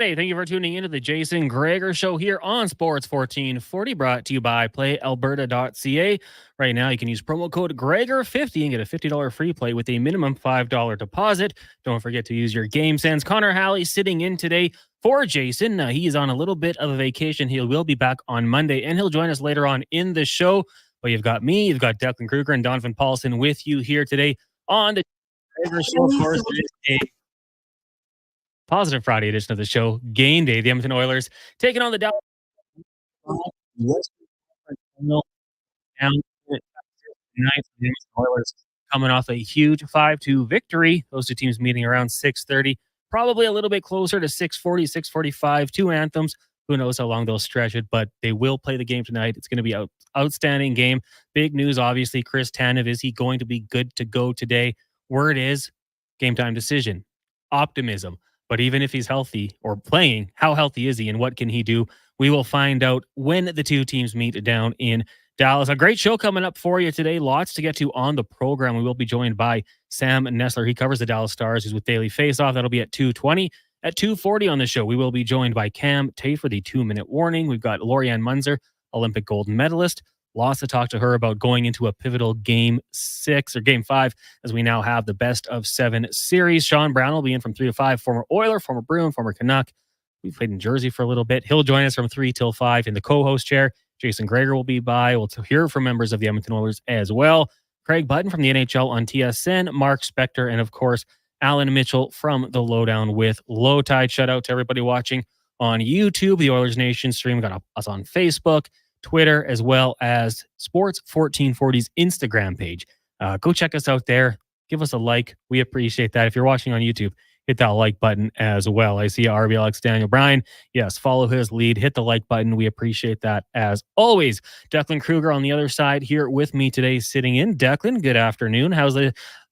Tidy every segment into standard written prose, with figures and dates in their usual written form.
Hey, thank you for tuning into the Jason Gregor Show here on Sports 1440, brought to you by PlayAlberta.ca. Right now, you can use promo code Gregor50 and get a $50 free play with a minimum $5 deposit. Don't forget to use your game sense. Connor Halley sitting in today for Jason. He is on a little bit of a vacation. He will be back on Monday, and he'll join us later on in the show. But you've got me, you've got Declan Kruger and Donovan Paulson with you here today on the Gregor Show. Of course, it is a positive Friday edition of the show. Game day, the Edmonton Oilers taking on the Dallas. Oilers coming off a huge 5-2 victory. Those two teams meeting around 6:30, probably a little bit closer to 6:40, 6:45. Two anthems. Who knows how long they'll stretch it, but they will play the game tonight. It's going to be an outstanding game. Big news, obviously. Chris Tanev, is he going to be good to go today? Word is game time decision. Optimism. But even if he's healthy or playing, how healthy is he and what can he do? We will find out when the two teams meet down in Dallas. A great show coming up for you today. Lots to get to on the program. We will be joined by Sam Nestler. He covers the Dallas Stars. He's with Daily Faceoff. That'll be at 2:20. At 2:40 on the show, we will be joined by Tate for the 2-minute warning. We've got Laurianne Munzer, Olympic gold medalist. Lots to talk to her about going into a pivotal game 6 or game 5, as we now have the best of 7 series. Sean Brown will be in from 3 to 5, former Oiler, former Bruin, former Canuck. We played in Jersey for a little bit. He'll join us from 3 till 5 in the co-host chair. Jason Gregor will be by. We'll hear from members of the Edmonton Oilers as well. Craig Button from the NHL on TSN, Mark Spector, and of course, Alan Mitchell from the Lowdown with Low Tide. Shout out to everybody watching on YouTube, the Oilers Nation stream. Got us on Facebook, Twitter, as well as Sports 1440's Instagram page. Go check us out there. Give us a like. We appreciate that. If you're watching on YouTube, hit that like button as well. I see RBLX Daniel Bryan. Yes, follow his lead. Hit the like button. We appreciate that as always. Declan Kruger on the other side here with me today, sitting in. Declan, good afternoon.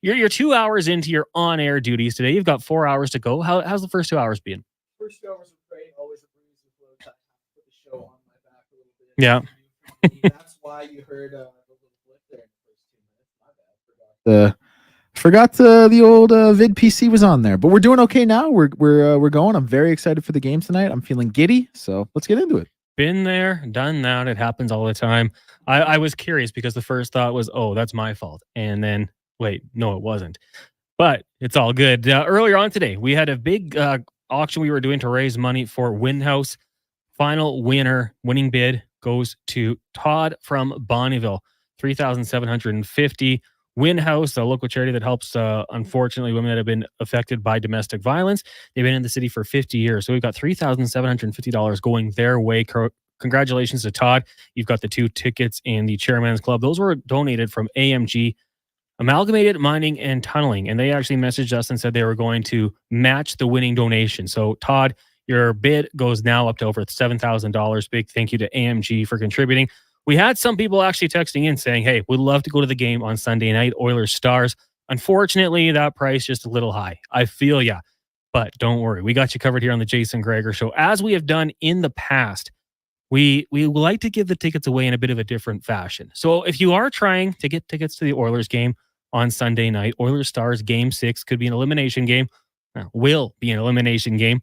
You're 2 hours into your on-air duties today. You've got 4 hours to go. How's the first 2 hours been? First 2 hours were great. Always a breeze with Low Tide. Put the show on my back a little bit. Yeah. That's why you heard the little blip there in the first 2 minutes. My bad. Forgot the old vid PC was on there, but we're doing okay now. We're going. I'm very excited for the game tonight. I'm feeling giddy, so let's get into it. Been there, done that. It happens all the time. I was curious because the first thought was, oh, that's my fault, and then wait, no, it wasn't. But it's all good. Earlier on today, we had a big auction we were doing to raise money for Windhouse. Final winning bid goes to Todd from Bonnyville, $3,750. Windhouse, a local charity that helps, unfortunately, women that have been affected by domestic violence. They've been in the city for 50 years. So we've got $3,750 going their way. Congratulations to Todd. You've got the 2 tickets in the Chairman's Club. Those were donated from AMG, Amalgamated Mining and Tunneling. And they actually messaged us and said they were going to match the winning donation. So Todd, your bid goes now up to over $7,000. Big thank you to AMG for contributing. We had some people actually texting in saying, hey, we'd love to go to the game on Sunday night, Oilers Stars. Unfortunately, that price just a little high. I feel ya. But don't worry. We got you covered here on the Jason Gregor Show. As we have done in the past, we like to give the tickets away in a bit of a different fashion. So if you are trying to get tickets to the Oilers game on Sunday night, Oilers Stars game 6 could be an elimination game. Will be an elimination game.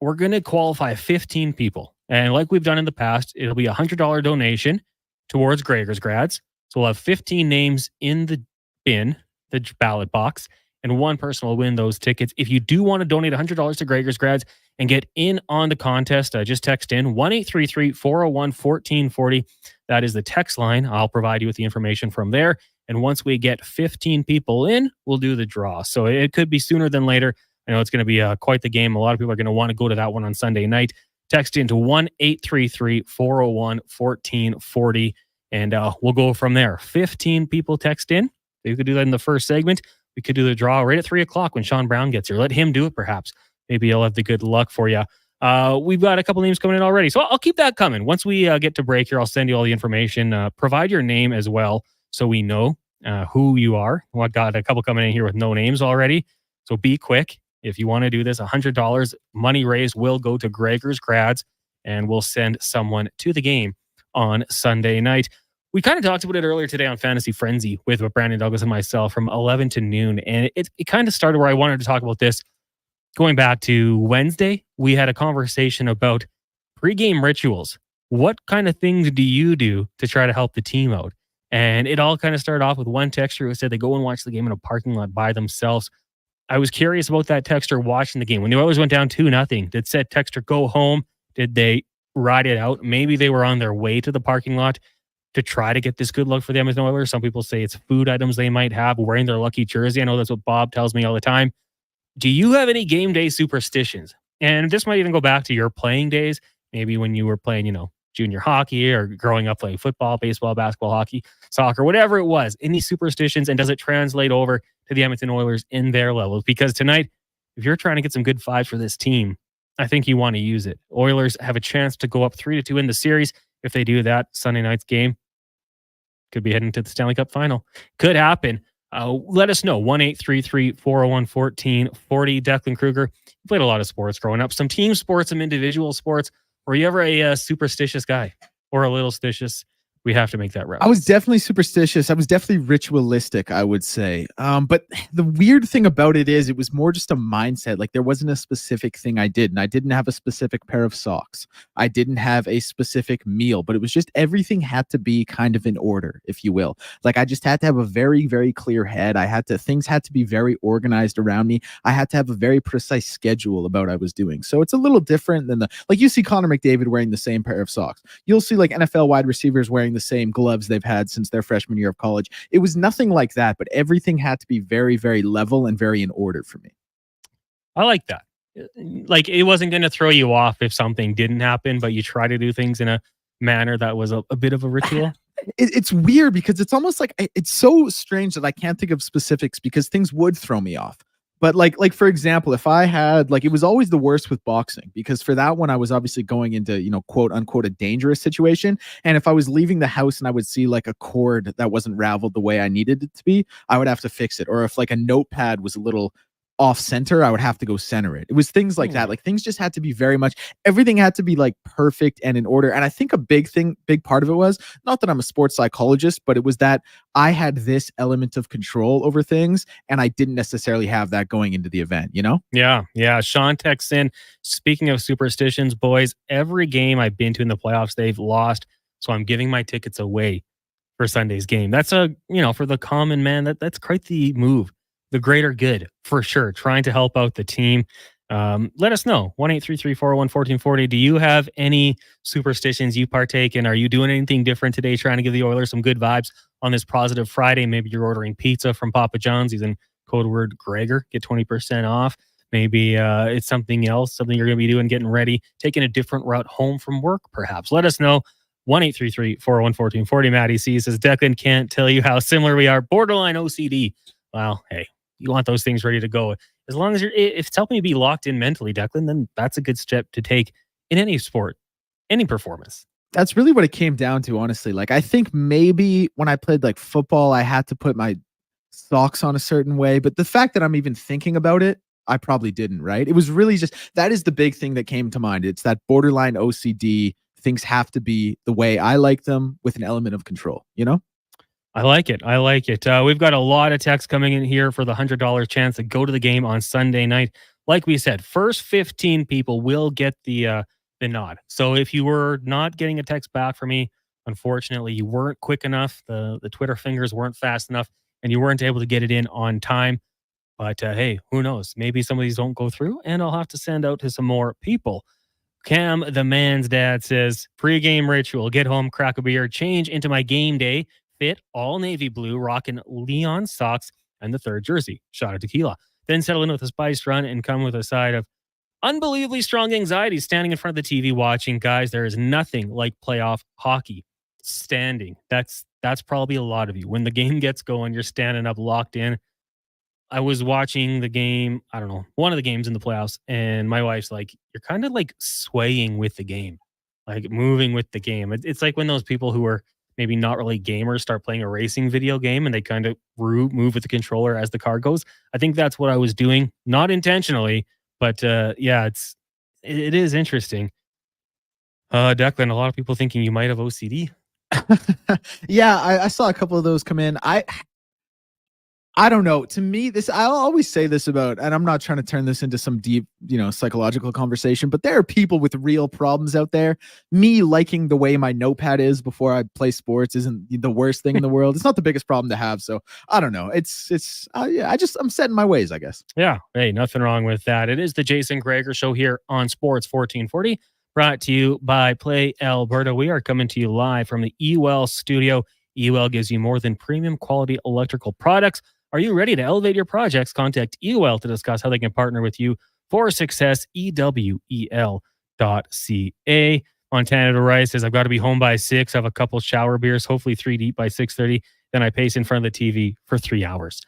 We're going to qualify 15 people. And like we've done in the past, it'll be a $100 donation towards Gregor's Grads. So we'll have 15 names in the bin, the ballot box, and one person will win those tickets. If you do want to donate $100 to Gregor's Grads and get in on the contest, just text in 1-833-401-1440. That is the text line. I'll provide you with the information from there. And once we get 15 people in, we'll do the draw. So it could be sooner than later. I know it's going to be quite the game. A lot of people are going to want to go to that one on Sunday night. Text into 1-833-401-1440, and we'll go from there. 15 people text in. You could do that in the first segment. We could do the draw right at 3 o'clock when Sean Brown gets here. Let him do it, perhaps. Maybe he'll have the good luck for you. We've got a couple names coming in already, so I'll keep that coming. Once we get to break here, I'll send you all the information. Provide your name as well so we know who you are. I've got a couple coming in here with no names already, so be quick. If you want to do this, $100 money raised will go to Gregor's Grads, and we'll send someone to the game on Sunday night. We kind of talked about it earlier today on Fantasy Frenzy with Brandon Douglas and myself from 11 to noon, and it kind of started where I wanted to talk about this. going back to Wednesday, we had a conversation about pregame rituals. What kind of things do you do to try to help the team out? And it all kind of started off with one texter who said they go and watch the game in a parking lot by themselves. I was curious about that texter watching the game. When the Oilers went down 2-0, did said texter go home? Did they ride it out? Maybe they were on their way to the parking lot to try to get this good luck for the Edmonton Oilers. Some people say it's food items they might have, wearing their lucky jersey. I know that's what Bob tells me all the time. Do you have any game day superstitions? And this might even go back to your playing days, maybe when you were playing, junior hockey or growing up playing football, baseball, basketball, hockey, soccer, whatever it was. Any superstitions, and does it translate over to the Edmonton Oilers in their levels? Because tonight, if you're trying to get some good vibes for this team, I think you want to use it. Oilers have a chance to go up 3-2 in the series. If they do that, Sunday night's game could be heading to the Stanley Cup final. Could happen. Let us know. 1-833-401-1440. Declan Kruger, you played a lot of sports growing up. Some team sports, some individual sports. Were you ever a superstitious guy or a little stitious? We have to make that reference. I was definitely superstitious. I was definitely ritualistic, I would say. But the weird thing about it is it was more just a mindset. Like there wasn't a specific thing I did. And I didn't have a specific pair of socks. I didn't have a specific meal, but it was just everything had to be kind of in order, if you will. Like I just had to have a very, very clear head. Things had to be very organized around me. I had to have a very precise schedule about what I was doing. So it's a little different than like you see Connor McDavid wearing the same pair of socks. You'll see like NFL wide receivers wearing the same gloves they've had since their freshman year of college. It was nothing like that, but everything had to be very, very level and very in order for me. I like that. Like it wasn't going to throw you off if something didn't happen, but you try to do things in a manner that was a bit of a ritual. It's weird because it's almost like it's so strange that I can't think of specifics because things would throw me off. But like for example, if I had it was always the worst with boxing because for that one I was obviously going into quote unquote a dangerous situation, and if I was leaving the house and I would see like a cord that wasn't raveled the way I needed it to be, I would have to fix it. Or if like a notepad was a little off center, I would have to go center it. It was things like that. Like things just had to be everything had to be like perfect and in order. And I think a big part of it was not that I'm a sports psychologist, but it was that I had this element of control over things and I didn't necessarily have that going into the event, Yeah. Sean texts in, speaking of superstitions, boys, every game I've been to in the playoffs, they've lost. So I'm giving my tickets away for Sunday's game. That's for the common man, that's quite the move. The greater good, for sure. Trying to help out the team. Let us know. 1-833-401-1440. Do you have any superstitions you partake in? Are you doing anything different today, trying to give the Oilers some good vibes on this positive Friday? Maybe you're ordering pizza from Papa John's. He's in code word Gregor. Get 20% off. Maybe it's something else, something you're going to be doing, getting ready, taking a different route home from work, perhaps. Let us know. 1-833-401-1440. Maddie C says, Declan, can't tell you how similar we are. Borderline OCD. Well, hey, you want those things ready to go. As long as if it's helping you be locked in mentally, Declan, then that's a good step to take in any sport, any performance. That's really what it came down to, honestly. Like, I think maybe when I played like football, I had to put my socks on a certain way. But the fact that I'm even thinking about it, I probably didn't, right? It was really just, that is the big thing that came to mind. It's that borderline OCD. Things have to be the way I like them with an element of control, I like it. We've got a lot of texts coming in here for the $100 chance to go to the game on Sunday night. Like we said, first 15 people will get the nod. So if you were not getting a text back from me, unfortunately, you weren't quick enough. The Twitter fingers weren't fast enough, and you weren't able to get it in on time. But hey, who knows? Maybe some of these don't go through, and I'll have to send out to some more people. Cam, the man's dad, says, pre-game ritual, get home, crack a beer, change into my game day fit, all navy blue, rocking Leon socks and the third jersey, shot of tequila. Then settle in with a spiced run and come with a side of unbelievably strong anxiety standing in front of the TV watching. Guys, there is nothing like playoff hockey. Standing. That's probably a lot of you. When the game gets going, you're standing up, locked in. I was watching the game, I don't know, one of the games in the playoffs, and my wife's like, you're kind of like swaying with the game, like moving with the game. It's like when those people who are maybe not really gamers start playing a racing video game and they kind of move with the controller as the car goes. I think that's what I was doing, not intentionally, but yeah, it is interesting. Declan, a lot of people thinking you might have OCD. Yeah, I saw a couple of those come in. I don't know. To me, I'll always say this about, and I'm not trying to turn this into some deep, psychological conversation, but there are people with real problems out there. Me liking the way my notepad is before I play sports isn't the worst thing in the world. It's not the biggest problem to have. So I don't know. I'm set in my ways, I guess. Yeah. Hey, nothing wrong with that. It is the Jason Gregor Show here on Sports 1440, brought to you by Play Alberta. We are coming to you live from the eWell studio. eWell gives you more than premium quality electrical products. Are you ready to elevate your projects? Contact eWell to discuss how they can partner with you for success. EWEL.ca. Montana to Rice says, I've got to be home by 6. Have a couple shower beers, hopefully 3 deep by 6:30. Then I pace in front of the TV for 3 hours.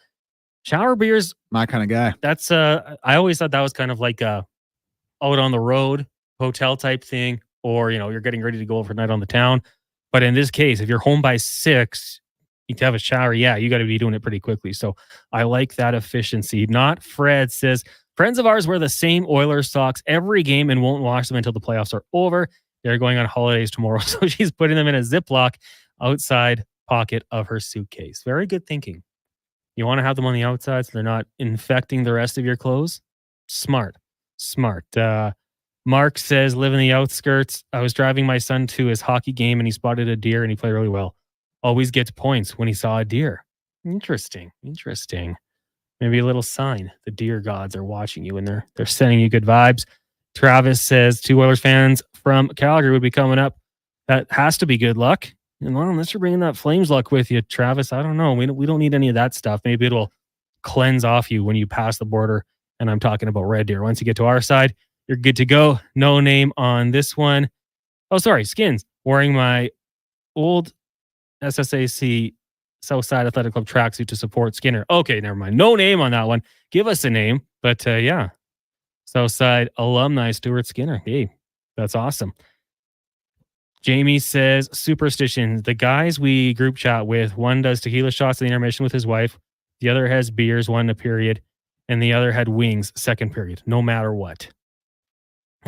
Shower beers, my kind of guy. That's I always thought that was kind of like a out on the road hotel type thing, or you're getting ready to go overnight on the town. But in this case, if you're home by 6, you have a shower. Yeah, you got to be doing it pretty quickly. So I like that efficiency. Not Fred says, friends of ours wear the same Oilers socks every game and won't wash them until the playoffs are over. They're going on holidays tomorrow. So she's putting them in a Ziploc outside pocket of her suitcase. Very good thinking. You want to have them on the outside so they're not infecting the rest of your clothes? Smart. Mark says, live in the outskirts. I was driving my son to his hockey game and he spotted a deer and he played really well. Always gets points when he saw a deer. Interesting. Maybe a little sign. The deer gods are watching you and they're sending you good vibes. Travis says, 2 Oilers fans from Calgary would be coming up. That has to be good luck. And well, unless you're bringing that Flames luck with you, Travis, I don't know. We don't need any of that stuff. Maybe it'll cleanse off you when you pass the border. And I'm talking about Red Deer. Once you get to our side, you're good to go. No name on this one. Oh, sorry. Skins. Wearing my old SSAC Southside Athletic Club tracksuit to support Skinner. Okay, never mind. No name on that one. Give us a name. But yeah. Southside alumni Stuart Skinner. Hey, that's awesome. Jamie says, superstitions. The guys we group chat with, one does tequila shots in the intermission with his wife. The other has beers, one a period. And the other had wings, second period, no matter what.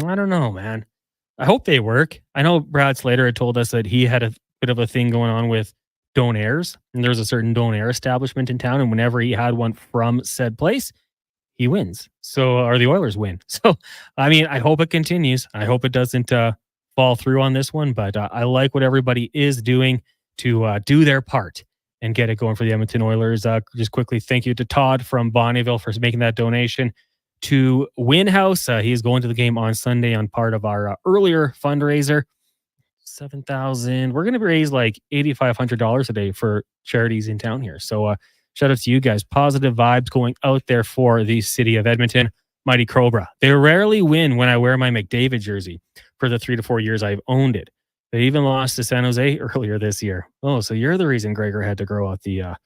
I don't know, man. I hope they work. I know Brad Slater had told us that he had a bit of a thing going on with Donairs. And there's a certain Donair establishment in town. And whenever he had one from said place, he wins. Or the Oilers win. So, I mean, I hope it continues. I hope it doesn't fall through on this one. But I like what everybody is doing to do their part and get it going for the Edmonton Oilers. Just quickly, thank you to Todd from Bonnyville for making that donation to Winhouse. He is going to the game on Sunday on part of our earlier fundraiser. $7,000. We're going to raise like $8,500 a day for charities in town here. So shout out to you guys. Positive vibes going out there for the city of Edmonton. Mighty Cobra. They rarely win when I wear my McDavid jersey for the 3 to 4 years I've owned it. They even lost to San Jose earlier this year. Oh, so you're the reason Gregor had to grow out the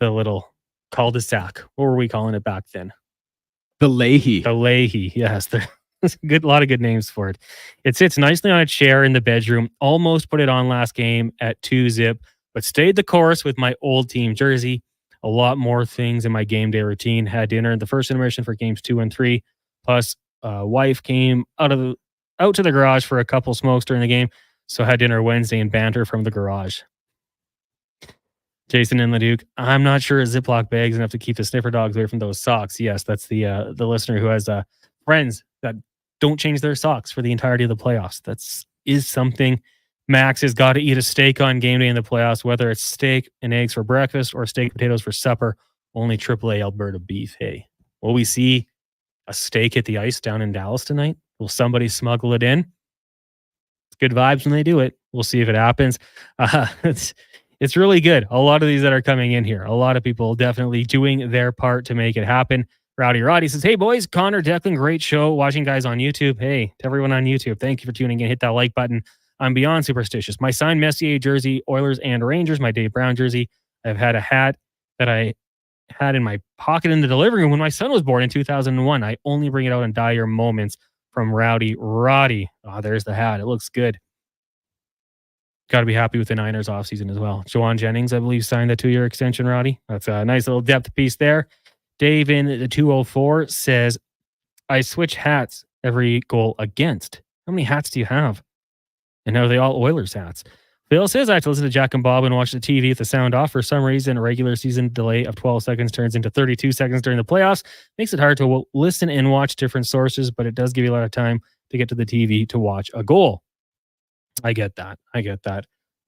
little cul-de-sac. What were we calling it back then? The Leahy. The Leahy, yes. There's a lot of good names for it. It sits nicely on a chair in the bedroom. Almost put it on last game at 2-zip, but stayed the course with my old team jersey. A lot more things in my game day routine. Had dinner in the first intermission for games 2 and 3. Plus, wife came out to the garage for a couple smokes during the game. So had dinner Wednesday and banter from the garage. Jason and Leduc, I'm not sure a Ziploc bag's enough to keep the sniffer dogs away from those socks. Yes, that's the listener who has friends that don't change their socks for the entirety of the playoffs. Is something. Max has got to eat a steak on game day in the playoffs, whether it's steak and eggs for breakfast or steak and potatoes for supper. Only AAA Alberta beef. Hey, will we see a steak at the ice down in Dallas tonight? Will somebody smuggle it in? Good vibes when they do it. We'll see if it happens. It's really good. A lot of these that are coming in here, a lot of people definitely doing their part to make it happen. Rowdy Roddy says, hey boys, Connor, Declan, great show. Watching guys on YouTube. Hey, to everyone on YouTube, thank you for tuning in. Hit that like button. I'm beyond superstitious. My signed Messier jersey, Oilers and Rangers, my Dave Brown jersey. I've had a hat that I had in my pocket in the delivery room when my son was born in 2001. I only bring it out in dire moments. From Rowdy Roddy. Oh, there's the hat. It looks good. Got to be happy with the Niners offseason as well. Joanne Jennings, I believe, signed a 2-year extension, Roddy. That's a nice little depth piece there. Dave in the 204 says, I switch hats every goal against. How many hats do you have? And are they all Oilers hats? Bill says I have to listen to Jack and Bob and watch the TV with the sound off. For some reason, a regular season delay of 12 seconds turns into 32 seconds during the playoffs. Makes it hard to listen and watch different sources, but it does give you a lot of time to get to the TV to watch a goal. I get that.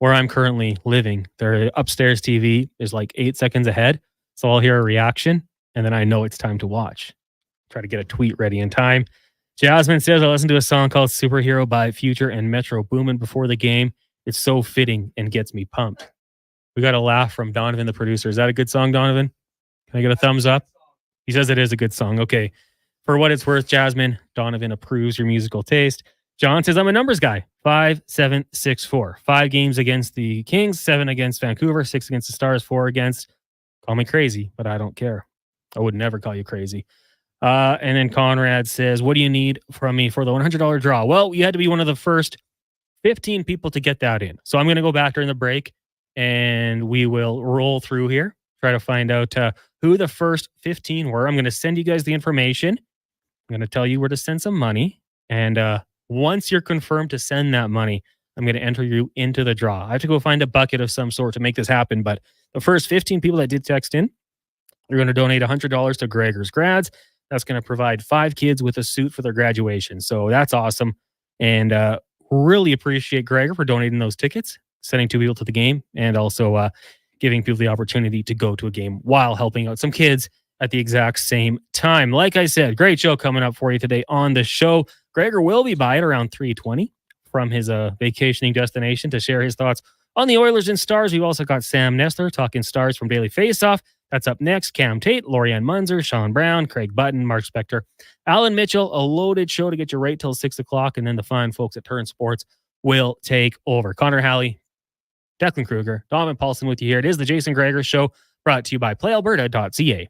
Where I'm currently living, their upstairs TV is like 8 seconds ahead. So I'll hear a reaction and then I know it's time to watch. Try to get a tweet ready in time. Jasmine says I listened to a song called Superhero by Future and Metro Boomin before the game. It's so fitting and gets me pumped. We got a laugh from Donovan, the producer. Is that a good song, Donovan? Can I get a thumbs up? He says it is a good song. Okay. For what it's worth, Jasmine, Donovan approves your musical taste. John says, I'm a numbers guy. 5, 7, 6, 4. 5 games against the Kings, 7 against Vancouver, 6 against the Stars, 4 against. Call me crazy, but I don't care. I would never call you crazy. And then Conrad says, what do you need from me for the $100 draw? Well, you had to be one of the first 15 people to get that in. So I'm going to go back during the break and we will roll through here, try to find out who the first 15 were. I'm going to send you guys the information. I'm going to tell you where to send some money. And once you're confirmed to send that money, I'm going to enter you into the draw. I have to go find a bucket of some sort to make this happen. But the first 15 people that did text in, you're going to donate $100 to Gregor's Grads. That's going to provide 5 kids with a suit for their graduation. So that's awesome. And really appreciate Gregor for donating those tickets, sending 2 people to the game, and also giving people the opportunity to go to a game while helping out some kids at the exact same time. Like I said, great show coming up for you today on the show. Gregor will be by at around 3:20 from his vacationing destination to share his thoughts on the Oilers and Stars. We've also got Sam Nestler talking Stars from Daily Faceoff. That's up next. Cam Tate, Laurianne Munzer, Sean Brown, Craig Button, Mark Spector, Alan Mitchell. A loaded show to get you right till 6 o'clock. And then the fine folks at Turn Sports will take over. Connor Halley, Declan Kruger, Donovan Paulson with you here. It is the Jason Gregor Show, brought to you by PlayAlberta.ca.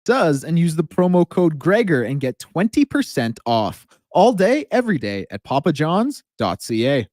does, and use the promo code Gregor and get 20% off all day, every day at papajohns.ca.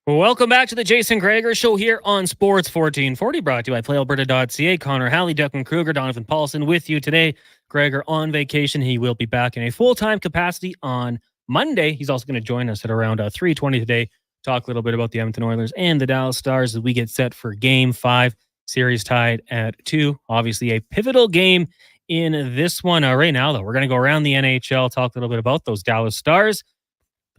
Welcome back to the Jason Gregor Show here on Sports 1440, brought to you by PlayAlberta.ca. Connor Halley, Declan Kruger, Donovan Paulson with you today. Gregor on vacation. He will be back in a full-time capacity on Monday. He's also going to join us at around 3:20 today. Talk a little bit about the Edmonton Oilers and the Dallas Stars as we get set for Game 5. Series tied at 2. Obviously a pivotal game in this one. Right now, though, we're going to go around the NHL, talk a little bit about those Dallas Stars.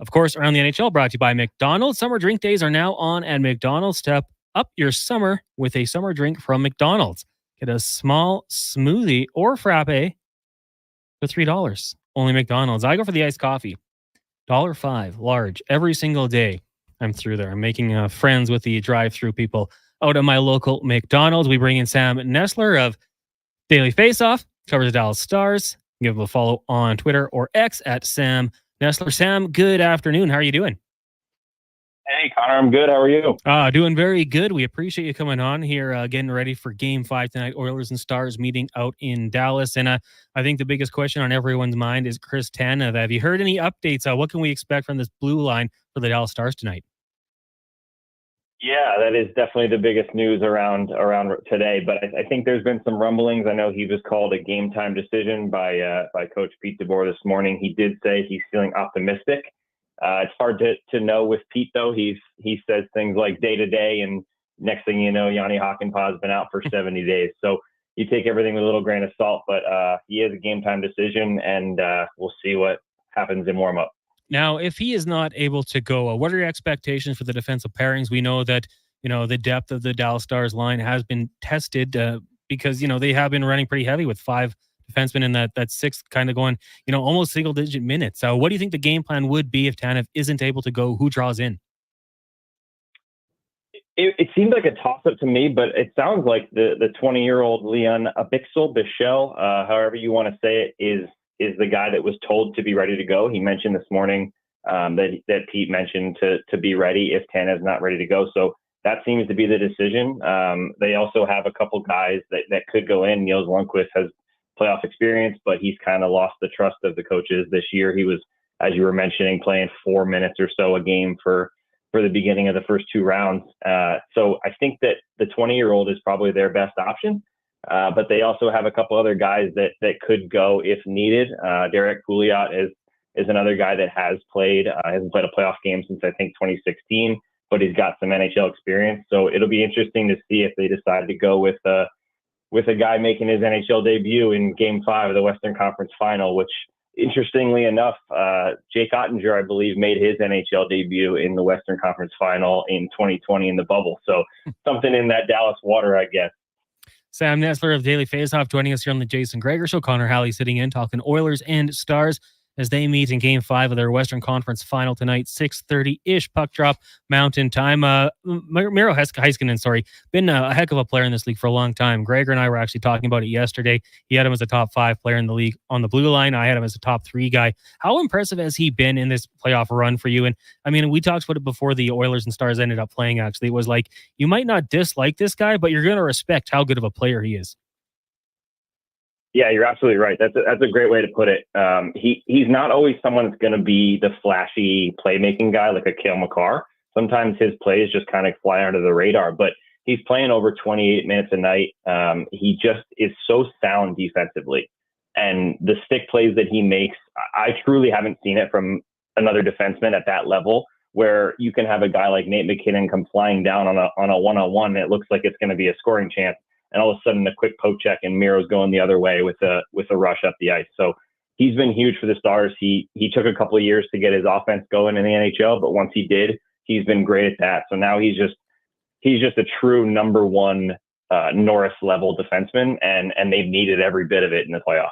Of course, around the NHL, brought to you by McDonald's. Summer drink days are now on at McDonald's. Step up your summer with a summer drink from McDonald's. Get a small smoothie or frappe for $3. Only McDonald's. I go for the iced coffee. $5 large every single day. I'm through there. I'm making friends with the drive-through people out at my local McDonald's. We bring in Sam Nestler of Daily Faceoff, covers the Dallas Stars. Give him a follow on Twitter or X at Sam Nestler. Sam, good afternoon. How are you doing? Hey, Connor, I'm good. How are you? Doing very good. We appreciate you coming on here, getting ready for Game 5 tonight. Oilers and Stars meeting out in Dallas. And I think the biggest question on everyone's mind is Chris Tanev. Have you heard any updates? What can we expect from this blue line for the Dallas Stars tonight? Yeah, that is definitely the biggest news around today. But I think there's been some rumblings. I know he was called a game time decision by Coach Pete DeBoer this morning. He did say he's feeling optimistic. It's hard to know with Pete, though. He says things like day to day, and next thing you know, Yanni Hakanpää has been out for 70 days. So you take everything with a little grain of salt. But he is a game time decision, and we'll see what happens in warm up. Now, if he is not able to go, what are your expectations for the defensive pairings? We know that, the depth of the Dallas Stars line has been tested because, they have been running pretty heavy with 5 defensemen in that sixth kind of going, almost single-digit minutes. So what do you think the game plan would be if Tanev isn't able to go? Who draws in? It seemed like a toss-up to me, but it sounds like the 20-year-old Leon Bichsel, however you want to say it, is the guy that was told to be ready to go. He mentioned this morning that Pete mentioned to be ready if Tanev's not ready to go. So that seems to be the decision. They also have a couple guys that could go in. Niels Lundqvist has playoff experience, but he's kind of lost the trust of the coaches this year. He was, as you were mentioning, playing 4 minutes or so a game for the beginning of the first 2 rounds. So I think that the 20-year-old is probably their best option. But they also have a couple other guys that could go if needed. Derek Pouliot is another guy that hasn't played a playoff game since I think 2016, but he's got some NHL experience. So it'll be interesting to see if they decide to go with a guy making his NHL debut in Game 5 of the Western Conference Final, which interestingly enough, Jake Ottinger, I believe, made his NHL debut in the Western Conference Final in 2020 in the bubble. So something in that Dallas water, I guess. Sam Nestler of Daily Faceoff joining us here on the Jason Gregor Show. Connor Halley sitting in, talking Oilers and Stars as they meet in Game 5 of their Western Conference Final tonight, 6:30-ish puck drop Mountain Time. Miro Heiskanen, been a heck of a player in this league for a long time. Gregor and I were actually talking about it yesterday. He had him as a top 5 player in the league on the blue line. I had him as a top 3 guy. How impressive has he been in this playoff run for you? And I mean, we talked about it before the Oilers and Stars ended up playing, actually. It was like, you might not dislike this guy, but you're going to respect how good of a player he is. Yeah, you're absolutely right. That's a great way to put it. He's not always someone that's going to be the flashy playmaking guy like a Cale Makar. Sometimes his plays just kind of fly under the radar, but he's playing over 28 minutes a night. He just is so sound defensively. And the stick plays that he makes, I truly haven't seen it from another defenseman at that level, where you can have a guy like Nate McKinnon come flying down on a one-on-one and it looks like it's going to be a scoring chance. And all of a sudden, a quick poke check, and Miro's going the other way with a rush up the ice. So he's been huge for the Stars. He took a couple of years to get his offense going in the NHL, but once he did, he's been great at that. So now he's just a true number 1 Norris level defenseman, and they've needed every bit of it in the playoffs.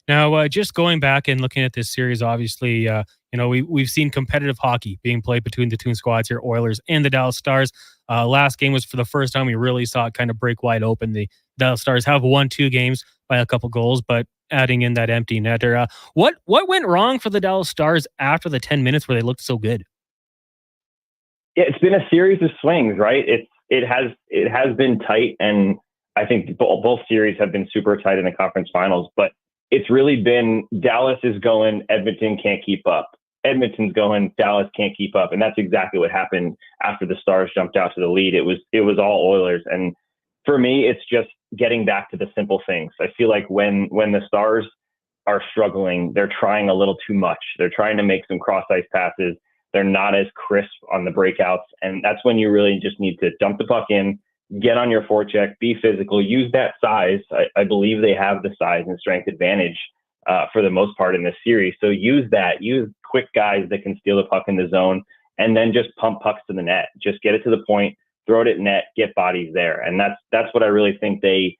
Now, just going back and looking at this series, obviously, we've seen competitive hockey being played between the two squads here, Oilers and the Dallas Stars. Last game was for the first time we really saw it kind of break wide open. The Dallas Stars have won 2 games by a couple goals, but adding in that empty netter. What went wrong for the Dallas Stars after the 10 minutes where they looked so good? Yeah, it's been a series of swings, right? It has been tight, and I think both series have been super tight in the conference finals, but it's really been Dallas is going, Edmonton can't keep up. Edmonton's going, Dallas can't keep up. And that's exactly what happened after the Stars jumped out to the lead. It was all Oilers. And for me, it's just getting back to the simple things. I feel like when the Stars are struggling, they're trying a little too much. They're trying to make some cross ice passes. They're not as crisp on the breakouts. And that's when you really just need to dump the puck in, get on your forecheck, be physical, use that size. I believe they have the size and strength advantage for the most part in this series. So use quick guys that can steal the puck in the zone, and then just pump pucks to the net. Just get it to the point, throw it at net, get bodies there. And that's what I really think they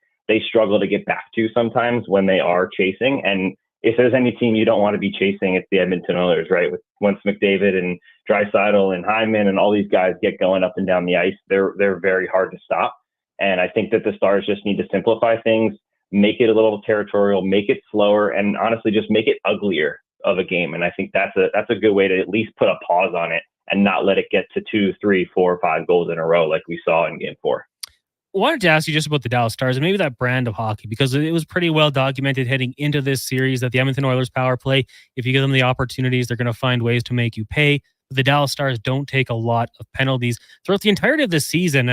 struggle to get back to sometimes when they are chasing. And if there's any team you don't want to be chasing, it's the Edmonton Oilers, right? Once McDavid and Draisaitl and Hyman and all these guys get going up and down the ice, they're very hard to stop. And I think that the Stars just need to simplify things, make it a little territorial, make it slower, and honestly just make it uglier of a game. And I think that's a good way to at least put a pause on it and not let it get to 2, 3, 4, 5 goals in a row like we saw in Game 4. I wanted to ask you just about the Dallas Stars and maybe that brand of hockey, because it was pretty well documented heading into this series that the Edmonton Oilers power play, if you give them the opportunities, they're going to find ways to make you pay. The Dallas Stars don't take a lot of penalties throughout the entirety of the season.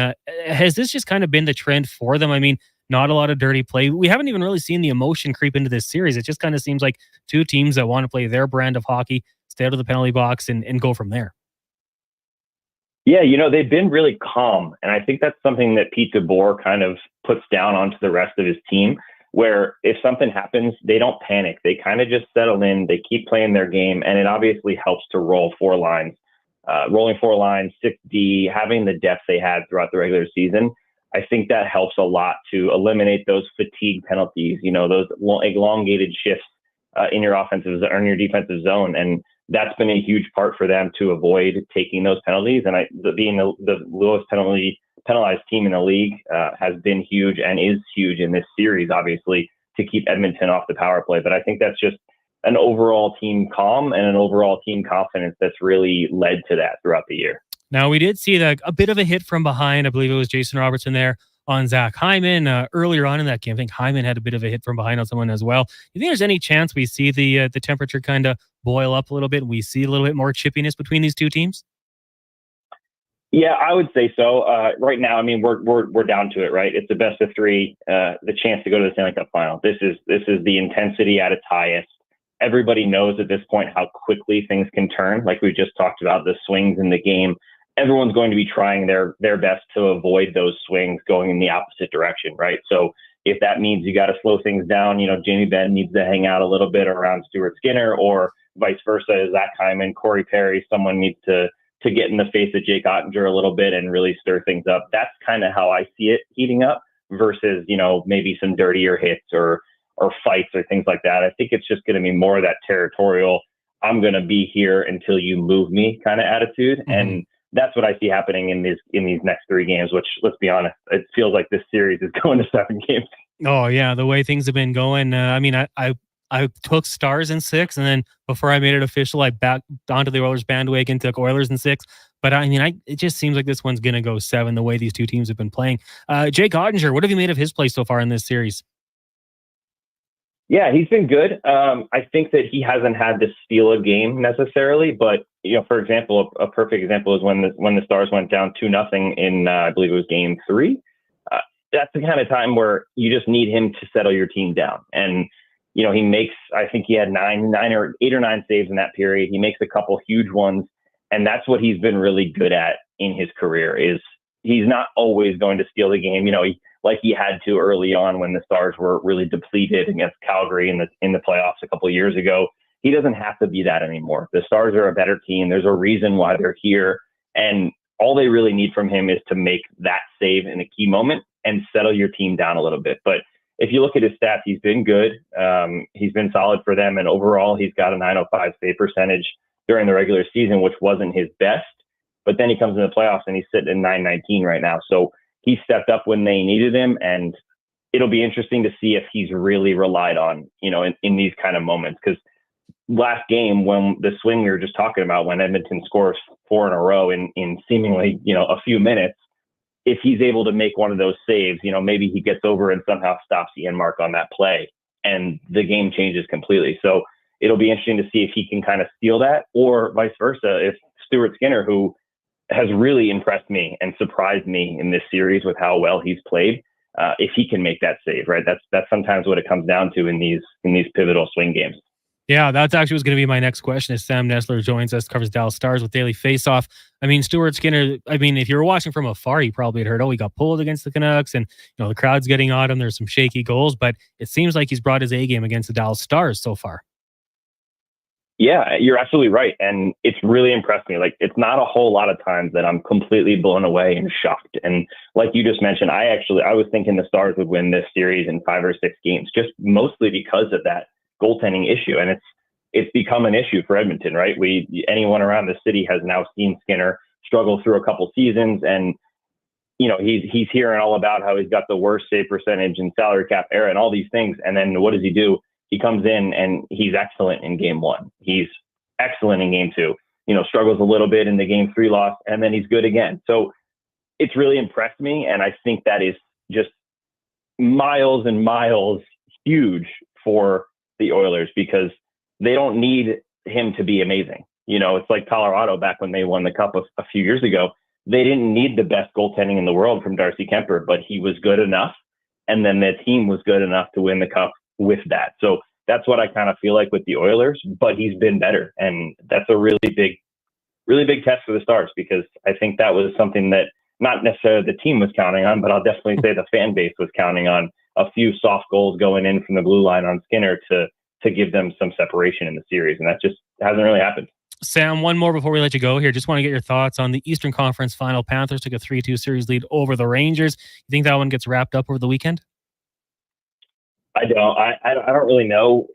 Has this just kind of been the trend for them? I mean, not a lot of dirty play. We haven't even really seen the emotion creep into this series. It just kind of seems like two teams that want to play their brand of hockey, stay out of the penalty box, and go from there. Yeah, they've been really calm. And I think that's something that Pete DeBoer kind of puts down onto the rest of his team, where if something happens, they don't panic. They kind of just settle in. They keep playing their game. And it obviously helps to roll 4 lines, rolling 4 lines, 6D, having the depth they had throughout the regular season. I think that helps a lot to eliminate those fatigue penalties, those elongated shifts in your offensive or in your defensive zone. And that's been a huge part for them to avoid taking those penalties. And being the lowest penalized team in the league has been huge and is huge in this series, obviously, to keep Edmonton off the power play. But I think that's just an overall team calm and an overall team confidence that's really led to that throughout the year. Now, we did see a bit of a hit from behind. I believe it was Jason Robertson there on Zach Hyman earlier on in that game. I think Hyman had a bit of a hit from behind on someone as well. You think there's any chance we see the temperature kind of boil up a little bit and we see a little bit more chippiness between these two teams? Yeah, I would say so. Right now, I mean, we're down to it, right? It's the best of 3, the chance to go to the Stanley Cup final. This is the intensity at its highest. Everybody knows at this point how quickly things can turn. Like we just talked about, the swings in the game. Everyone's going to be trying their best to avoid those swings going in the opposite direction, right? So if that means you got to slow things down, Jamie Benn needs to hang out a little bit around Stuart Skinner, or vice versa, Zach Hyman, Corey Perry, someone needs to get in the face of Jake Ottinger a little bit and really stir things up. That's kind of how I see it heating up versus, maybe some dirtier hits or fights or things like that. I think it's just going to be more of that territorial, I'm going to be here until you move me kind of attitude. Mm-hmm. And that's what I see happening in these next 3 games, which, let's be honest, it feels like this series is going to 7 games. Oh, yeah. The way things have been going. I took Stars in 6, and then before I made it official, I backed onto the Oilers bandwagon, took Oilers in 6. But it just seems like this one's going to go 7 the way these two teams have been playing. Jake Ottinger, what have you made of his play so far in this series? Yeah, he's been good. I think that he hasn't had to steal a game necessarily, but for example, a perfect example is when the Stars went down 2-0 in I believe it was Game 3. That's the kind of time where you just need him to settle your team down. And he makes, I think he had 8 or 9 saves in that period. He makes a couple huge ones, and that's what he's been really good at in his career. Is he's not always going to steal the game. Like he had to early on when the Stars were really depleted against Calgary in the playoffs a couple of years ago. He doesn't have to be that anymore. The Stars are a better team. There's a reason why they're here. And all they really need from him is to make that save in a key moment and settle your team down a little bit. But if you look at his stats, he's been good. He's been solid for them. And overall, he's got a .905 save percentage during the regular season, which wasn't his best. But then he comes in the playoffs and he's sitting in .919 right now. So he stepped up when they needed him. And it'll be interesting to see if he's really relied on, in these kind of moments. Because last game, when the swing we were just talking about, when Edmonton scores 4 in a row in seemingly, a few minutes, if he's able to make one of those saves, maybe he gets over and somehow stops Ian Mark on that play and the game changes completely. So it'll be interesting to see if he can kind of steal that, or vice versa. If Stuart Skinner, who has really impressed me and surprised me in this series with how well he's played, if he can make that save, right? That's sometimes what it comes down to in these pivotal swing games. Yeah, that's actually was going to be my next question. As Sam Nestler joins us, covers Dallas Stars with Daily Faceoff. I mean, Stuart Skinner, if you were watching from afar, you probably had heard, he got pulled against the Canucks and, the crowd's getting on him. There's some shaky goals, but it seems like he's brought his A game against the Dallas Stars so far. Yeah, you're absolutely right. And it's really impressed me. Like, it's not a whole lot of times that I'm completely blown away and shocked. And like you just mentioned, I was thinking the Stars would win this series in 5 or 6 games, just mostly because of that goaltending issue. And it's become an issue for Edmonton, right? Anyone around the city has now seen Skinner struggle through a couple seasons, and he's hearing all about how he's got the worst save percentage in salary cap era and all these things. And then what does he do? He comes in and he's excellent in game 1. He's excellent in game 2. Struggles a little bit in the game 3 loss, and then he's good again. So it's really impressed me, and I think that is just miles and miles huge for the Oilers, because they don't need him to be amazing. It's like Colorado back when they won the Cup a few years ago. They didn't need the best goaltending in the world from Darcy Kemper, but he was good enough, and then the team was good enough to win the Cup with that. So that's what I kind of feel like with the Oilers, but he's been better. And that's a really big test for the Stars, because I think that was something that not necessarily the team was counting on, but I'll definitely say the fan base was counting on a few soft goals going in from the blue line on Skinner to give them some separation in the series. And that just hasn't really happened. Sam, one more before we let you go here. Just want to get your thoughts on the Eastern Conference Final. Panthers took a 3-2 series lead over the Rangers. You think that one gets wrapped up over the weekend? I don't. I don't really know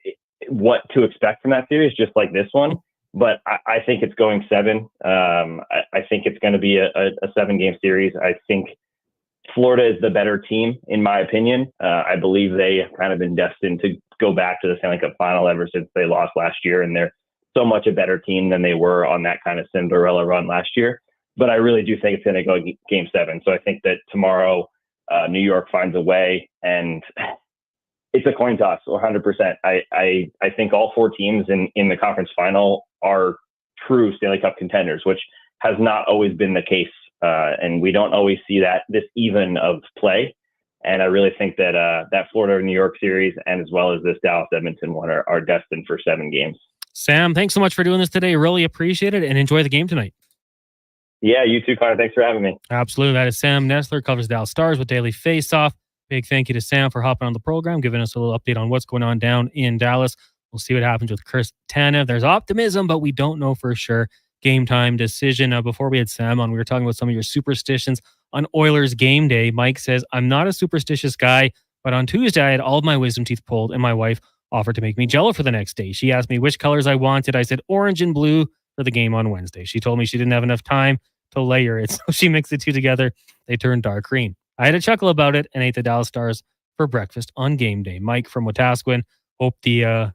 what to expect from that series, just like this one. But I think it's going 7. I think it's going to be a 7-game series. I think Florida is the better team, in my opinion. I believe they have kind of been destined to go back to the Stanley Cup final ever since they lost last year. And they're so much a better team than they were on that kind of Cinderella run last year. But I really do think it's going to go game 7. So I think that tomorrow New York finds a way, and it's a coin toss, 100%. I think all 4 teams in the conference final are true Stanley Cup contenders, which has not always been the case. And we don't always see this even of play. And I really think that that Florida-New York series, and as well as this Dallas-Edmonton one, are destined for 7 games. Sam, thanks so much for doing this today. Really appreciate it, and enjoy the game tonight. Yeah, you too, Connor. Thanks for having me. Absolutely. That is Sam Nestler, covers Dallas Stars with Daily Faceoff. Big thank you to Sam for hopping on the program, giving us a little update on what's going on down in Dallas. We'll see what happens with Chris Tanev. There's optimism, but we don't know for sure. Game time decision. Before we had Sam on, we were talking about some of your superstitions on Oilers game day. Mike says, I'm not a superstitious guy, but on Tuesday I had all of my wisdom teeth pulled, and my wife offered to make me Jell-O for the next day. She asked me which colors I wanted. I said orange and blue for the game on Wednesday. She told me she didn't have enough time to layer it, so she mixed the two together. They turned dark green. I had a chuckle about it and ate the Dallas Stars for breakfast on game day. Mike from Wetaskiwin, hope the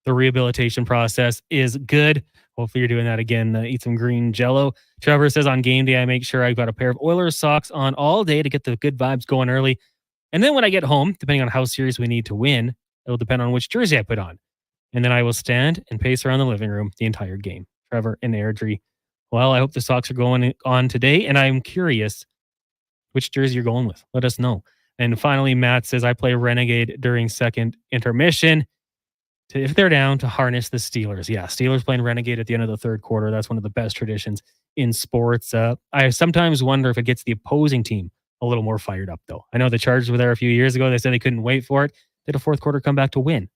rehabilitation process is good. Hopefully you're doing that again. Eat some green Jell-O. Trevor says on game day, I make sure I've got a pair of Oilers socks on all day to get the good vibes going early. And then when I get home, depending on how serious we need to win, it'll depend on which jersey I put on. And then I will stand and pace around the living room the entire game. Trevor and Airdrie. Well, I hope the socks are going on today, and I'm curious which jersey you're going with. Let us know. And finally, Matt says, I play Renegade during second intermission. If they're down, to harness the Steelers. Yeah, Steelers playing Renegade at the end of the third quarter. That's one of the best traditions in sports. I sometimes wonder if it gets the opposing team a little more fired up, though. I know the Chargers were there a few years ago. They said they couldn't wait for it. Did a fourth quarter comeback to win.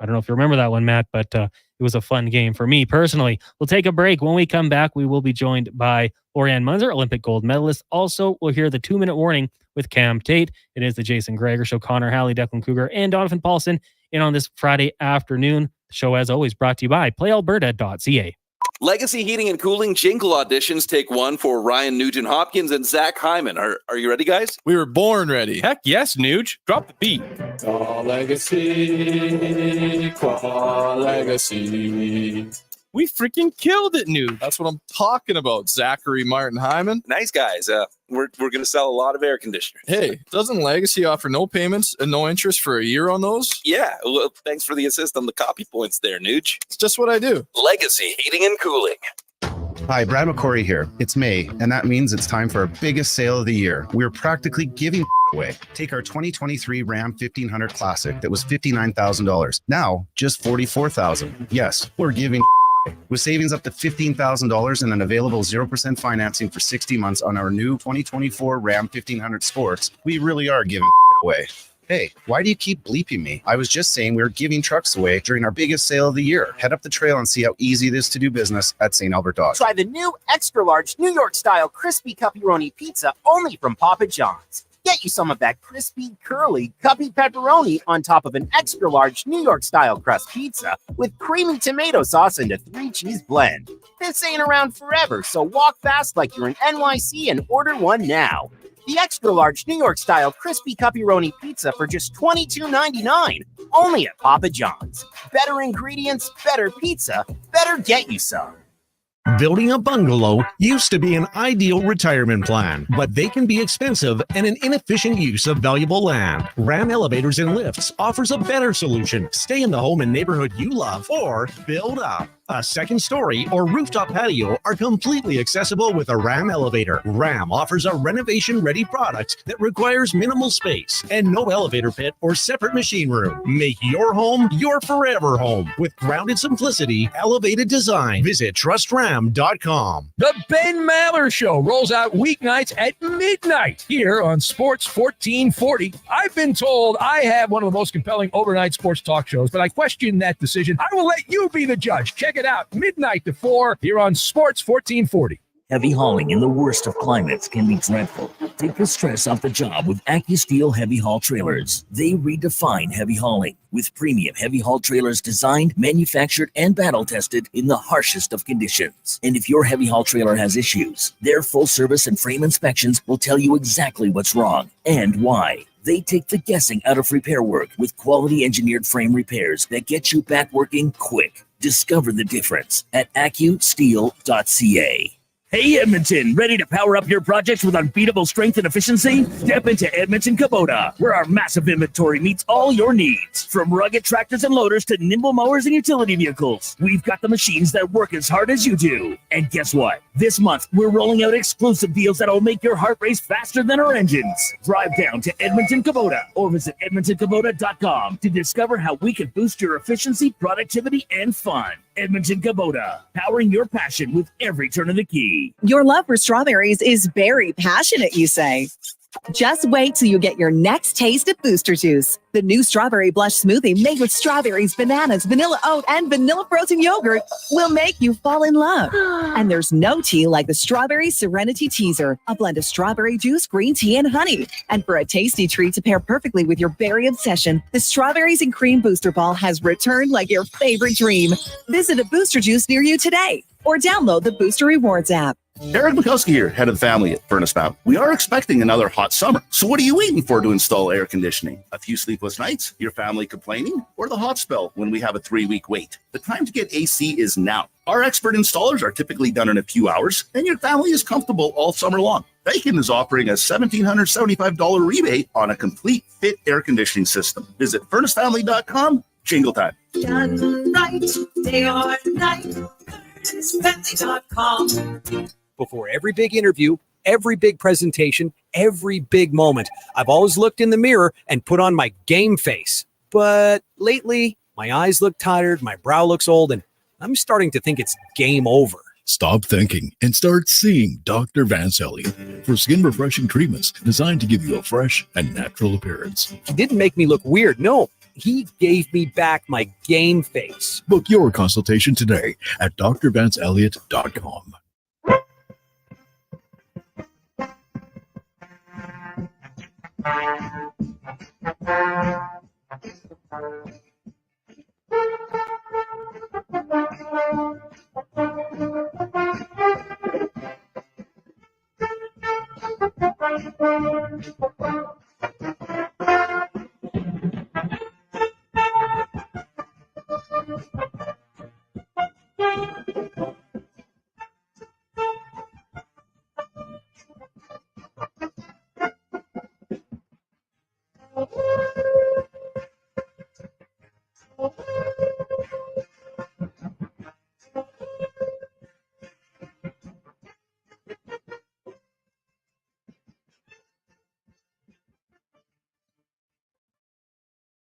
I don't know if you remember that one, Matt, but it was a fun game for me personally. We'll take a break. When we come back, we will be joined by Laurianne Munzer, Olympic gold medalist. Also, we'll hear the 2-minute warning with Cam Tate. It is the Jason Gregor Show. Connor Halley, Declan Cougar, and Donovan Paulson in on this Friday afternoon. The show, as always, brought to you by PlayAlberta.ca. Legacy Heating and Cooling jingle auditions take one for Ryan Nugent-Hopkins and Zach Hyman. Are you ready, guys? We were born ready. Heck yes, Nuge. Drop the beat. Legacy. We freaking killed it, Nuge. That's what I'm talking about, Zachary Martin Hyman. Nice, guys. We're going to sell a lot of air conditioners. Hey, doesn't Legacy offer no payments and no interest for a year on those? Yeah, well, thanks for the assist on the copy points there, Nuge. It's just what I do. Legacy Heating and Cooling. Hi, Brad McCory here. It's May, and that means it's time for our biggest sale of the year. We're practically giving away. Take our 2023 Ram 1500 Classic that was $59,000. Now, just $44,000. Yes, we're giving with savings up to $15,000 and an available 0% financing for 60 months on our new 2024 Ram 1500 Sports. We really are giving away. Hey, why do you keep bleeping me? I was just saying we were giving trucks away during our biggest sale of the year. Head up the trail and see how easy it is to do business at St. Albert Dodge. Try the new extra large New York style crispy pepperoni pizza only from Papa John's. Get you some of that crispy, curly, cuppy pepperoni on top of an extra large New York style crust pizza with creamy tomato sauce and a 3-cheese blend. This ain't around forever, so walk fast like you're in NYC and order one now. The extra large New York style crispy pepperoni pizza for just $22.99, only at Papa John's. Better ingredients, better pizza, better get you some. Building a bungalow used to be an ideal retirement plan, but they can be expensive and an inefficient use of valuable land. Ram Elevators and Lifts offers a better solution. Stay in the home and neighborhood you love or build up. A second story or rooftop patio are completely accessible with a Ram elevator. Ram offers a renovation-ready product that requires minimal space and no elevator pit or separate machine room. Make your home your forever home with grounded simplicity, elevated design. Visit trustram.com. The Ben Maller Show rolls out weeknights at midnight here on Sports 1440. I've been told I have one of the most compelling overnight sports talk shows, but I question that decision. I will let you be the judge. Check it out, midnight to 4 here on Sports 1440. Heavy hauling in the worst of climates can be dreadful. Take the stress off the job with AccuSteel Heavy Haul Trailers. They redefine heavy hauling with premium heavy haul trailers designed, manufactured, and battle tested in the harshest of conditions. And if your heavy haul trailer has issues, their full service and frame inspections will tell you exactly what's wrong and why. They take the guessing out of repair work with quality engineered frame repairs that get you back working quick. Discover the difference at AccuSteel.ca. Hey Edmonton, ready to power up your projects with unbeatable strength and efficiency? Step into Edmonton Kubota, where our massive inventory meets all your needs. From rugged tractors and loaders to nimble mowers and utility vehicles, we've got the machines that work as hard as you do. And guess what? This month, we're rolling out exclusive deals that'll make your heart race faster than our engines. Drive down to Edmonton Kubota or visit EdmontonKubota.com to discover how we can boost your efficiency, productivity, and fun. Edmonton Kubota, powering your passion with every turn of the key. Your love for strawberries is very passionate, you say. Just wait till you get your next taste of Booster Juice. The new Strawberry Blush Smoothie made with strawberries, bananas, vanilla oat, and vanilla frozen yogurt will make you fall in love. And there's no tea like the Strawberry Serenity Teaser, a blend of strawberry juice, green tea, and honey. And for a tasty treat to pair perfectly with your berry obsession, the Strawberries and Cream Booster Ball has returned like your favorite dream. Visit a Booster Juice near you today or download the Booster Rewards app. Eric Mikowski here, head of the family at Furnace Mountain. We are expecting another hot summer. So what are you waiting for to install air conditioning? A few sleepless nights? Your family complaining? Or the hot spell when we have a 3-week wait? The time to get AC is now. Our expert installers are typically done in a few hours, and your family is comfortable all summer long. Daikin is offering a $1,775 rebate on a complete fit air conditioning system. Visit furnacefamily.com. Jingle time. Done right, day or night. FurnaceFamily.com. Before every big interview, every big presentation, every big moment, I've always looked in the mirror and put on my game face. But lately, my eyes look tired, my brow looks old, and I'm starting to think it's game over. Stop thinking and start seeing Dr. Vancelli for skin refreshing treatments designed to give you a fresh and natural appearance. He didn't make me look weird, no. He gave me back my game face. Book your consultation today at drvanceelliott.com.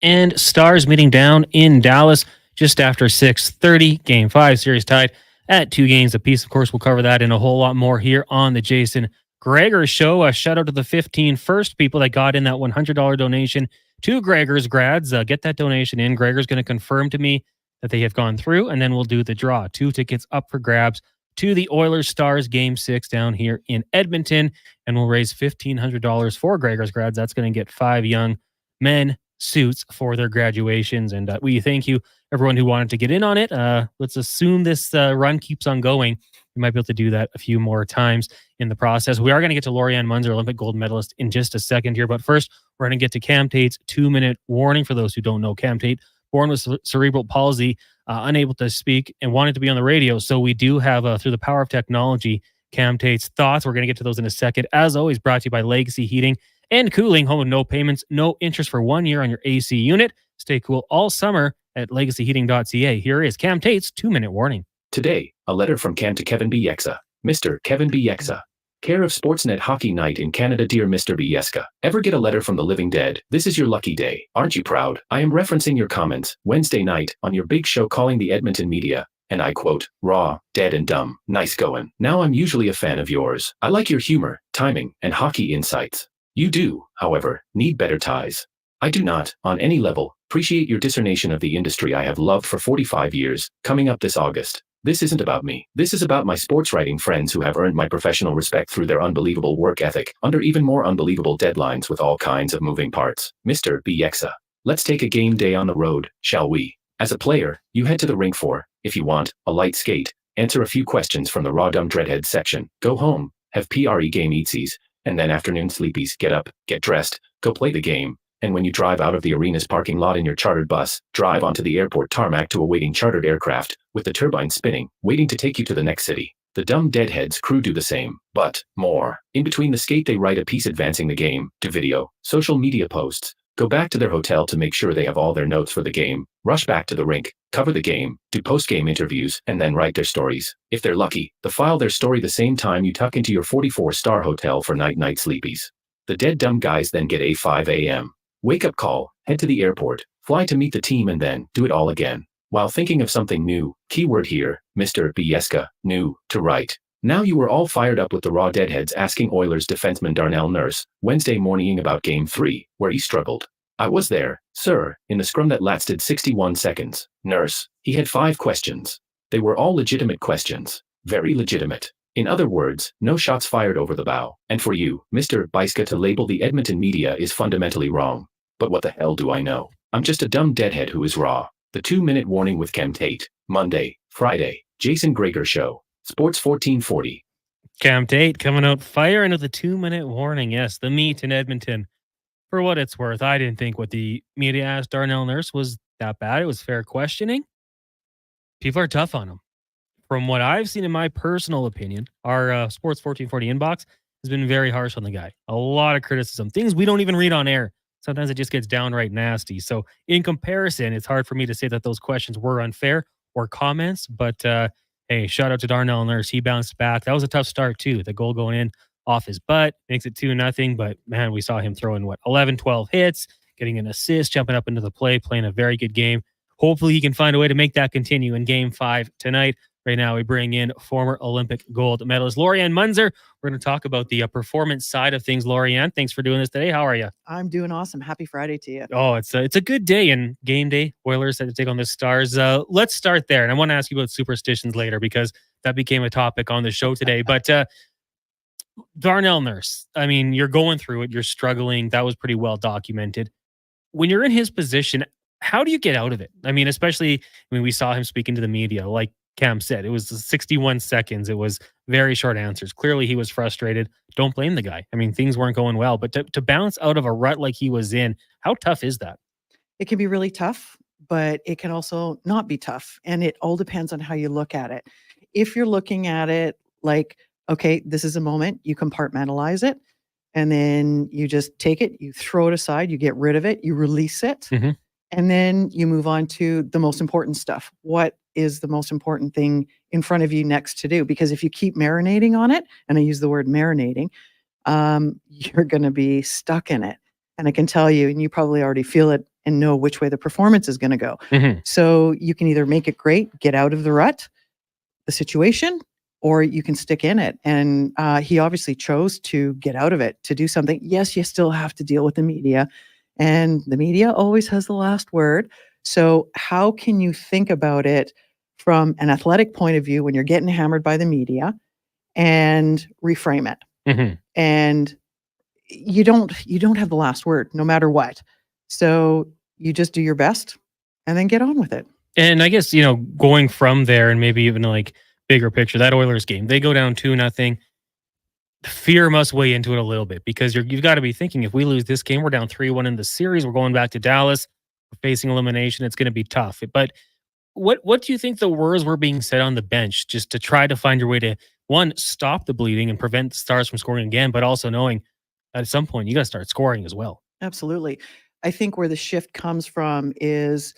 And Stars meeting down in Dallas just after 6:30. Game 5 series tied at 2 games apiece. Of course, we'll cover that and a whole lot more here on the Jason Gregor Show. A shout out to the 15 first people that got in that $100 donation to Gregor's Grads. Get that donation in. Gregor's going to confirm to me that they have gone through, and then we'll do the draw. 2 tickets up for grabs to the Oilers Stars Game 6 down here in Edmonton, and we'll raise $1,500 for Gregor's Grads. That's going to get 5 young men suits for their graduations, and we thank you everyone who wanted to get in on it. Let's assume this run keeps on going. We might be able to do that a few more times in the process. We are going to get to Laurianne Munzer, Olympic gold medalist, in just a second here, but first we're going to get to Cam Tate's 2-minute warning. For those who don't know, Cam Tate, born with cerebral palsy, unable to speak and wanted to be on the radio, so we do have through the power of technology, Cam Tate's thoughts. We're going to get to those in a second. As always, brought to you by Legacy Heating and Cooling, home of no payments, no interest for 1 year on your AC unit. Stay cool all summer at legacyheating.ca. Here is Cam Tate's 2-minute warning. Today, a letter from Cam to Kevin Bieksa. Mr. Kevin Bieksa. Care of Sportsnet Hockey Night in Canada. Dear Mr. Bieksa, ever get a letter from the living dead? This is your lucky day. Aren't you proud? I am referencing your comments Wednesday night on your big show calling the Edmonton media, and I quote, raw, dead and dumb. Nice going. Now I'm usually a fan of yours. I like your humor, timing, and hockey insights. You do, however, need better ties. I do not, on any level, appreciate your discernation of the industry I have loved for 45 years, coming up this August. This isn't about me. This is about my sports writing friends who have earned my professional respect through their unbelievable work ethic, under even more unbelievable deadlines with all kinds of moving parts. Mr. Bieksa, let's take a game day on the road, shall we? As a player, you head to the rink for, if you want, a light skate, answer a few questions from the Raw Dumb Dreadhead section, go home, have PRE game eatsies, and then afternoon sleepies, get up, get dressed, go play the game, and when you drive out of the arena's parking lot in your chartered bus, drive onto the airport tarmac to a waiting chartered aircraft, with the turbine spinning, waiting to take you to the next city. The Dumb Deadheads crew do the same, but more. In between the skate they write a piece advancing the game, do video, social media posts, go back to their hotel to make sure they have all their notes for the game, rush back to the rink, cover the game, do post-game interviews, and then write their stories. If they're lucky, they'll file their story the same time you tuck into your 44-star hotel for night sleepies. The dead dumb guys then get a 5 a.m. wake-up call, head to the airport, fly to meet the team, and then do it all again. While thinking of something new, keyword here, Mr. Bieksa, new, to write. Now you were all fired up with the Raw Deadheads asking Oilers defenseman Darnell Nurse Wednesday morning about Game 3, where he struggled. I was there, sir, in the scrum that lasted 61 seconds. Nurse, he had 5 questions. They were all legitimate questions. Very legitimate. In other words, no shots fired over the bow. And for you, Mr. Bieksa, to label the Edmonton media is fundamentally wrong. But what the hell do I know? I'm just a dumb deadhead who is raw. The 2-minute warning with Cam Tate. Monday, Friday, Jason Gregor Show. Sports 1440. Cam Tate coming out firing with a 2-minute warning. Yes, the meet in Edmonton. For what it's worth, I didn't think what the media asked Darnell Nurse was that bad. It was fair questioning. People are tough on him. From what I've seen, in my personal opinion, our Sports 1440 inbox has been very harsh on the guy. A lot of criticism. Things we don't even read on air. Sometimes it just gets downright nasty. So in comparison, it's hard for me to say that those questions were unfair or comments. But hey, shout out to Darnell Nurse. He bounced back. That was a tough start too. The goal going in off his butt makes it 2-0. But man, we saw him throwing 11, 12 hits, getting an assist, jumping up into the play, playing a very good game. Hopefully he can find a way to make that continue in Game 5 tonight. Right now, we bring in former Olympic gold medalist Laurianne Munzer. We're going to talk about the performance side of things. Laurianne, thanks for doing this today. How are you? I'm doing awesome. Happy Friday to you. Oh, it's a good day and game day. Oilers had to take on the Stars. Let's start there. And I want to ask you about superstitions later because that became a topic on the show today. But Darnell Nurse, I mean, you're going through it. You're struggling. That was pretty well documented. When you're in his position, how do you get out of it? I mean, especially when we saw him speaking to the media, like Cam said, it was 61 seconds. It was very short answers. Clearly, he was frustrated. Don't blame the guy. I mean, things weren't going well. But to bounce out of a rut like he was in, how tough is that? It can be really tough, but it can also not be tough. And it all depends on how you look at it. If you're looking at it like, okay, this is a moment, you compartmentalize it, and then you just take it, you throw it aside, you get rid of it, you release it, and then you move on to the most important stuff. What is the most important thing in front of you next to do? Because if you keep marinating on it, and I use the word marinating, you're going to be stuck in it. And I can tell you, and you probably already feel it and know which way the performance is going to go. So you can either make it great, get out of the rut, the situation, or you can stick in it. And he obviously chose to get out of it, to do something. Yes, you still have to deal with the media, and the media always has the last word. So how can you think about it from an athletic point of view when you're getting hammered by the media and reframe it? And you don't have the last word no matter what. So you just do your best and then get on with it. And I guess, going from there and maybe even like bigger picture, that Oilers game, they go down 2-0. Fear must weigh into it a little bit because you've got to be thinking, if we lose this game, we're down 3-1 in the series. We're going back to Dallas. We're facing elimination. It's going to be tough. But what do you think the words were being said on the bench just to try to find your way to, one, stop the bleeding and prevent the Stars from scoring again, but also knowing at some point you got to start scoring as well? Absolutely. I think where the shift comes from is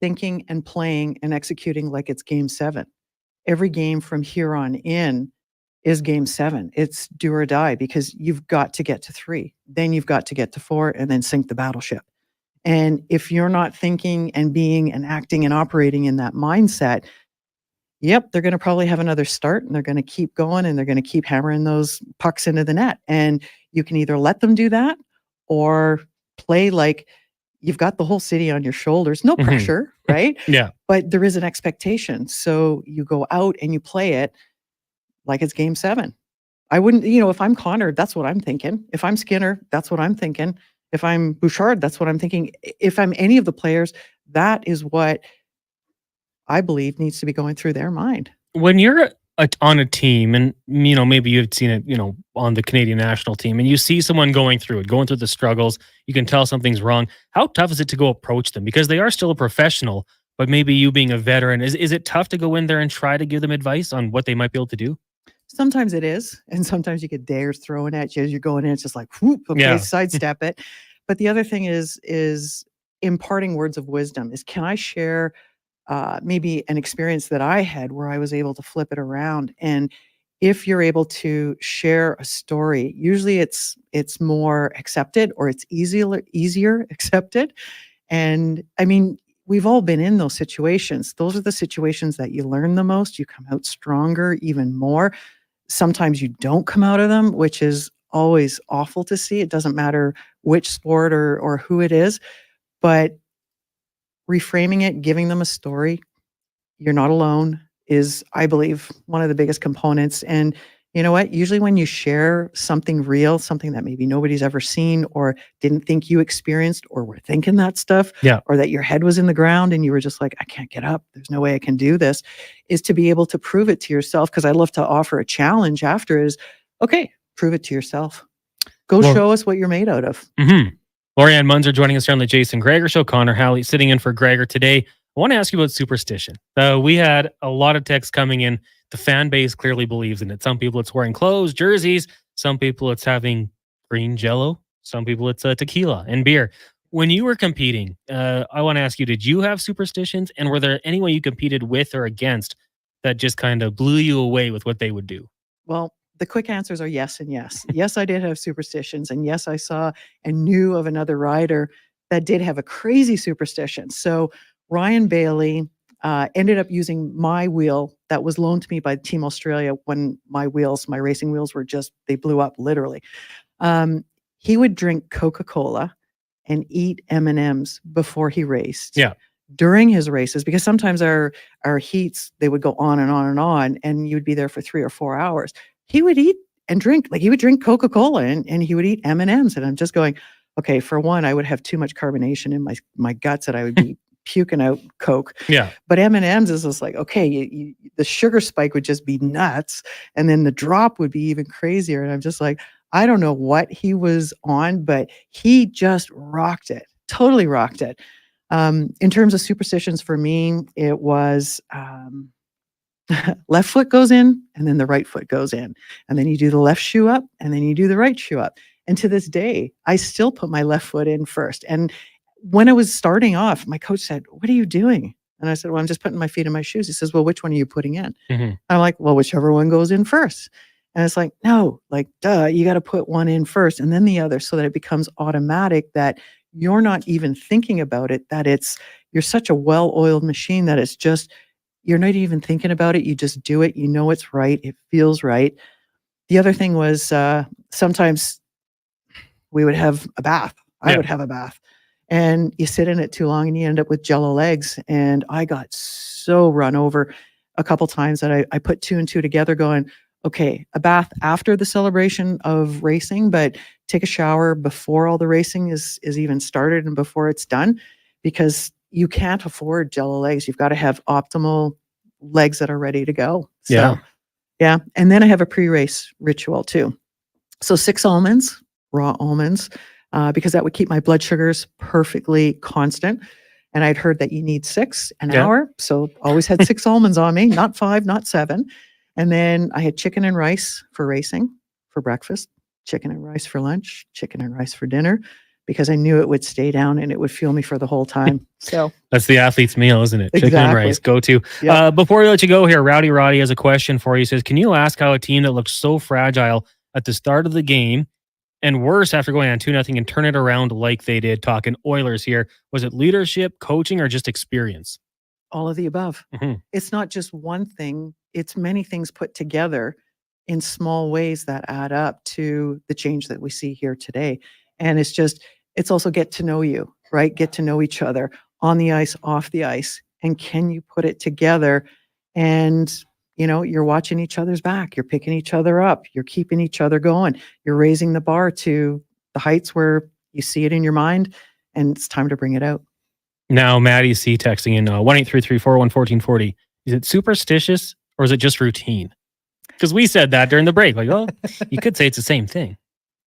thinking and playing and executing like it's game 7. Every game from here on in is game 7. It's do or die because you've got to get to 3. Then you've got to get to 4 and then sink the battleship. And if you're not thinking and being and acting and operating in that mindset, yep, they're going to probably have another start and they're going to keep going and they're going to keep hammering those pucks into the net. And you can either let them do that or play like you've got the whole city on your shoulders. No pressure, right? Yeah. But there is an expectation. So you go out and you play it like it's game 7. I wouldn't, if I'm Connor, that's what I'm thinking. If I'm Skinner, that's what I'm thinking. If I'm Bouchard, that's what I'm thinking. If I'm any of the players, that is what I believe needs to be going through their mind. When you're on a team and, maybe you've seen it, on the Canadian national team and you see someone going through the struggles, you can tell something's wrong. How tough is it to go approach them? Because they are still a professional, but maybe you being a veteran, is it tough to go in there and try to give them advice on what they might be able to do? Sometimes it is. And sometimes you get dares thrown at you as you're going in. It's just like, whoop, okay, sidestep it. But the other thing is imparting words of wisdom. Can I share maybe an experience that I had where I was able to flip it around? And if you're able to share a story, usually it's more accepted or it's easier accepted. And I mean, we've all been in those situations. Those are the situations that you learn the most. You come out stronger, even more. Sometimes you don't come out of them, which is always awful to see. It doesn't matter which sport or who it is, but reframing it, giving them a story, you're not alone, is, I believe, one of the biggest components. And you know what? Usually when you share something real, something that maybe nobody's ever seen or didn't think you experienced or were thinking that stuff, or that your head was in the ground and you were just like, I can't get up. There's no way I can do this, is to be able to prove it to yourself. Because I love to offer a challenge after is, okay, prove it to yourself. Go show us what you're made out of. Laurianne Munzer joining us here on the Jason Gregor Show. Connor Halley sitting in for Gregor today. I want to ask you about superstition. We had a lot of texts coming in. The fan base clearly believes in it. Some people it's wearing clothes, jerseys. Some people it's having green Jell-O. Some people it's tequila and beer. When you were competing, I want to ask you, did you have superstitions? And were there anyone you competed with or against that just kind of blew you away with what they would do? Well, the quick answers are yes and yes. Yes, I did have superstitions. And yes, I saw and knew of another rider that did have a crazy superstition. So Ryan Bailey, ended up using my wheel that was loaned to me by Team Australia when my racing wheels they blew up literally. He would drink Coca-Cola and eat M&Ms before he raced. Yeah. During his races, because sometimes our heats, they would go on and on and on, and you would be there for 3 or 4 hours. He would eat and drink, like he would drink Coca-Cola and he would eat M&Ms. And I'm just going, okay, for one, I would have too much carbonation in my guts that I would be puking out Coke. Yeah. But M&Ms is just like, okay, the sugar spike would just be nuts. And then the drop would be even crazier. And I'm just like, I don't know what he was on, but he just rocked it, totally rocked it. In terms of superstitions for me, it was left foot goes in and then the right foot goes in. And then you do the left shoe up and then you do the right shoe up. And to this day, I still put my left foot in first. And when I was starting off, my coach said, "What are you doing?" And I said, "Well, I'm just putting my feet in my shoes." He says, "Well, which one are you putting in?" Mm-hmm. I'm like, "Well, whichever one goes in first." And it's like, no, like, duh, you got to put one in first and then the other so that it becomes automatic, that you're not even thinking about it, that you're such a well-oiled machine that it's just, you're not even thinking about it. You just do it. You know it's right. It feels right. The other thing was sometimes we would have a bath. I would have a bath. And you sit in it too long and you end up with jello legs. And I got so run over a couple times that I put 2 and 2 together going, okay, a bath after the celebration of racing, but take a shower before all the racing is even started and before it's done, because you can't afford jello legs. You've got to have optimal legs that are ready to go. So, yeah. And then I have a pre-race ritual too. So 6 almonds, raw almonds, because that would keep my blood sugars perfectly constant. And I'd heard that you need 6 an hour. So always had 6 almonds on me, not 5, not 7. And then I had chicken and rice for racing for breakfast, chicken and rice for lunch, chicken and rice for dinner, because I knew it would stay down and it would fuel me for the whole time. So that's the athlete's meal, isn't it? Chicken and rice, go to. Yep. Before we let you go here, Rowdy Roddy has a question for you. He says, can you ask how a team that looked so fragile at the start of the game and worse after going on 2-0 and turn it around like they did, talking Oilers here, was it leadership, coaching, or just experience? All of the above. Mm-hmm. It's not just one thing. It's many things put together in small ways that add up to the change that we see here today. And it's also get to know you, right? Get to know each other on the ice, off the ice. And can you put it together? And, you're watching each other's back. You're picking each other up. You're keeping each other going. You're raising the bar to the heights where you see it in your mind and it's time to bring it out. Now, Maddie C texting in 1-833-401-1440. Is it superstitious or is it just routine? Because we said that during the break. Like, oh, you could say it's the same thing.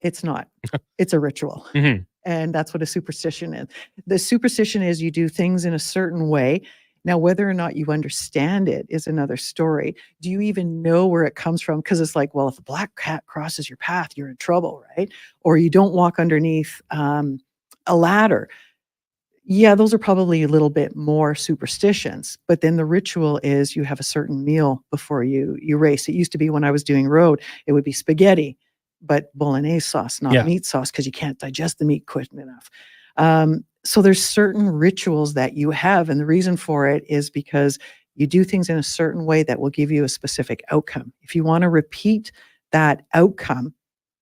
It's not. It's a ritual. Mm-hmm. And that's what a superstition is. The superstition is you do things in a certain way. Now, whether or not you understand it is another story. Do you even know where it comes from? Because it's like, well, if a black cat crosses your path, you're in trouble, right? Or you don't walk underneath a ladder. Yeah, those are probably a little bit more superstitions. But then the ritual is you have a certain meal before you race. It used to be when I was doing road, it would be spaghetti, but bolognese sauce, not meat sauce, because you can't digest the meat quick enough. So there's certain rituals that you have. And the reason for it is because you do things in a certain way that will give you a specific outcome. If you want to repeat that outcome,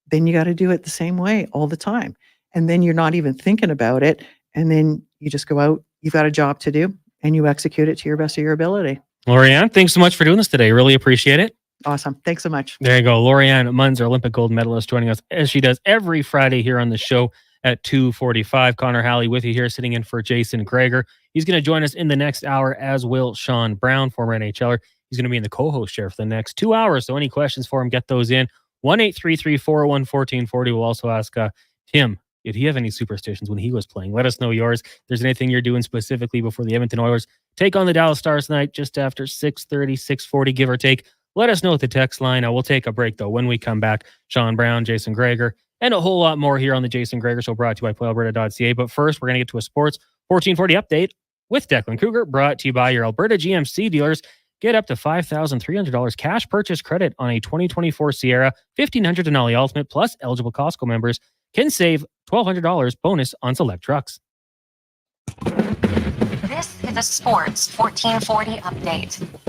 then you got to do it the same way all the time. And then you're not even thinking about it. And then you just go out, you've got a job to do, and you execute it to your best of your ability. Laurianne, thanks so much for doing this today. Really appreciate it. Awesome. Thanks so much. There you go. Laurianne Munzer, Olympic gold medalist, joining us as she does every Friday here on the show at 2:45. Connor Halley with you here, sitting in for Jason Gregor. He's going to join us in the next hour, as will Sean Brown, former NHLer. He's going to be in the co-host chair for the next 2 hours. So any questions for him, get those in. 1-833-401-1440. We'll also ask Tim, did he have any superstitions when he was playing? Let us know yours. If there's anything you're doing specifically before the Edmonton Oilers take on the Dallas Stars tonight, just after 6:30, 6:40, give or take. Let us know at the text line. We'll take a break, though. When we come back, Sean Brown, Jason Gregor, and a whole lot more here on the Jason Gregor Show, brought to you by PlayAlberta.ca. But first, we're going to get to a Sports 1440 update with Declan Kruger, brought to you by your Alberta GMC dealers. Get up to $5,300 cash purchase credit on a 2024 Sierra, $1,500 Denali Ultimate, plus eligible Costco members can save $1,200 bonus on select trucks. This to the Sports 1440 update.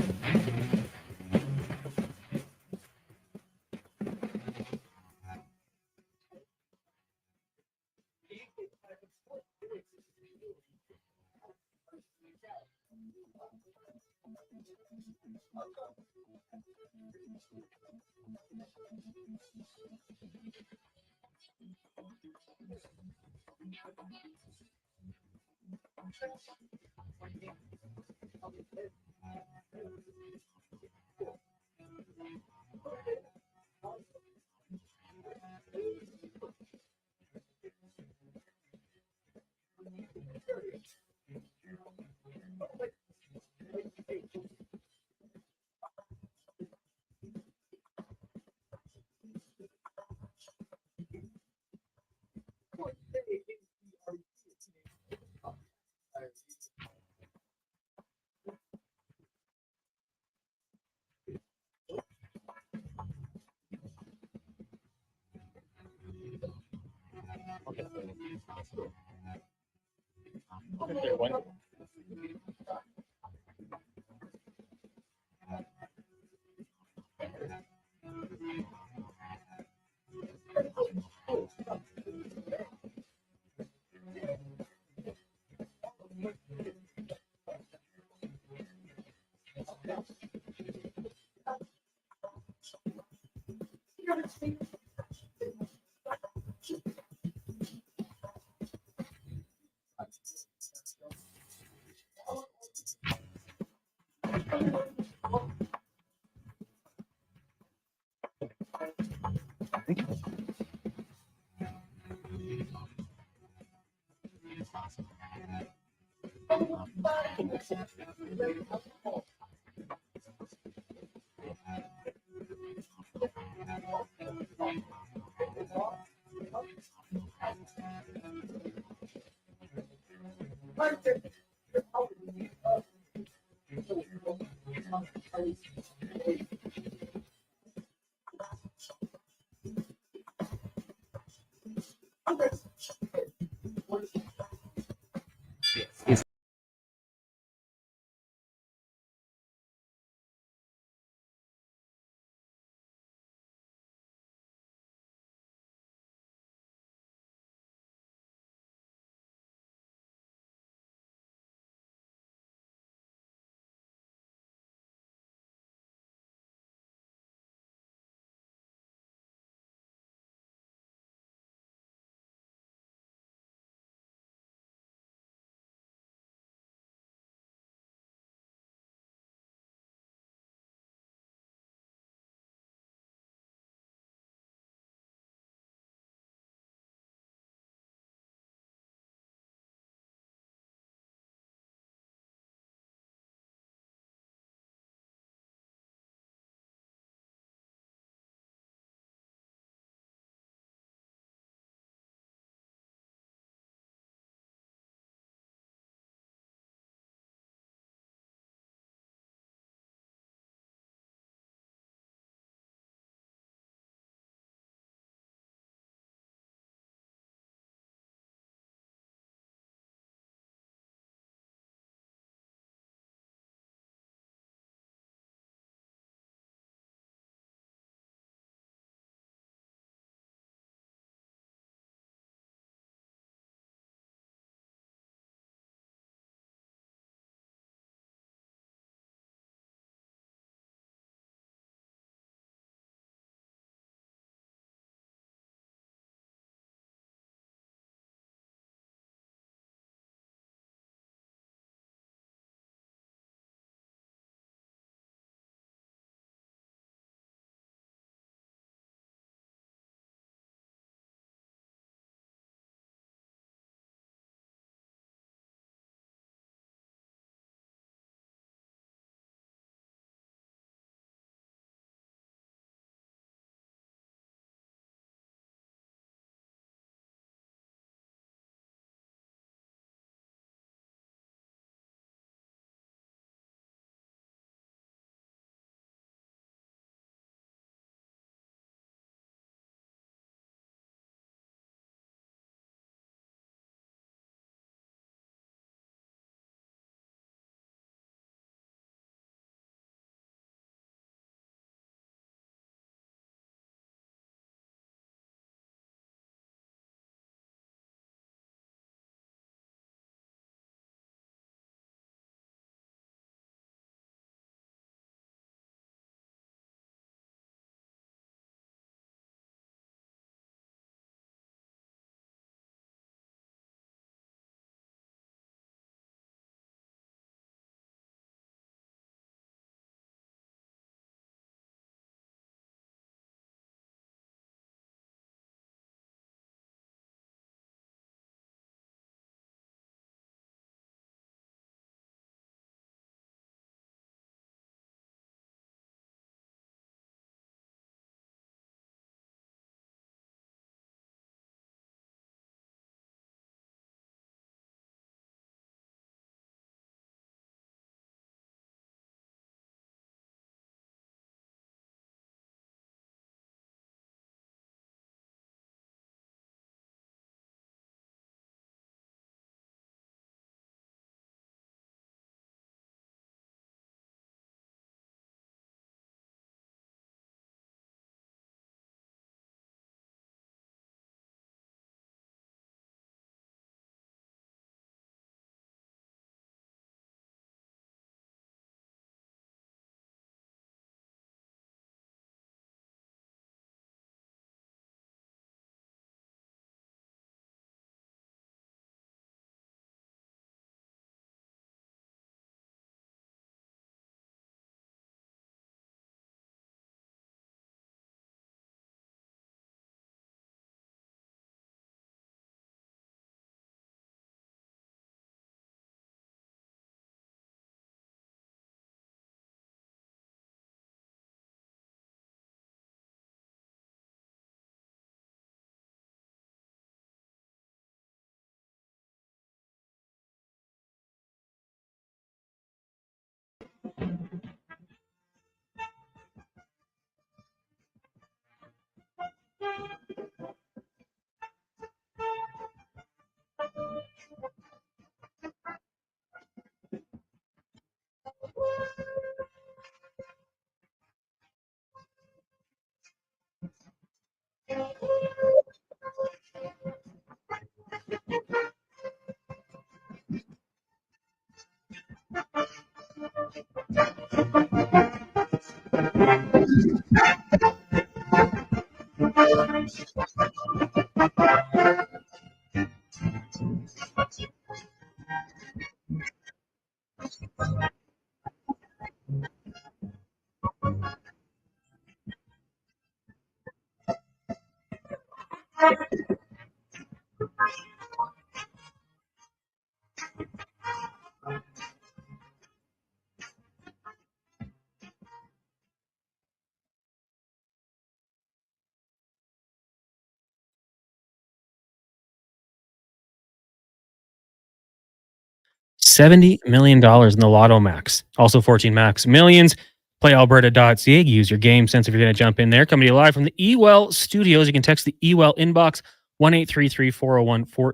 $70 million in the Lotto Max. Also 14 Max Millions. Play Alberta.ca. Use your game sense if you're going to jump in there. Coming to you live from the eWell studios. You can text the eWell inbox 1-833-401-4.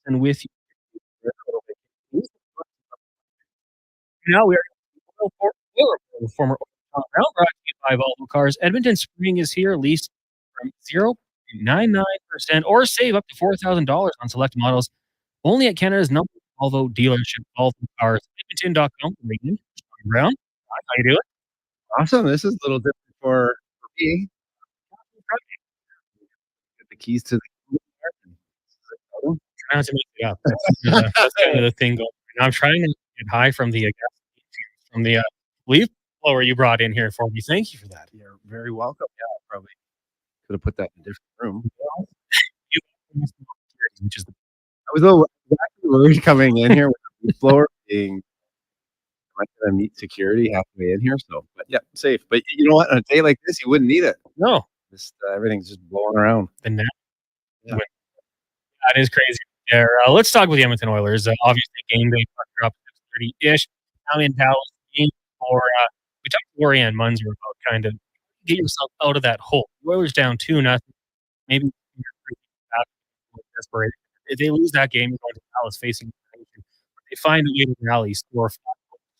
And with you. Now we are the former round brought to you by Volvo Cars. Edmonton Spring is here. Lease from 0.99% or save up to $4,000 on select models. Only at Canada's number one Volvo dealership, Volvo Cars. Edmonton.com. Brown, how you doing? Awesome. This is a little different for me. Get the keys to the Trying to make it up. That's kind of the thing going on. I'm trying to get high from the leaf blower you brought in here for me. Thank you for that. You're very welcome. Yeah, I probably could have put that in a different room. Which is I was a little worried coming in here with the leaf blower being. I'm going to meet security halfway in here, so but yeah, safe. But you know what? On a day like this, you wouldn't need it. No, just everything's just blowing around. The net. Yeah. That is crazy. There. Let's talk with the Edmonton Oilers. Obviously, game day pucker up 6:30-ish. Now in Dallas. Game for we talked to Laurianne Munzer about kind of get yourself out of that hole. The Oilers down 2-0. Maybe desperation. If they lose that game, you're going to Dallas facing. They find a way to rally, score 5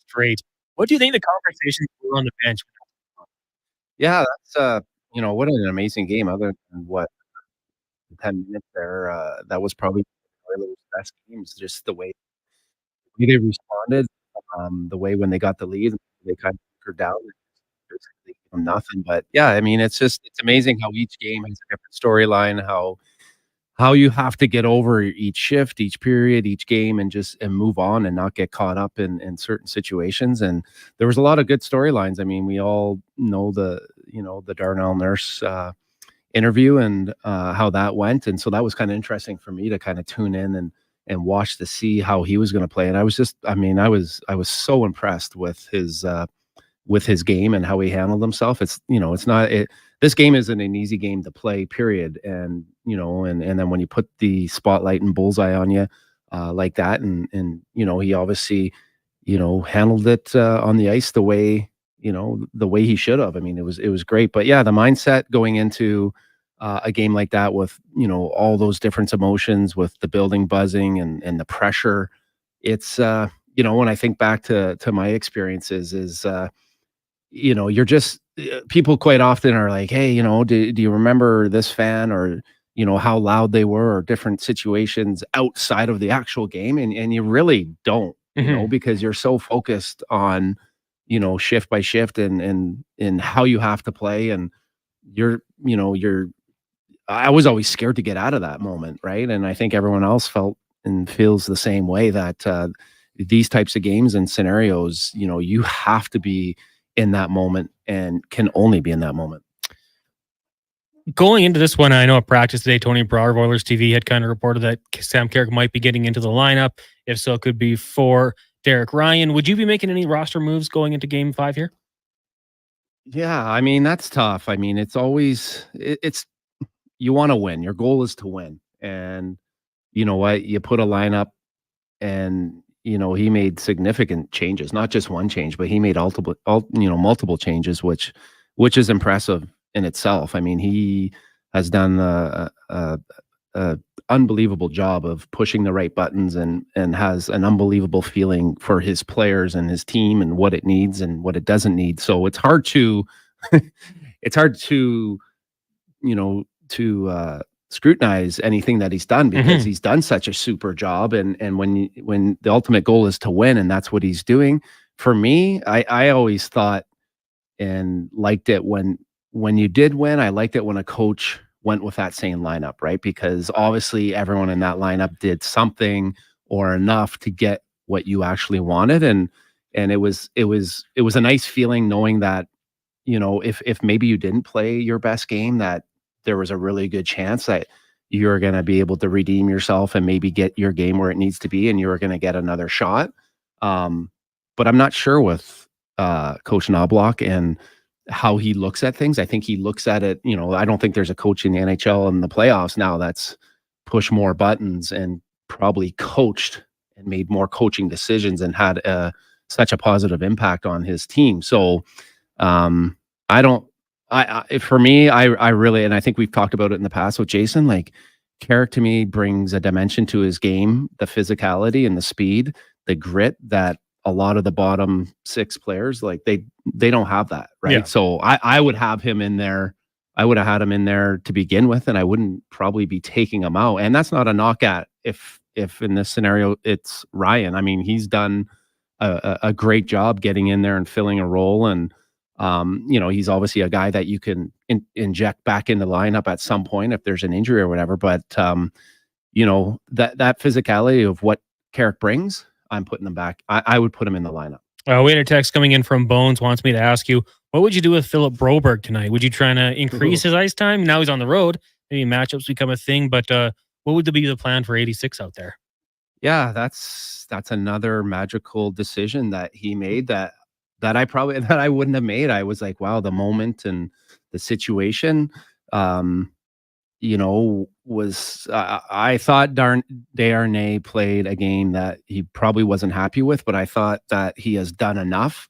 straight. What do you think the conversations were on the bench? Yeah, that's what an amazing game. Other than what 10 minutes there, that was probably one of the best games. Just the way they responded, the way when they got the lead, they kind of took her down. They gave them nothing, but yeah, I mean, it's amazing how each game has a different storyline. How you have to get over each shift, each period, each game, and move on and not get caught up in certain situations. And there was a lot of good storylines. I mean, we all know the Darnell Nurse interview and how that went. And so that was kind of interesting for me to kind of tune in and watch to see how he was going to play. And I was so impressed with his game and how he handled himself. This game isn't an easy game to play, period. And, and then when you put the spotlight and bullseye on you like that, and he obviously, handled it on the ice the way he should have. I mean, it was great. But yeah, the mindset going into a game like that with, all those different emotions, with the building buzzing and the pressure, it's, when I think back to my experiences you're just, people quite often are like, hey, do you remember this fan, or, how loud they were, or different situations outside of the actual game. And you really don't, because you're so focused on, shift by shift and how you have to play. And I was always scared to get out of that moment. Right. And I think everyone else felt and feels the same way, that these types of games and scenarios, you have to be in that moment and can only be in that moment. Going into this one, I know at practice today, Tony Brower of Oilers TV had kind of reported that Sam Carrick might be getting into the lineup. If so, it could be for Derek Ryan. Would you be making any roster moves going into Game 5 here? Yeah, I mean, that's tough. I mean, it's always you want to win. Your goal is to win, and you know what? You put a lineup, and he made significant changes, not just one change, but he made multiple changes, which is impressive in itself. I mean, he has done a unbelievable job of pushing the right buttons and has an unbelievable feeling for his players and his team and what it needs and what it doesn't need. So it's hard to scrutinize anything that he's done, because he's done such a super job. And when the ultimate goal is to win, and that's what he's doing, for me, I always thought and liked it when you did win. I liked it when a coach went with that same lineup, right? Because obviously everyone in that lineup did something or enough to get what you actually wanted, and it was a nice feeling knowing that, you know, if maybe you didn't play your best game, that there was a really good chance that you're going to be able to redeem yourself and maybe get your game where it needs to be, and you're going to get another shot. But I'm not sure with Coach Knobloch and how he looks at things. I think he looks at it, you know, I don't think there's a coach in the NHL and the playoffs now that's pushed more buttons and probably coached and made more coaching decisions and had such a positive impact on his team. So for me, I really, and I think we've talked about it in the past with Jason, like Carrick to me brings a dimension to his game, the physicality and the speed, the grit that a lot of the bottom six players, like they don't have that, right? Yeah. So I would have him in there. I would have had him in there to begin with, and I wouldn't probably be taking him out. And that's not a knock at if in this scenario it's Ryan. I mean, he's done a great job getting in there and filling a role, and you know, he's obviously a guy that you can inject back in the lineup at some point if there's an injury or whatever. But you know, that physicality of what Carrick brings, I'm putting them back. I would put him in the lineup. We had a text coming in from Bones, wants me to ask you, what would you do with Philip Broberg tonight? Would you try to increase his ice time? Now he's on the road. Maybe matchups become a thing, but what would be the plan for 86 out there? Yeah, that's another magical decision that he made that I wouldn't have made. I was like, wow, the moment and the situation, you know, was I thought Desharnais played a game that he probably wasn't happy with, but I thought that he has done enough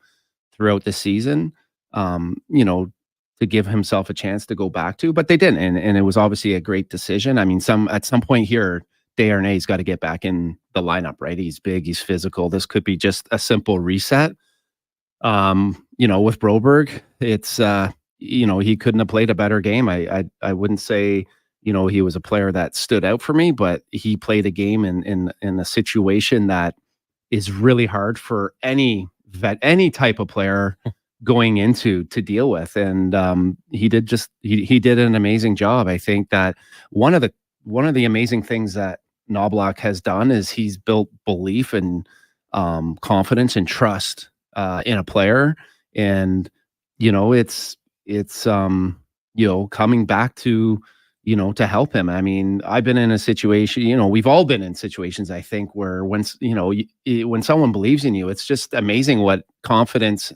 throughout the season, you know, to give himself a chance to go back to, but they didn't. And it was obviously a great decision. I mean, at some point here, Desharnais's got to get back in the lineup, right? He's big, he's physical. This could be just a simple reset. You know, with Broberg, it's you know, he couldn't have played a better game. I wouldn't say, you know, he was a player that stood out for me, but he played a game in a situation that is really hard for any type of player going into to deal with. And he did an amazing job. I think that one of the amazing things that Knobloch has done is he's built belief and confidence and trust in a player. And, you know, it's you know, coming back to, you know, to help him. I mean, I've been in a situation, you know, we've all been in situations, I think, where when someone believes in you, it's just amazing what confidence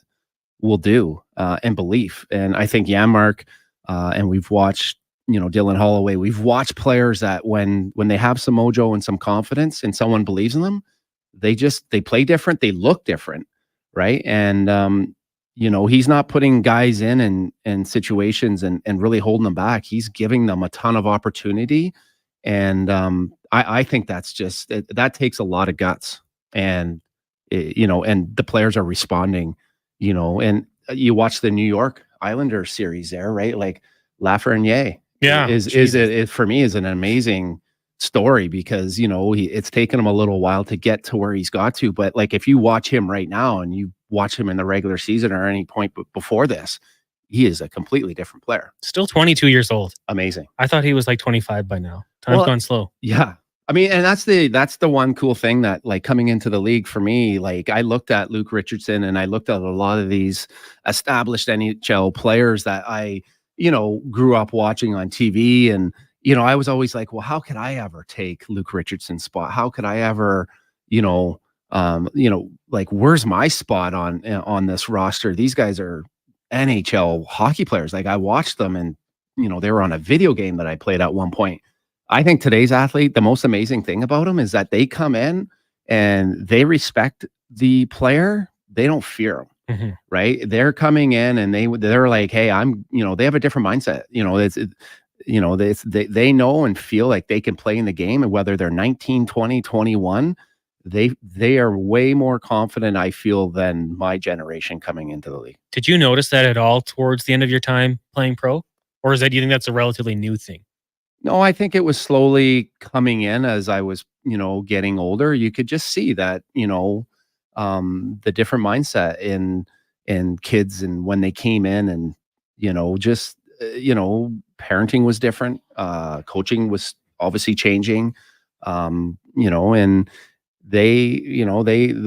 will do and belief. And I think Janmark and we've watched, you know, Dylan Holloway, we've watched players that when they have some mojo and some confidence and someone believes in them, they play different, they look different, right? And you know, he's not putting guys in situations and really holding them back. He's giving them a ton of opportunity. And I think that's just, that takes a lot of guts. And, you know, and the players are responding, you know, and you watch the New York Islanders series there, right? Like Lafreniere is for me is an amazing story because, you know, it's taken him a little while to get to where he's got to. But like, if you watch him right now and you watch him in the regular season or any point before this, he is a completely different player. Still 22 years old. Amazing. I thought he was like 25 by now. Time's gone slow. Yeah. I mean, and that's the one cool thing that, like, coming into the league for me, like, I looked at Luke Richardson and I looked at a lot of these established NHL players that I, you know, grew up watching on TV. And, you know, I was always like, well, how could I ever take Luke Richardson's spot? How could I ever, you know, like, where's my spot on this roster? These guys are NHL hockey players. Like, I watched them and, you know, they were on a video game that I played at one point. I think today's athlete, the most amazing thing about them is that they come in and they respect the player. They don't fear him, right? They're coming in and they're like, hey, you know, they have a different mindset. You know, they know and feel like they can play in the game, and whether they're 19, 20, 21, they are way more confident, I feel, than my generation coming into the league. Did you notice that at all towards the end of your time playing pro? Or do you think that's a relatively new thing? No, I think it was slowly coming in as I was, you know, getting older. You could just see that, you know, the different mindset in kids and when they came in, and just parenting was different, coaching was obviously changing, and they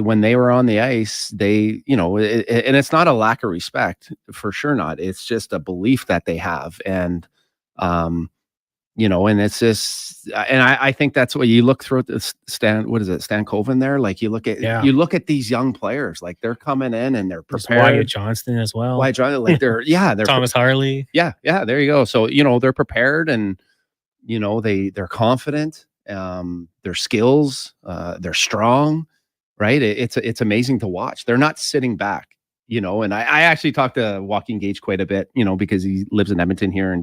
when they were on the ice, and it's not a lack of respect, for sure not. It's just a belief that they have, and and it's just, and I think that's what you look through the Stan Coven there. Like you look at these young players, like they're coming in and they're prepared. Wyatt Johnston as well. Wyatt Johnston, like they're Thomas Harley. Yeah, there you go. So they're prepared, and they're confident. Their skills, they're strong, right? It's amazing to watch. They're not sitting back. And I actually talked to Joaquin Gage quite a bit, because he lives in Edmonton here,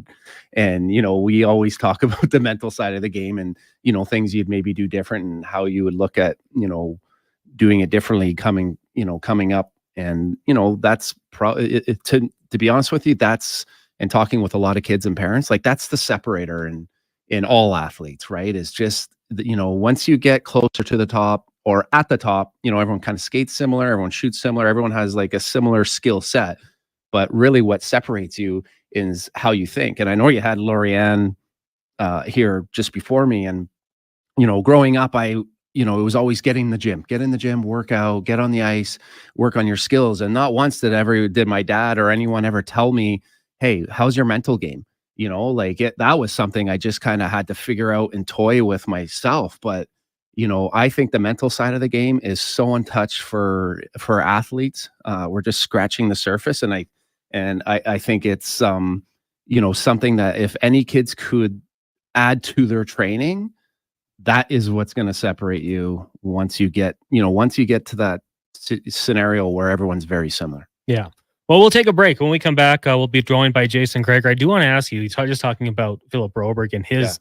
and we always talk about the mental side of the game, and things you'd maybe do different, and how you would look at doing it differently coming up, and that's to be honest with you, that's, and talking with a lot of kids and parents, like that's the separator in all athletes, right? Is just once you get closer to the top, or at the top, everyone kind of skates similar, everyone shoots similar, everyone has like a similar skill set. But really what separates you is how you think. And I know you had Laurianne here just before me. And, growing up, it was always get in the gym, work out, get on the ice, work on your skills. And not once did my dad or anyone ever tell me, hey, how's your mental game? That was something I just kind of had to figure out and toy with myself. But I think the mental side of the game is so untouched for athletes. We're just scratching the surface, and I think it's something that if any kids could add to their training, that is what's going to separate you once you get to that scenario where everyone's very similar. Yeah. Well, we'll take a break. When we come back, we'll be joined by Jason Gregor. I do want to ask you, just talking about Philip Broberg and his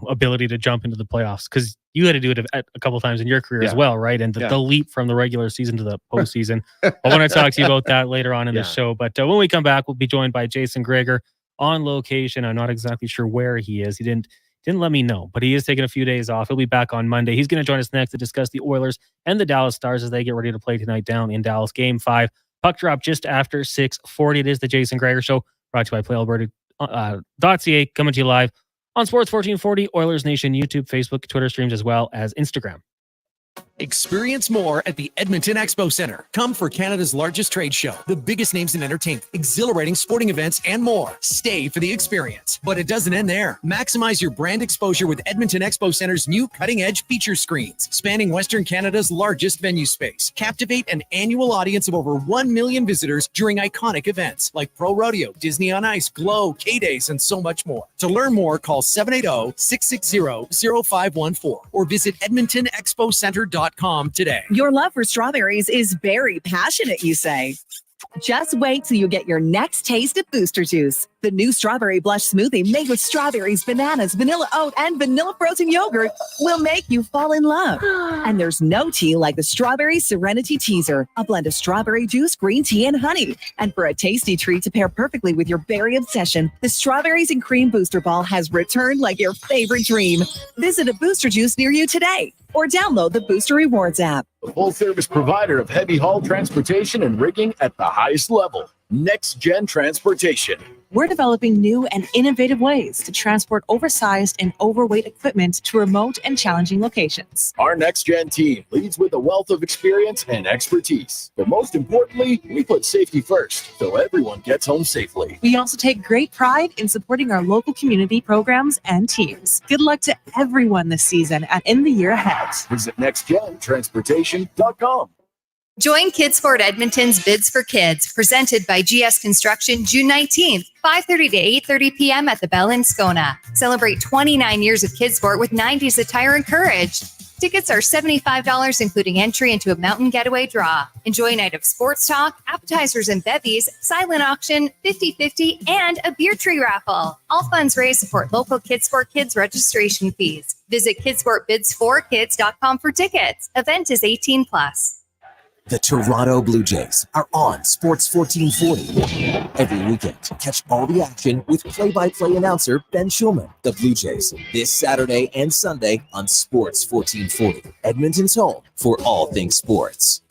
ability to jump into the playoffs, because you had to do it a couple of times in your career as well, right? And the leap from the regular season to the postseason. I want to talk to you about that later on in the show. But when we come back, we'll be joined by Jason Gregor on location. I'm not exactly sure where he is. He didn't let me know, but he is taking a few days off. He'll be back on Monday. He's going to join us next to discuss the Oilers and the Dallas Stars as they get ready to play tonight down in Dallas. Game 5. Puck drop just after 6:40. It is the Jason Gregor Show, brought to you by PlayAlberta.ca, coming to you live on Sports 1440, Oilers Nation, YouTube, Facebook, Twitter streams, as well as Instagram. Experience more at the Edmonton Expo Center. Come for Canada's largest trade show, the biggest names in entertainment, exhilarating sporting events, and more. Stay for the experience. But it doesn't end there. Maximize your brand exposure with Edmonton Expo Center's new cutting-edge feature screens, spanning Western Canada's largest venue space. Captivate an annual audience of over 1 million visitors during iconic events like Pro Rodeo, Disney on Ice, Glow, K-Days, and so much more. To learn more, call 780-660-0514 or visit EdmontonExpoCenter.com today. Your love for strawberries is very passionate, you say. Just wait till you get your next taste of Booster Juice. The new strawberry blush smoothie made with strawberries, bananas, vanilla oat, and vanilla frozen yogurt will make you fall in love. And there's no tea like the Strawberry Serenity Teaser, a blend of strawberry juice, green tea, and honey. And for a tasty treat to pair perfectly with your berry obsession, the Strawberries and Cream Booster Ball has returned like your favorite dream. Visit a Booster Juice near you today or download the Booster Rewards app. A full-service provider of heavy haul transportation and rigging at the highest level. Next Gen Transportation. We're developing new and innovative ways to transport oversized and overweight equipment to remote and challenging locations. Our Next Gen team leads with a wealth of experience and expertise. But most importantly, we put safety first, so everyone gets home safely. We also take great pride in supporting our local community programs and teams. Good luck to everyone this season and in the year ahead. Visit nextgentransportation.com. Join Kidsport Edmonton's Bids for Kids, presented by GS Construction, June 19th, 5:30 to 8:30 p.m. at the Bell in Scona. Celebrate 29 years of Kidsport with 90s attire and courage. Tickets are $75, including entry into a mountain getaway draw. Enjoy a night of sports talk, appetizers and bevies, silent auction, 50-50, and a beer tree raffle. All funds raised support local Kidsport Kids registration fees. Visit kidsportbids4kids.com for tickets. Event is 18+. The Toronto Blue Jays are on Sports 1440. Every weekend, catch all the action with play-by-play announcer Ben Schulman. The Blue Jays, this Saturday and Sunday on Sports 1440. Edmonton's home for all things sports.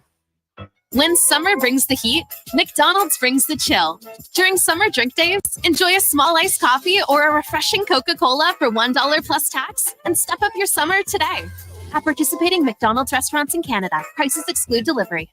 When summer brings the heat, McDonald's brings the chill. During summer drink days, enjoy a small iced coffee or a refreshing Coca-Cola for $1 plus tax and step up your summer today. At participating McDonald's restaurants in Canada, prices exclude delivery.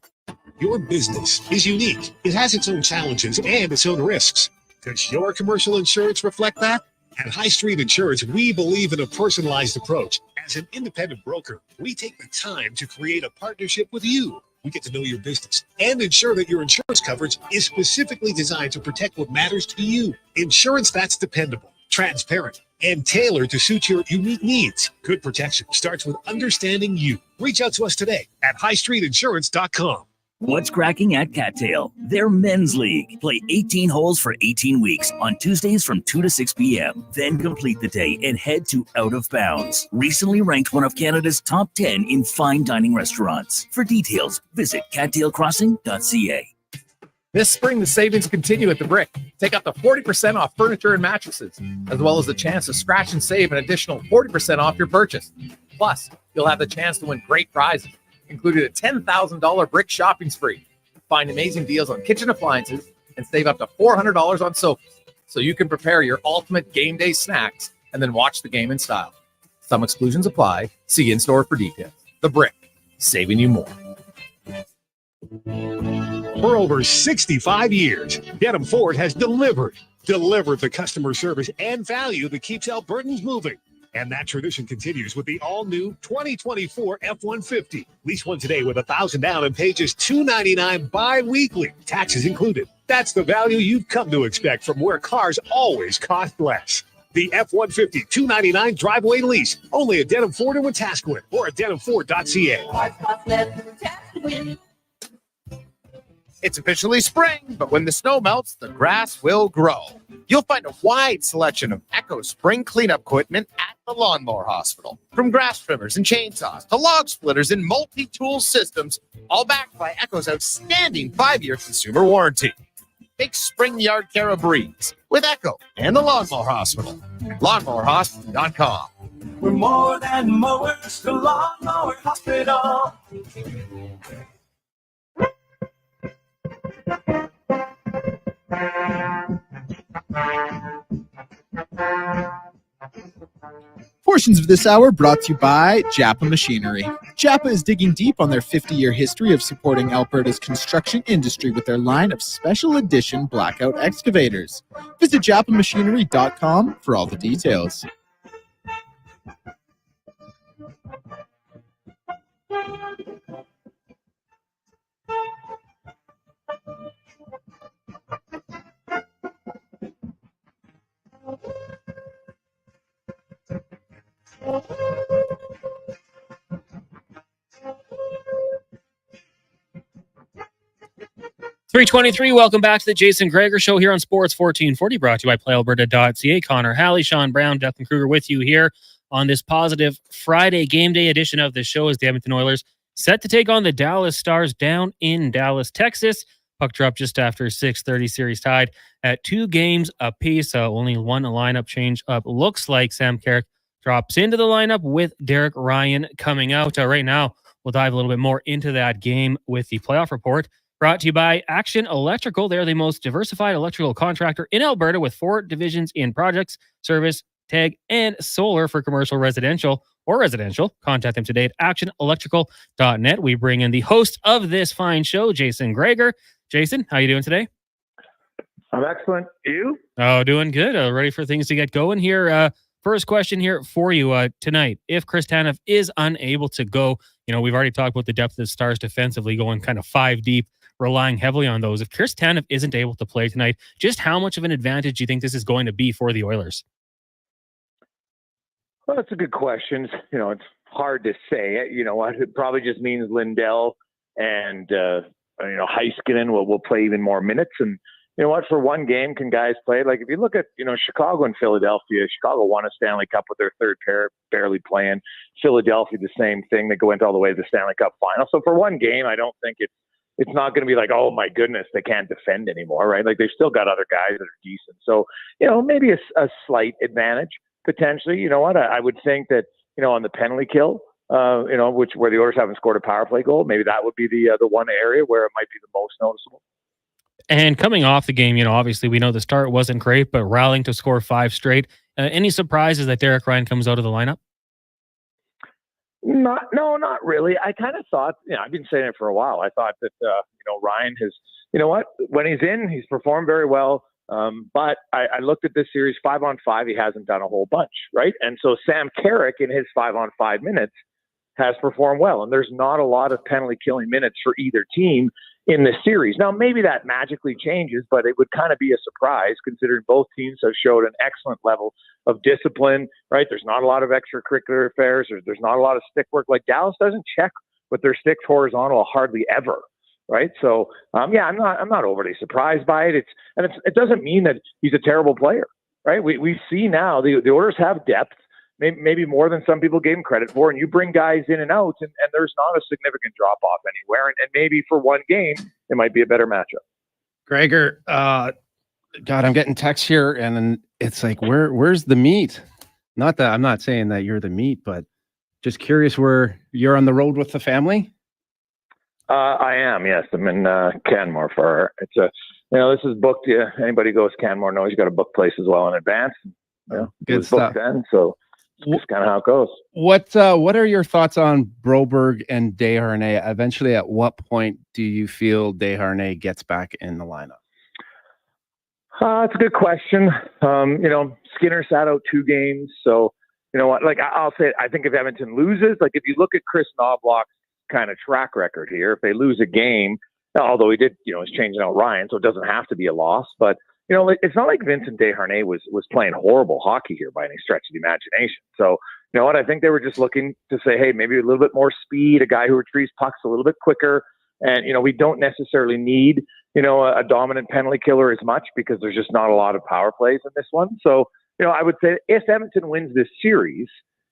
Your business is unique. It has its own challenges and its own risks. Does your commercial insurance reflect that? At High Street Insurance, we believe in a personalized approach. As an independent broker, we take the time to create a partnership with you. We get to know your business and ensure that your insurance coverage is specifically designed to protect what matters to you. Insurance that's dependable, transparent, and tailored to suit your unique needs. Good protection starts with understanding you. Reach out to us today at highstreetinsurance.com. What's cracking at Cattail? Their men's league. Play 18 holes for 18 weeks on Tuesdays from 2 to 6 p.m. Then complete the day and head to Out of Bounds, recently ranked one of Canada's top 10 in fine dining restaurants. For details, visit cattailcrossing.ca. This spring, the savings continue at The Brick. Take up to 40% off furniture and mattresses, as well as the chance to scratch and save an additional 40% off your purchase. Plus, you'll have the chance to win great prizes, including a $10,000 Brick shopping spree. Find amazing deals on kitchen appliances and save up to $400 on sofas, so you can prepare your ultimate game day snacks and then watch the game in style. Some exclusions apply. See in-store for details. The Brick, saving you more. For over 65 years, Dedham Ford has delivered the customer service and value that keeps Albertans moving. And that tradition continues with the all-new 2024 F-150. Lease one today with $1,000 down and pay just $299 bi-weekly, taxes included. That's the value you've come to expect from where cars always cost less. The F-150 $299 driveway lease, only at Dedham Ford in Wetaskiwin or at dedhamford.ca. It's officially spring, but when the snow melts, the grass will grow. You'll find a wide selection of Echo spring cleanup equipment at the Lawnmower Hospital. From grass trimmers and chainsaws to log splitters and multi-tool systems, all backed by Echo's outstanding 5-year consumer warranty. Make spring yard care a breeze with Echo and the Lawnmower Hospital. LawnmowerHospital.com. We're more than mowers, the Lawnmower Hospital. Portions of this hour brought to you by Japa Machinery. Japa is digging deep on their 50-year history of supporting Alberta's construction industry with their line of special edition blackout excavators. Visit japamachinery.com for all the details. .323, welcome back to the Jason Gregor Show here on Sports 1440, brought to you by PlayAlberta.ca. Connor Halley, Sean Brown, Declan Kruger with you here on this positive Friday game day edition of the show as the Edmonton Oilers set to take on the Dallas Stars down in Dallas, Texas. Puck drop just after 6:30, series tied at 2 games apiece. Only one lineup change up. Looks like Sam Carrick drops into the lineup with Derek Ryan coming out. Right now, we'll dive a little bit more into that game with the playoff report. Brought to you by Action Electrical. They're the most diversified electrical contractor in Alberta with 4 divisions in projects, service, tag, and solar for commercial, residential, or residential. Contact them today at actionelectrical.net. We bring in the host of this fine show, Jason Gregor. Jason, how you doing today? I'm excellent. You? Oh, doing good. Ready for things to get going here. First question here for you tonight. If Chris Tanev is unable to go, we've already talked about the depth of the Stars defensively going kind of 5 deep, relying heavily on those. If Chris Tanev isn't able to play tonight, just how much of an advantage do you think this is going to be for the Oilers? Well, that's a good question. It's hard to say. It probably just means Lindell and Heiskanen will play even more minutes. And for one game, can guys play? Like if you look at Chicago and Philadelphia, Chicago won a Stanley Cup with their third pair barely playing. Philadelphia, the same thing. They went all the way to the Stanley Cup final. So for one game, I don't think it's not going to be like, oh my goodness, they can't defend anymore, right? Like they've still got other guys that are decent. So, maybe a slight advantage potentially. I would think that, on the penalty kill, where the Oilers haven't scored a power play goal. Maybe that would be the one area where it might be the most noticeable. And coming off the game, obviously we know the start wasn't great, but rallying to score 5 straight. Any surprises that Derek Ryan comes out of the lineup? Not really. I kind of thought, I've been saying it for a while. I thought that, Ryan has, when he's in, he's performed very well. But I looked at this series 5-on-5. He hasn't done a whole bunch, right? And so Sam Carrick in his 5-on-5 minutes has performed well. And there's not a lot of penalty killing minutes for either team in this series. Now, maybe that magically changes, but it would kind of be a surprise considering both teams have showed an excellent level of discipline, right? There's not a lot of extracurricular affairs. There's not a lot of stick work. Like Dallas doesn't check with their sticks horizontal hardly ever, right? So, I'm not overly surprised by it. It doesn't mean that he's a terrible player, right? We see now the Oilers have depth, maybe more than some people gave him credit for, and you bring guys in and out, and there's not a significant drop-off anywhere, and maybe for one game, it might be a better matchup. Gregor, God, I'm getting texts here, and it's like, where's the meat? Not that I'm not saying that you're the meat, but just curious where you're on the road with the family. I am, yes. I'm in Canmore for it's this is booked. Yeah, anybody who goes to Canmore knows you got to book places well in advance. Good stuff. Then, so it's kind of how it goes. What are your thoughts on Broberg and Desharnais? Eventually, at what point do you feel Desharnais gets back in the lineup? It's a good question. Skinner sat out 2 games, so you know what? Like I'll say, I think if Edmonton loses, like if you look at Chris Knobloch's kind of track record here, if they lose a game, although he did, is changing out Ryan, so it doesn't have to be a loss, but. It's not like Vincent Desharnais was playing horrible hockey here by any stretch of the imagination. So, you know what? I think they were just looking to say, hey, maybe a little bit more speed, a guy who retrieves pucks a little bit quicker. And, we don't necessarily need, a dominant penalty killer as much because there's just not a lot of power plays in this one. So, I would say if Edmonton wins this series,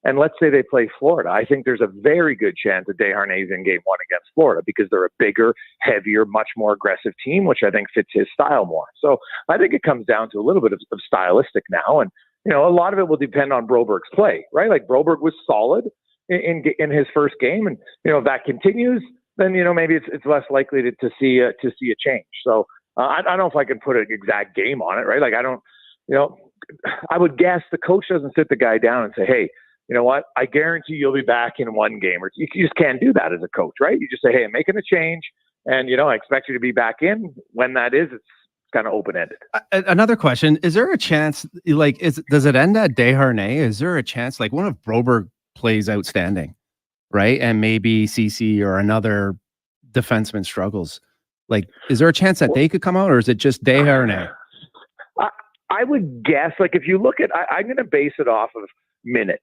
and let's say they play Florida, I think there's a very good chance that Desharnais is in game 1 against Florida because they're a bigger, heavier, much more aggressive team, which I think fits his style more. So I think it comes down to a little bit of stylistic now. And, a lot of it will depend on Broberg's play, right? Like Broberg was solid in his first game. And, if that continues, then, maybe it's less likely to see a change. So I don't know if I can put an exact game on it, right? Like I don't, I would guess the coach doesn't sit the guy down and say, hey, you know what? I guarantee you'll be back in 1 game. Or you just can't do that as a coach, right? You just say, hey, I'm making a change, and I expect you to be back in. When that is, it's kind of open-ended. Another question: is there a chance? Does it end at Desharnais? Is there a chance, like one of Broberg plays outstanding, right, and maybe CC or another defenseman struggles? Like, is there a chance that they could come out, or is it just Desharnais? I would guess, like, if you look at, I'm going to base it off of minutes,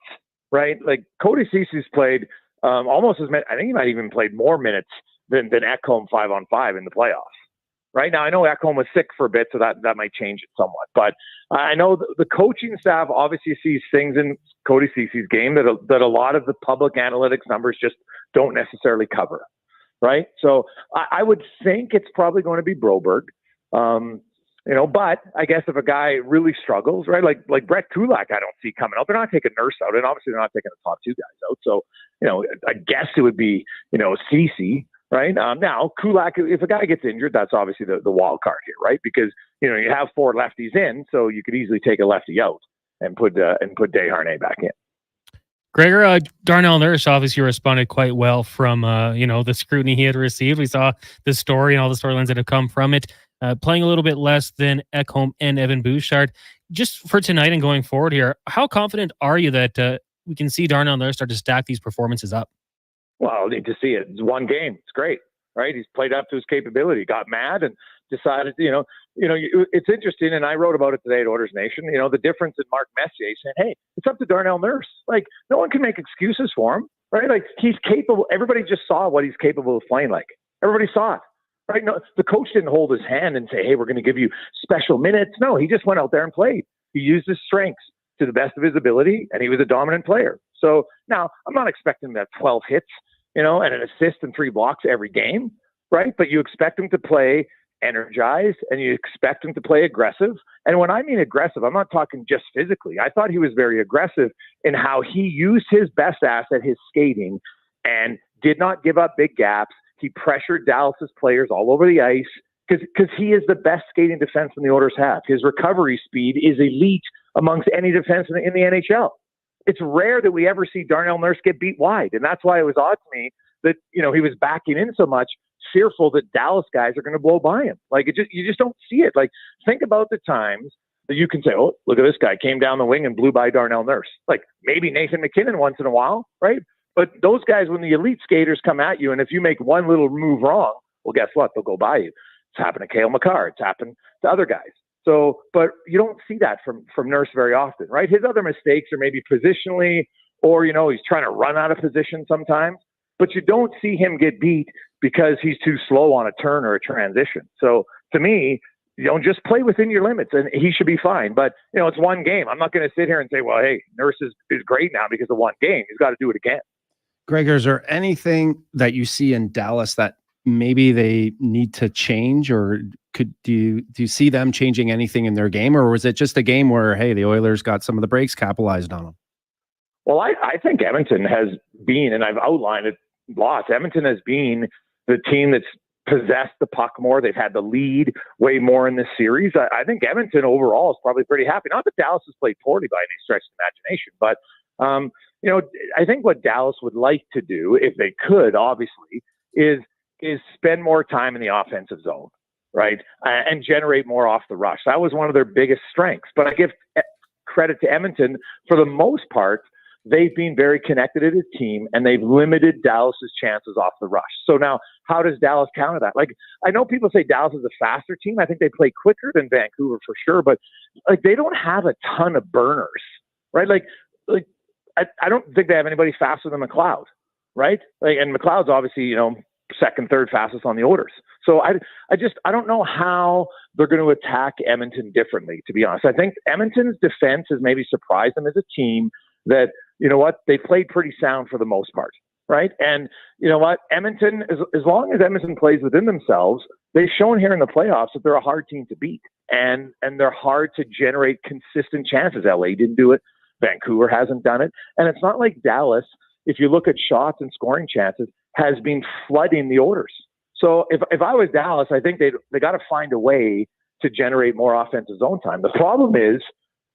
right? Like Cody Cece's played almost as many. I think he might even played more minutes than Ekholm 5-on-5 in the playoffs. Right now, I know Ekholm was sick for a bit, so that might change it somewhat. But I know the coaching staff obviously sees things in Cody Cece's game that a lot of the public analytics numbers just don't necessarily cover. Right, so I would think it's probably going to be Broberg. But I guess if a guy really struggles, right, like Brett Kulak, I don't see coming out. They're not taking Nurse out, and obviously they're not taking the top 2 guys out. So, I guess it would be, Cece, right? Now, Kulak, if a guy gets injured, that's obviously the wild card here, right? Because, you have 4 lefties in, so you could easily take a lefty out and put Desharnais back in. Gregor, Darnell Nurse obviously responded quite well from, the scrutiny he had received. We saw the story and all the storylines that have come from it. Playing a little bit less than Ekholm and Evan Bouchard. Just for tonight and going forward here, how confident are you that we can see Darnell Nurse start to stack these performances up? Well, I'll need to see it. It's 1 game. It's great, right? He's played up to his capability, got mad and decided, it's interesting. And I wrote about it today at Oilers Nation, the difference in Mark Messier saying, hey, it's up to Darnell Nurse. Like, no one can make excuses for him, right? Like, he's capable. Everybody just saw what he's capable of playing like. Everybody saw it. Right? No, the coach didn't hold his hand and say, hey, we're going to give you special minutes. No, he just went out there and played. He used his strengths to the best of his ability, and he was a dominant player. So now I'm not expecting him to have 12 hits, and an assist and 3 blocks every game, right? But you expect him to play energized, and you expect him to play aggressive. And when I mean aggressive, I'm not talking just physically. I thought he was very aggressive in how he used his best asset, his skating, and did not give up big gaps. He pressured Dallas's players all over the ice because he is the best skating defenseman the Oilers have. His recovery speed is elite amongst any defenseman in the NHL. It's rare that we ever see Darnell Nurse get beat wide, and that's why it was odd to me that he was backing in so much, fearful that Dallas guys are going to blow by him. Like you just don't see it. Like think about the times that you can say, "Oh, look at this guy came down the wing and blew by Darnell Nurse." Like maybe Nathan McKinnon once in a while, right? But those guys, when the elite skaters come at you, and if you make one little move wrong, well, guess what? They'll go by you. It's happened to Cale Makar. It's happened to other guys. So, but you don't see that from Nurse very often, right? His other mistakes are maybe positionally, or he's trying to run out of position sometimes. But you don't see him get beat because he's too slow on a turn or a transition. So to me, just play within your limits, and he should be fine. But it's one game. I'm not going to sit here and say, well, hey, Nurse is great now because of one game. He's got to do it again. Gregor, is there anything that you see in Dallas that maybe they need to change, or do you see them changing anything in their game, or was it just a game where, hey, the Oilers got some of the breaks capitalized on them? Well, I think Edmonton has been, and I've outlined it lots, Edmonton has been the team that's possessed the puck more. They've had the lead way more in this series. I think Edmonton overall is probably pretty happy. Not that Dallas has played poorly by any stretch of the imagination, but I think what Dallas would like to do, if they could, obviously, is spend more time in the offensive zone, right? And generate more off the rush. That was one of their biggest strengths. But I give credit to Edmonton. For the most part, they've been very connected as a team, and they've limited Dallas's chances off the rush. So now, how does Dallas counter that? Like, I know people say Dallas is a faster team. I think they play quicker than Vancouver for sure, but they don't have a ton of burners, right? I don't think they have anybody faster than McLeod, right? And McLeod's obviously, second, third fastest on the Oilers. So I don't know how they're going to attack Edmonton differently, to be honest. I think Edmonton's defense has maybe surprised them as a team that, they played pretty sound for the most part, right? And Edmonton, as long as Edmonton plays within themselves, they've shown here in the playoffs that they're a hard team to beat, and they're hard to generate consistent chances. LA didn't do it. Vancouver hasn't done it. And it's not like Dallas, if you look at shots and scoring chances, has been flooding the Oilers. So if I was Dallas, I think they got to find a way to generate more offensive zone time. The problem is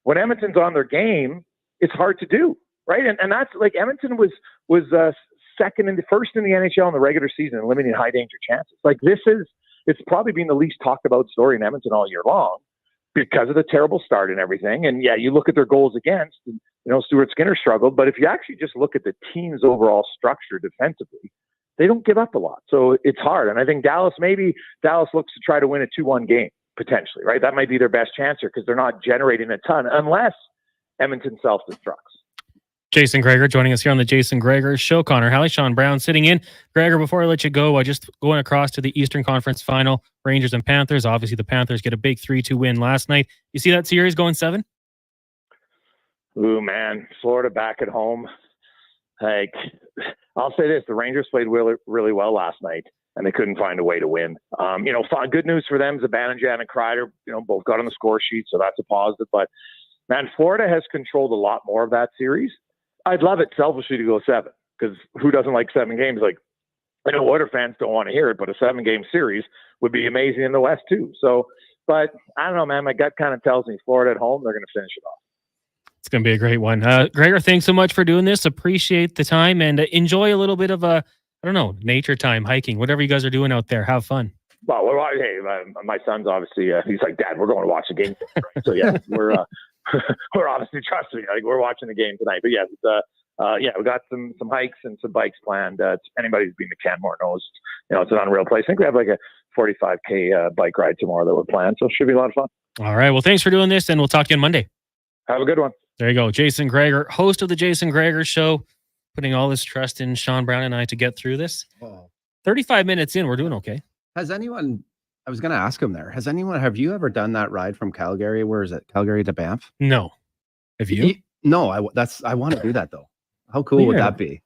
when Edmonton's on their game, it's hard to do, right? And that's like Edmonton was first in the NHL in the regular season in limiting high danger chances. Like it's probably been the least talked about story in Edmonton all year long because of the terrible start and everything. And yeah, you look at their goals against, and, Stuart Skinner struggled, but if you actually just look at the team's overall structure defensively, they don't give up a lot. So it's hard. And I think Dallas looks to try to win a 2-1 game, potentially, right? That might be their best chance here because they're not generating a ton unless Edmonton self-destructs. Jason Gregor joining us here on the Jason Gregor Show. Connor Halley, Sean Brown sitting in. Gregor, before I let you go, I just going across to the Eastern Conference Final, Rangers and Panthers. Obviously, the Panthers get a big 3-2 win last night. You see that series going 7? Ooh, man. Florida back at home. Like, I'll say this. The Rangers played really, really well last night, and they couldn't find a way to win. Good news for them. Zibanejad and Kreider, both got on the score sheet, so that's a positive. But, man, Florida has controlled a lot more of that series. I'd love it selfishly to go 7 because who doesn't like 7 games? Like, I know Oilers fans don't want to hear it, but a 7-game series would be amazing in the West too. So, but I don't know, man. My gut kind of tells me Florida at home, they're going to finish it off. It's going to be a great one. Gregor, thanks so much for doing this. Appreciate the time and enjoy a little bit of nature time, hiking, whatever you guys are doing out there. Have fun. Well, my son's obviously, he's like, Dad, we're going to watch the game. Right? So yeah, we're obviously, trust me, like we're watching the game tonight. But yeah, we got some hikes and some bikes planned. Anybody who's been to Canmore knows, it's an unreal place. I think we have like a 45K bike ride tomorrow that we're planned. So it should be a lot of fun. All right. Well, thanks for doing this, and we'll talk to you on Monday. Have a good one. There you go. Jason Gregor, host of the Jason Gregor Show, putting all this trust in Sean Brown and I to get through this. 35 minutes in, we're doing okay. Has anyone, I was going to ask him there, have you ever done that ride from Calgary? Where is it? Calgary to Banff? No. Have you? No, I want to do that though. How cool would that be?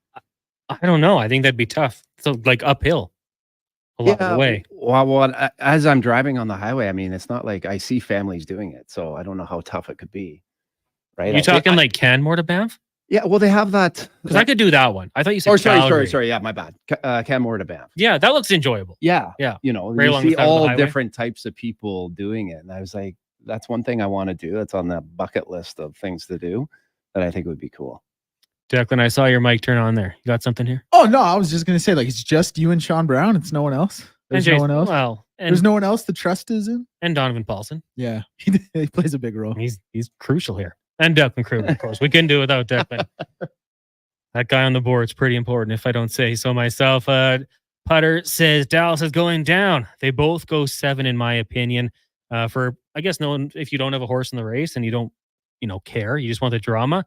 I don't know. I think that'd be tough. So like uphill. along the way. Well, as I'm driving on the highway, I mean, it's not like I see families doing it, so I don't know how tough it could be. Right? You talking like Canmore to Banff? Yeah, well, they have that. Because I could do that one. I thought you said sorry. Yeah, my bad. Canmore to Banff. Yeah, that looks enjoyable. Yeah. Yeah. You know, Right you along the see side of the all highway. different types of people doing it. And I was like, that's one thing I want to do. That's on the bucket list of things to do that I think would be cool. Declan, I saw your mic turn on there. You got something here? Oh no, I was just gonna say, like, it's just you and Sean Brown. It's no one else. There's no one else. Well, there's no one else the trust is in. And Donovan Paulson. Yeah, he plays a big role. He's crucial here. And Declan Kruger, of course. We couldn't do it without Declan. That guy on the board's pretty important, if I don't say so myself. Putter says Dallas is going down. They both go 7, in my opinion. For I guess if you don't have a horse in the race and you don't, care, you just want the drama,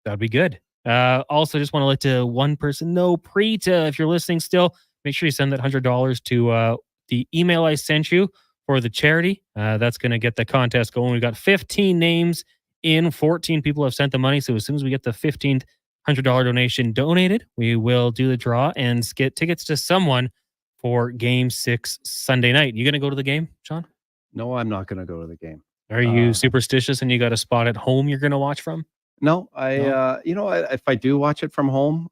that'd be good. Also, just want to let one person know, Preeta, if you're listening still, make sure you send that $100 to the email I sent you for the charity. That's going to get the contest going. We've got 15 names in. 14 people have sent the money. So as soon as we get the 15th $100 donation donated, we will do the draw and get tickets to someone for Game 6 Sunday night. You going to go to the game, Sean? No, I'm not going to go to the game. Are you superstitious and you got a spot at home you're going to watch from? No, if I do watch it from home,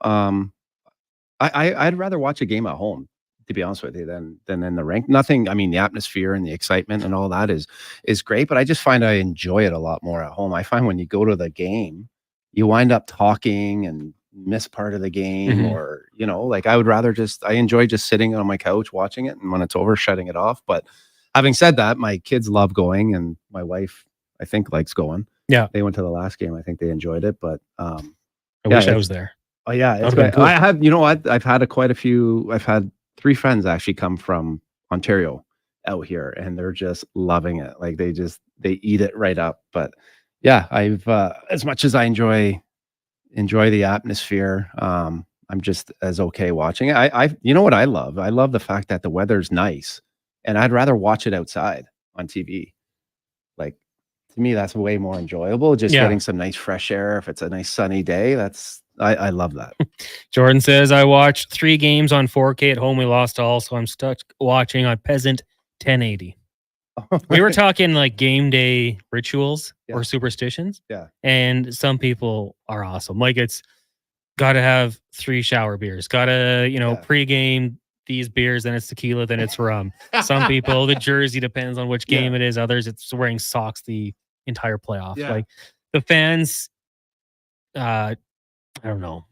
I'd rather watch a game at home, to be honest with you, than in the rink. Nothing, I mean, the atmosphere and the excitement and all that is great, but I just find I enjoy it a lot more at home. I find when you go to the game, you wind up talking and miss part of the game, or, like I would rather I enjoy just sitting on my couch watching it, and when it's over, shutting it off. But having said that, my kids love going, and my wife, I think, likes going. Yeah. They went to the last game. I think they enjoyed it, but I wish I was there. Oh yeah. It's cool. I have, I've had 3 friends actually come from Ontario out here, and they're just loving it. Like they eat it right up. But yeah, I've as much as I enjoy the atmosphere, I'm just as okay watching it. You know what I love? I love the fact that the weather's nice, and I'd rather watch it outside on TV. Like, to me, that's way more enjoyable. Just getting some nice fresh air. If it's a nice sunny day, I love that. Jordan says, I watched 3 games on 4K at home. We lost all, so I'm stuck watching on Peasant 1080. We were talking like game day rituals or superstitions. Yeah. And some people are awesome. Like, it's got to have 3 shower beers. Got to, pregame these beers, then it's tequila, then it's rum. Some people, the jersey depends on which game it is. Others, it's wearing socks the entire playoff. Yeah. Like, the fans, I don't know,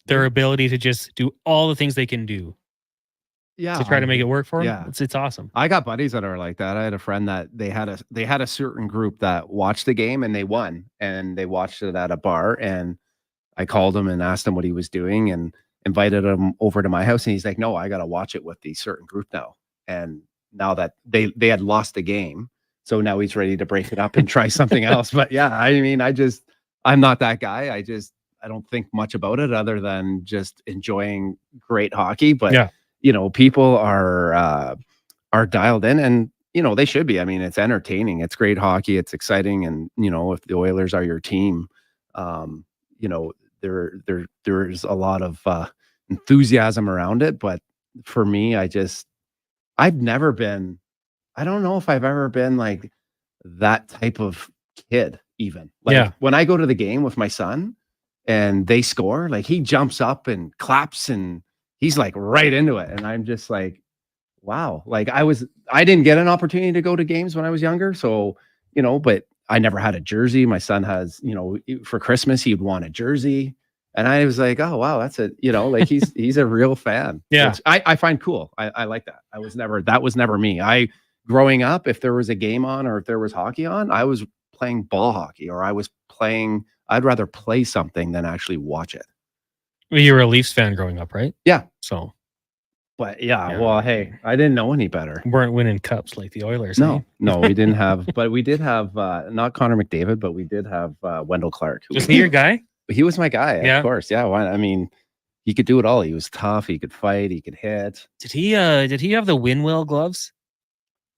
their ability to just do all the things they can do to try to make it work for them. Yeah. It's awesome. I got buddies that are like that. I had a friend that they had a certain group that watched the game, and they won, and they watched it at a bar, and I called him and asked him what he was doing and invited him over to my house, and he's like, no, I got to watch it with the certain group now. And now that they had lost the game, so now he's ready to break it up and try something else. But yeah, I mean, I'm not that guy. I don't think much about it other than just enjoying great hockey. But people are dialed in, and they should be. I mean, it's entertaining. It's great hockey. It's exciting, and if the Oilers are your team, there's a lot of enthusiasm around it. But for me, I've never been. I don't know if I've ever been like that type of kid. Even when I go to the game with my son and they score, like he jumps up and claps and he's like right into it. And I'm just like, wow. Like I didn't get an opportunity to go to games when I was younger. So, but I never had a jersey. My son has, for Christmas, he'd want a jersey. And I was like, oh, wow, that's it. Like he's a real fan. Yeah. Which I find cool. I like that. That was never me. Growing up, if there was a game on or if there was hockey on, I was playing ball hockey, or I'd rather play something than actually watch it. Well, you were a Leafs fan growing up, right? Yeah. So, but well, hey, I didn't know any better. Weren't winning cups like the Oilers. No, we didn't have, but we did have, not Connor McDavid, but we did have Wendell Clark. Was he your guy? He was my guy, of course. Yeah. I mean, he could do it all. He was tough. He could fight. He could hit. Did he have the Winwell gloves?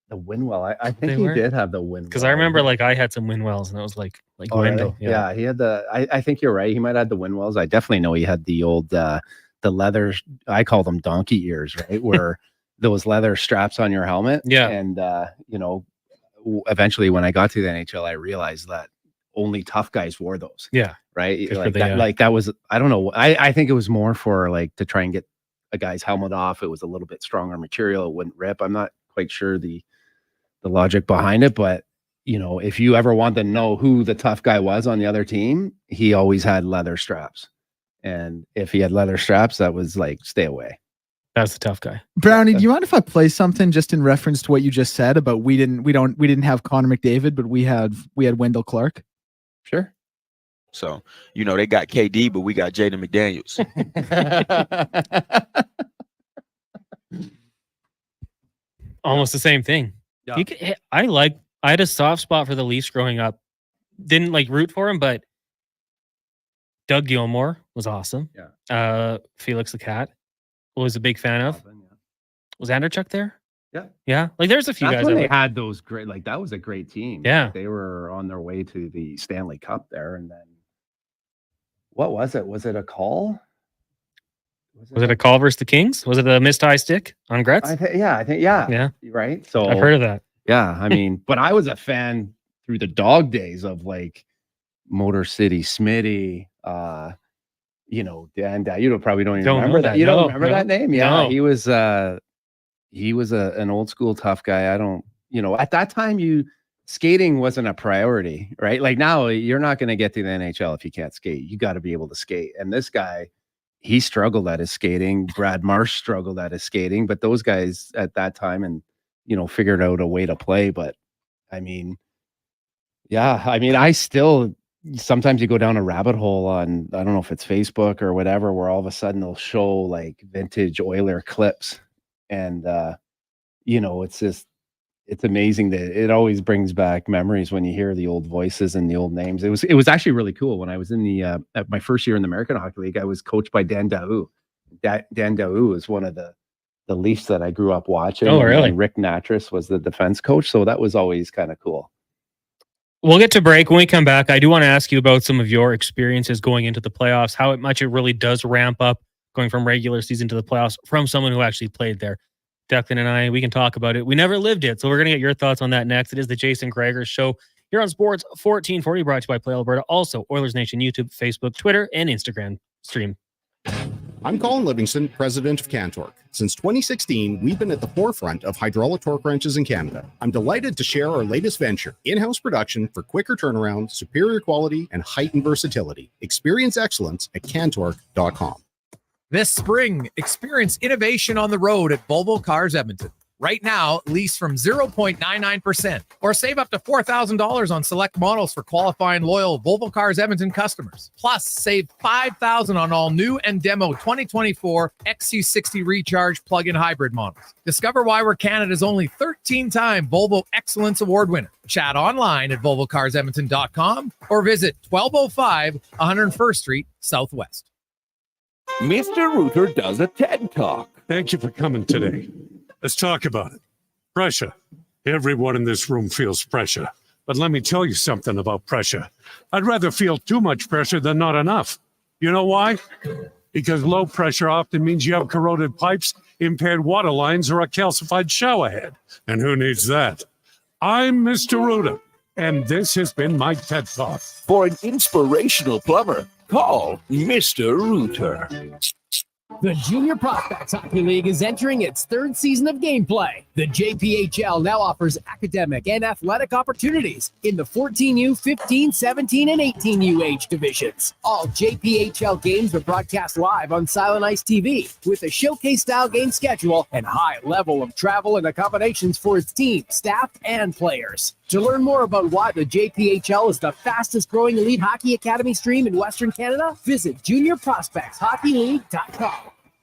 The Winwell. I think he did have the Winwell. Because I remember I had some Winwells, and it was like Wendell. Really? Yeah, he had I think you're right. He might have had the Winwells. I definitely know he had the old the leather. I call them donkey ears, right? Where those leather straps on your helmet. Yeah. And, eventually when I got to the NHL, I realized that only tough guys wore those. Yeah. Right. Good for Like the, that, like that was, I don't know. I think it was more for like to try and get a guy's helmet off. It was a little bit stronger material. It wouldn't rip. I'm not quite sure the logic behind it, but if you ever want to know who the tough guy was on the other team, he always had leather straps. And if he had leather straps, that was like, stay away. That's the tough guy. Brownie, do you mind if I play something just in reference to what you just said about we didn't have Connor McDavid, but we had Wendell Clark? Sure. So, they got KD, but we got Jaden McDaniels. Almost the same thing. Yeah. I had a soft spot for the Leafs growing up. Didn't like root for him, but Doug Gilmour was awesome. Yeah. Felix the Cat was a big fan of. Was Anderchuk there? Yeah. Yeah. Like there's a few That's guys. when that they were- had those great, like that was a great team. Yeah. They were on their way to the Stanley Cup there. And then what was it? Was it a call? Was it a call versus the Kings? Was it a missed high stick on Gretz? I think, yeah. Yeah. Right. So I've heard of that. Yeah. I mean, but I was a fan through the dog days of like Motor City Smitty, Dan, you probably don't even remember that. You don't remember that name? Yeah. No. He was an old school tough guy. I don't, at that time skating wasn't a priority, right? Like now you're not going to get to the NHL if you can't skate. You got to be able to skate. And this guy, he struggled at his skating. Brad Marsh struggled at his skating, but those guys at that time and, figured out a way to play. But I mean, I still, sometimes you go down a rabbit hole on, I don't know if it's Facebook or whatever, where all of a sudden they'll show like vintage Oiler clips. And, it's amazing that it always brings back memories when you hear the old voices and the old names. It was actually really cool. When I was in at my first year in the American Hockey League, I was coached by Dan Daou. Dan Daou is one of the Leafs that I grew up watching. Oh, really? And Rick Natras was the defense coach. So that was always kind of cool. We'll get to break. When we come back, I do want to ask you about some of your experiences going into the playoffs, how much it really does ramp up going from regular season to the playoffs from someone who actually played there. Declan and I, we can talk about it. We never lived it, so we're going to get your thoughts on that next. It is the Jason Gregor Show here on Sports 1440, brought to you by Play Alberta. Also, Oilers Nation YouTube, Facebook, Twitter, and Instagram stream. I'm Colin Livingston, president of Cantork. Since 2016, we've been at the forefront of hydraulic torque wrenches in Canada. I'm delighted to share our latest venture, in-house production for quicker turnaround, superior quality, and heightened versatility. Experience excellence at cantork.com. This spring, experience innovation on the road at Volvo Cars Edmonton. Right now, lease from 0.99% or save up to $4,000 on select models for qualifying loyal Volvo Cars Edmonton customers. Plus, save $5,000 on all new and demo 2024 XC60 Recharge plug-in hybrid models. Discover why we're Canada's only 13-time Volvo Excellence Award winner. Chat online at volvocarsedmonton.com or visit 1205 101st Street Southwest. Mr. Ruther does a TED Talk. Thank you for coming today. Let's talk about it. Pressure. Everyone in this room feels pressure. But let me tell you something about pressure. I'd rather feel too much pressure than not enough. You know why? Because low pressure often means you have corroded pipes, impaired water lines, or a calcified shower head. And who needs that? I'm Mr. Ruther, and this has been my TED Talk. For an inspirational plumber, call Mr. Ruther. The Junior Prospects Hockey League is entering its third season of gameplay. The JPHL now offers academic and athletic opportunities in the 14U, 15, 17, and 18U age divisions. All JPHL games are broadcast live on Silent Ice TV with a showcase-style game schedule and high level of travel and accommodations for its team, staff, and players. To learn more about why the JPHL is the fastest-growing elite hockey academy stream in Western Canada, visit juniorprospectshockeyleague.com.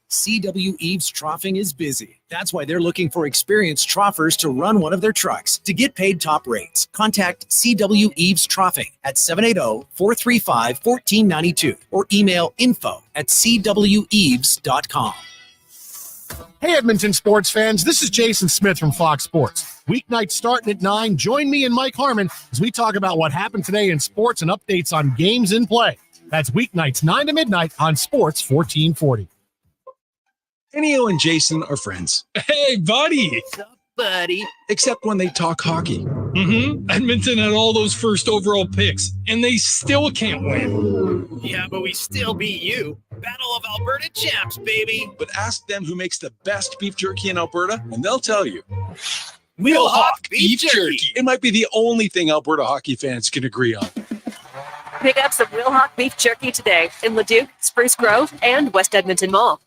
CW Eves Troughing is busy. That's why they're looking for experienced troughers to run one of their trucks. To get paid top rates, contact CW Eves Troughing at 780-435-1492 or email info@cweves.com. Hey, Edmonton sports fans, this is Jason Smith from Fox Sports. Weeknights starting at 9. Join me and Mike Harmon as we talk about what happened today in sports and updates on games in play. That's weeknights 9 to midnight on Sports 1440. Enio and Jason are friends. Hey, buddy. What's up, buddy? Except when they talk hockey. Edmonton had all those first overall picks, and they still can't win. Yeah, but we still beat you. Battle of Alberta champs, baby. But ask them who makes the best beef jerky in Alberta, and they'll tell you. Wheelhawk beef jerky. It might be the only thing Alberta hockey fans can agree on. Pick up some Wheelhawk beef jerky today in Leduc, Spruce Grove, and West Edmonton Mall.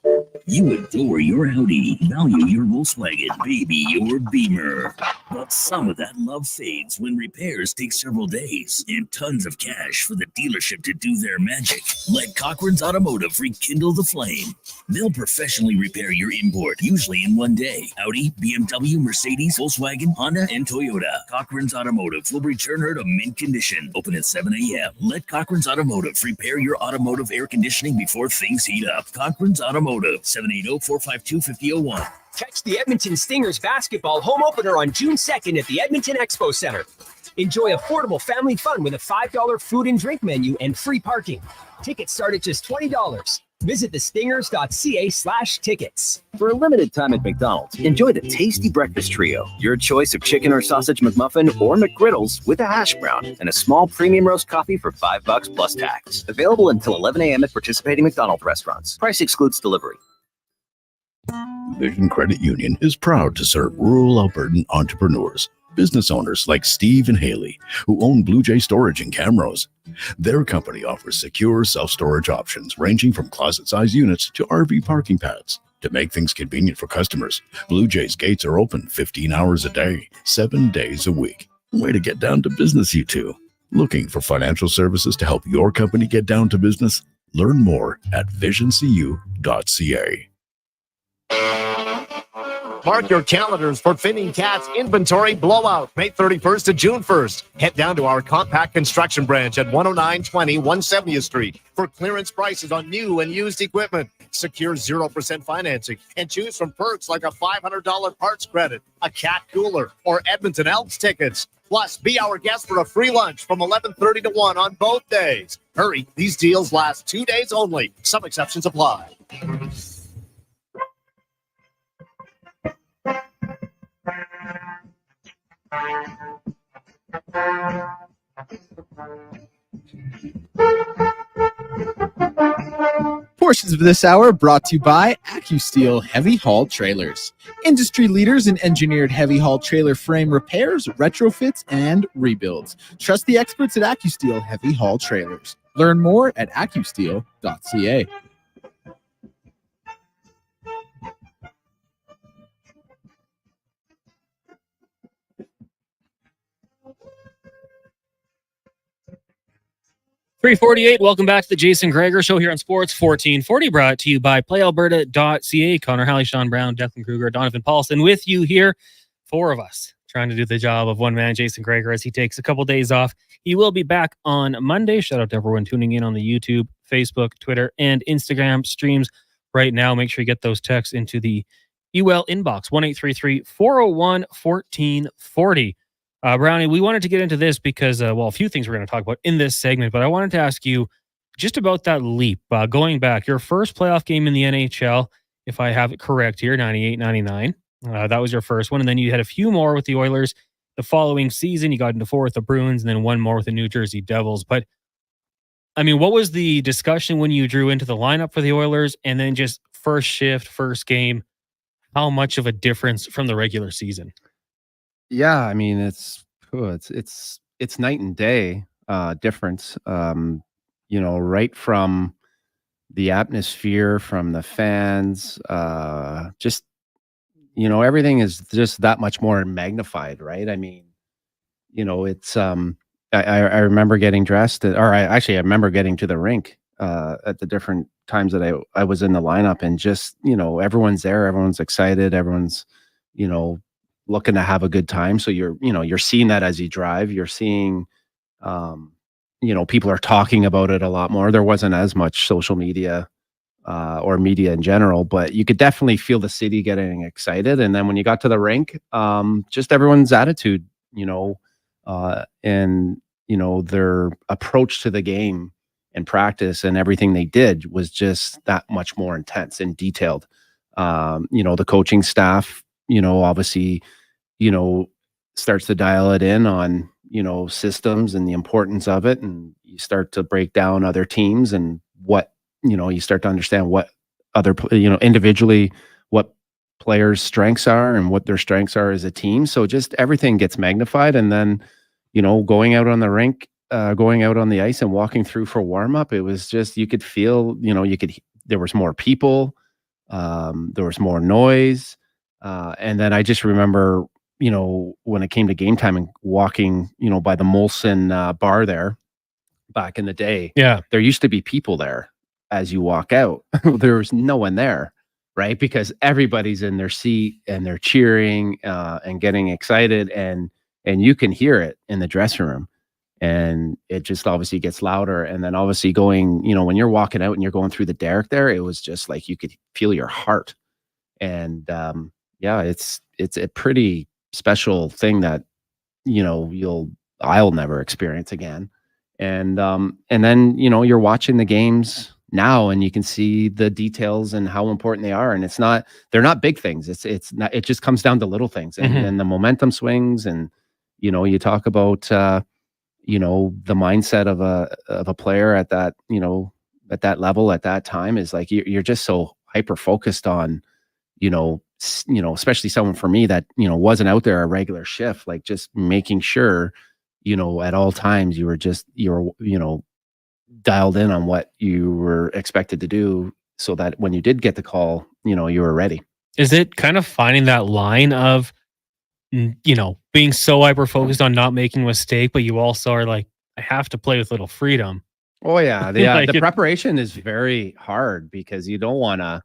You adore your Audi, value your Volkswagen, baby your Beamer. But some of that love fades when repairs take several days and tons of cash for the dealership to do their magic. Let Cochran's Automotive rekindle the flame. They'll professionally repair your import, usually in one day. Audi, BMW, Mercedes, Volkswagen, Honda, and Toyota. Cochran's Automotive will return her to mint condition. Open at 7 a.m. Let Cochran's Automotive repair your automotive air conditioning before things heat up. Cochran's Automotive, 780-452-5001. Catch the Edmonton Stingers basketball home opener on June 2nd at the Edmonton Expo Center. Enjoy affordable family fun with a $5 food and drink menu and free parking. Tickets start at just $20. Visit thestingers.ca/tickets. For a limited time at McDonald's, enjoy the tasty breakfast trio. Your choice of chicken or sausage McMuffin or McGriddles with a hash brown and a small premium roast coffee for $5 plus tax. Available until 11 a.m. at participating McDonald's restaurants. Price excludes delivery. Vision Credit Union is proud to serve rural Albertan entrepreneurs, business owners like Steve and Haley, who own Blue Jay Storage in Camrose. Their company offers secure self-storage options ranging from closet-sized units to RV parking pads. To make things convenient for customers, Blue Jay's gates are open 15 hours a day, 7 days a week. Way to get down to business, you two. Looking for financial services to help your company get down to business? Learn more at visioncu.ca. Mark your calendars for Finning Cat's Inventory Blowout, May 31st to June 1st. Head down to our compact construction branch at 10920 170th Street for clearance prices on new and used equipment. Secure 0% financing and choose from perks like a $500 parts credit, a cat cooler, or Edmonton Elks tickets. Plus, be our guest for a free lunch from 11:30 to 1 on both days. Hurry, these deals last 2 days only. Some exceptions apply. Portions of this hour brought to you by AccuSteel Heavy Haul Trailers. Industry leaders in engineered heavy haul trailer frame repairs, retrofits, and rebuilds. Trust the experts at AccuSteel Heavy Haul Trailers. Learn more at accusteel.ca. .348, welcome back to the Jason Gregor Show here on Sports 1440, brought to you by PlayAlberta.ca. Connor Halley, Sean Brown, Declan Kruger, Donovan Paulson with you here. 4 of us trying to do the job of one man, Jason Gregor, as he takes a couple days off. He will be back on Monday. Shout out to everyone tuning in on the YouTube, Facebook, Twitter, and Instagram streams right now. Make sure you get those texts into the UL inbox, 1-833-401-1440. Brownie, we wanted to get into this because, a few things we're going to talk about in this segment, but I wanted to ask you just about that leap. Going back, your first playoff game in the NHL, if I have it correct here, 98-99. That was your first one. And then you had a few more with the Oilers. The following season, you got into 4 with the Bruins and then one more with the New Jersey Devils. But, I mean, what was the discussion when you drew into the lineup for the Oilers? And then just first shift, first game, how much of a difference from the regular season? Yeah, I mean it's night and day difference. Right from the atmosphere, from the fans, just everything is just that much more magnified, right? I mean, it's I remember getting dressed, I remember getting to the rink at the different times that I was in the lineup, and just everyone's there, everyone's excited, everyone's looking to have a good time. So you're seeing that as you drive. You're seeing, people are talking about it a lot more. There wasn't as much social media or media in general, but you could definitely feel the city getting excited. And then when you got to the rink, just everyone's attitude, and their approach to the game and practice and everything they did was just that much more intense and detailed. The coaching staff, obviously, starts to dial it in on, systems and the importance of it. And you start to break down other teams and what, you start to understand what other, individually, what players' strengths are and what their strengths are as a team. So just everything gets magnified. And then, going out on the rink, going out on the ice and walking through for warm up, it was just, you could feel, there was more people, there was more noise. And then I just remember, when it came to game time and walking, by the Molson bar there back in the day, there used to be people there as you walk out. There was no one there, right? Because everybody's in their seat and they're cheering and getting excited, and you can hear it in the dressing room. And it just obviously gets louder. And then obviously going, when you're walking out and you're going through the derrick there, it was just like you could feel your heart. And it's a pretty special thing that, I'll never experience again. And then, you're watching the games now and you can see the details and how important they are. And they're not big things. It just comes down to little things and the momentum swings. And, you talk about, the mindset of a player at that, at that level, at that time is like, you're just so hyper focused on, especially someone for me that, wasn't out there a regular shift, like just making sure, at all times you were dialed in on what you were expected to do so that when you did get the call, you were ready. Is it kind of finding that line of, being so hyper focused on not making a mistake, but you also are like, I have to play with little freedom? Oh yeah. The preparation is very hard because you don't want to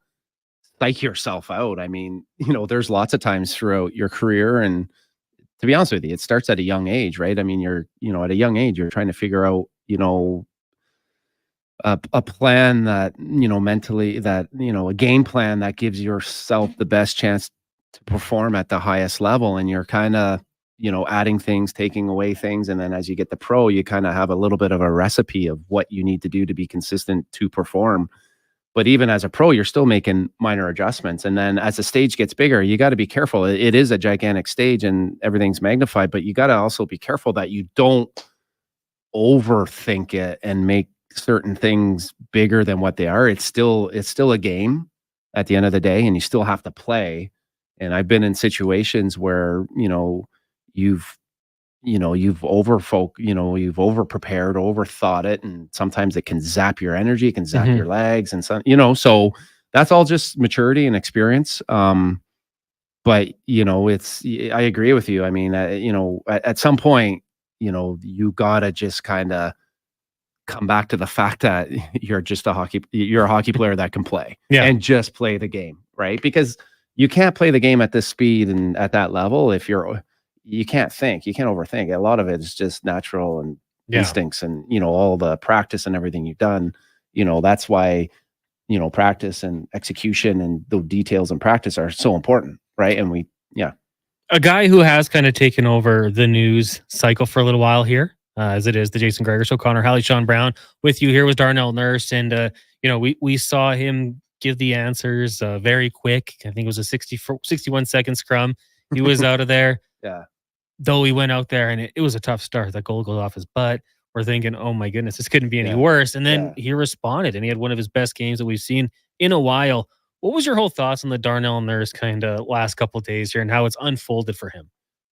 psych yourself out. I mean, there's lots of times throughout your career, and to be honest with you, it starts at a young age, right? I mean, you're, at a young age, you're trying to figure out, a plan that, mentally that, a game plan that gives yourself the best chance to perform at the highest level. And you're kind of, adding things, taking away things. And then as you get the pro, you kind of have a little bit of a recipe of what you need to do to be consistent to perform. But even as a pro, you're still making minor adjustments. And then as the stage gets bigger, you got to be careful. It is a gigantic stage and everything's magnified, but you got to also be careful that you don't overthink it and make certain things bigger than what they are. It's still a game at the end of the day, and you still have to play. And I've been in situations where, you've over prepared, overthought it. And sometimes it can zap your energy, it can zap your legs and some, so that's all just maturity and experience. But I agree with you. I mean, at some point, you gotta just kind of come back to the fact that you're a hockey player that can play and just play the game, right? Because you can't play the game at this speed and at that level if you can't think, you can't overthink. A lot of it is just natural and instincts and, all the practice and everything you've done, that's why, practice and execution and the details in practice are so important. Right. And a guy who has kind of taken over the news cycle for a little while here, as it is the Jason Gregor Show, Connor Halley, Sean Brown with you here was Darnell Nurse. And, we saw him give the answers very quick. I think it was a 61 second scrum. He was out of there. Yeah. Though he went out there and it was a tough start. That goal goes off his butt. We're thinking, oh my goodness, this couldn't be any worse. And then he responded and he had one of his best games that we've seen in a while. What was your whole thoughts on the Darnell Nurse kind of last couple of days here and how it's unfolded for him?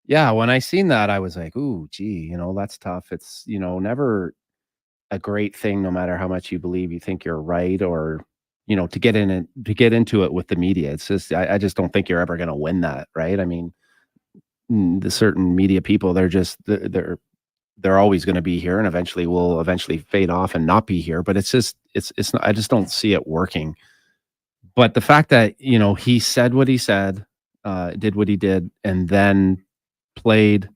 Yeah, when I seen that, I was like, ooh, gee, that's tough. It's, never a great thing, no matter how much you believe you think you're right or, to get into it with the media. It's just, I just don't think you're ever going to win that. Right. I mean, the certain media people, they're always going to be here and eventually will fade off and not be here. But it's not, I just don't see it working. But the fact that, he said what he said, did what he did, and then played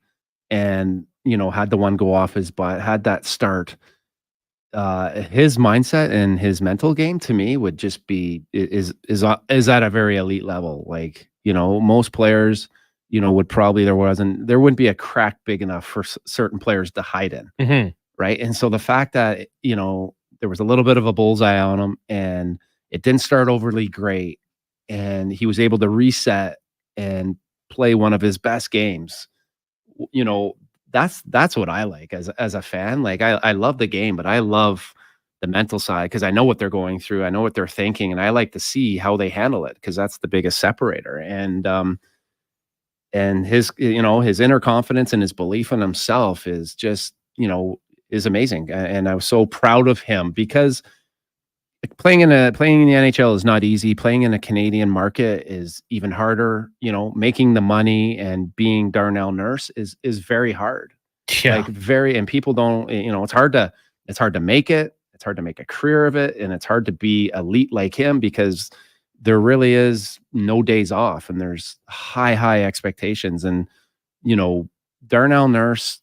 and, had the one go off his butt, had that start, his mindset and his mental game to me would just be, is at a very elite level. Like, most players, would probably, there wouldn't be a crack big enough for certain players to hide in. Right. And so the fact that, there was a little bit of a bullseye on him and it didn't start overly great, and he was able to reset and play one of his best games. You know, that's what I like as a fan. Like I love the game, but I love the mental side because I know what they're going through. I know what they're thinking, and I like to see how they handle it because that's the biggest separator. And his, you know, his inner confidence and his belief in himself is just, you know, is amazing. And I was so proud of him because playing in the NHL is not easy. Playing in a Canadian market is even harder. You know, making the money and being Darnell Nurse is very hard. Yeah. Like and people don't, you know, it's hard to make it. It's hard to make a career of it. And it's hard to be elite like him because there really is no days off and there's high expectations. And, you know, Darnell Nurse,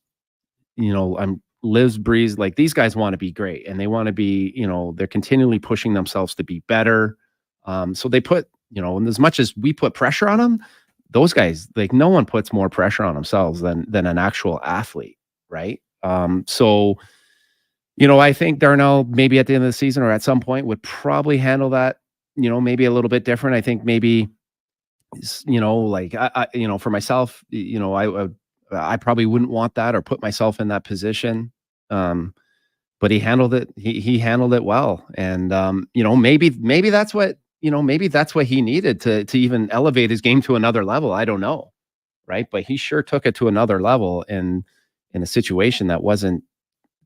you know, lives, breathes, like these guys want to be great and they want to be, you know, they're continually pushing themselves to be better. So they put, you know, and as much as we put pressure on them, those guys, like no one puts more pressure on themselves than an actual athlete. Right. So, you know, I think Darnell maybe at the end of the season or at some point would probably handle that, you know, maybe a little bit different. I think maybe, you know, like I you know, for myself, you know, I probably wouldn't want that or put myself in that position. But he handled it. He handled it well. And, you know, maybe that's what, you know, maybe that's what he needed to even elevate his game to another level. I don't know. Right. But he sure took it to another level in a situation that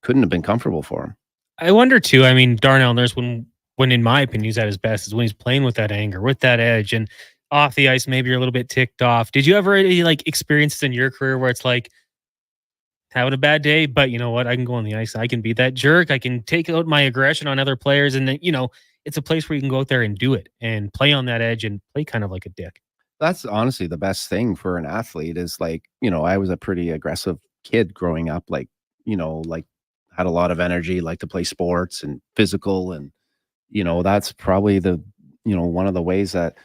couldn't have been comfortable for him. I wonder too. I mean, Darnell Nurse, when in my opinion, he's at his best is when he's playing with that anger, with that edge, and off the ice, maybe you're a little bit ticked off. Did you ever like experience in your career where it's like having a bad day, but you know what? I can go on the ice. I can be that jerk. I can take out my aggression on other players. And then, you know, it's a place where you can go out there and do it and play on that edge and play kind of like a dick. That's honestly the best thing for an athlete is like, you know, I was a pretty aggressive kid growing up, like, you know, like had a lot of energy, like to play sports and physical. And, you know, that's probably the, you know, one of the ways that,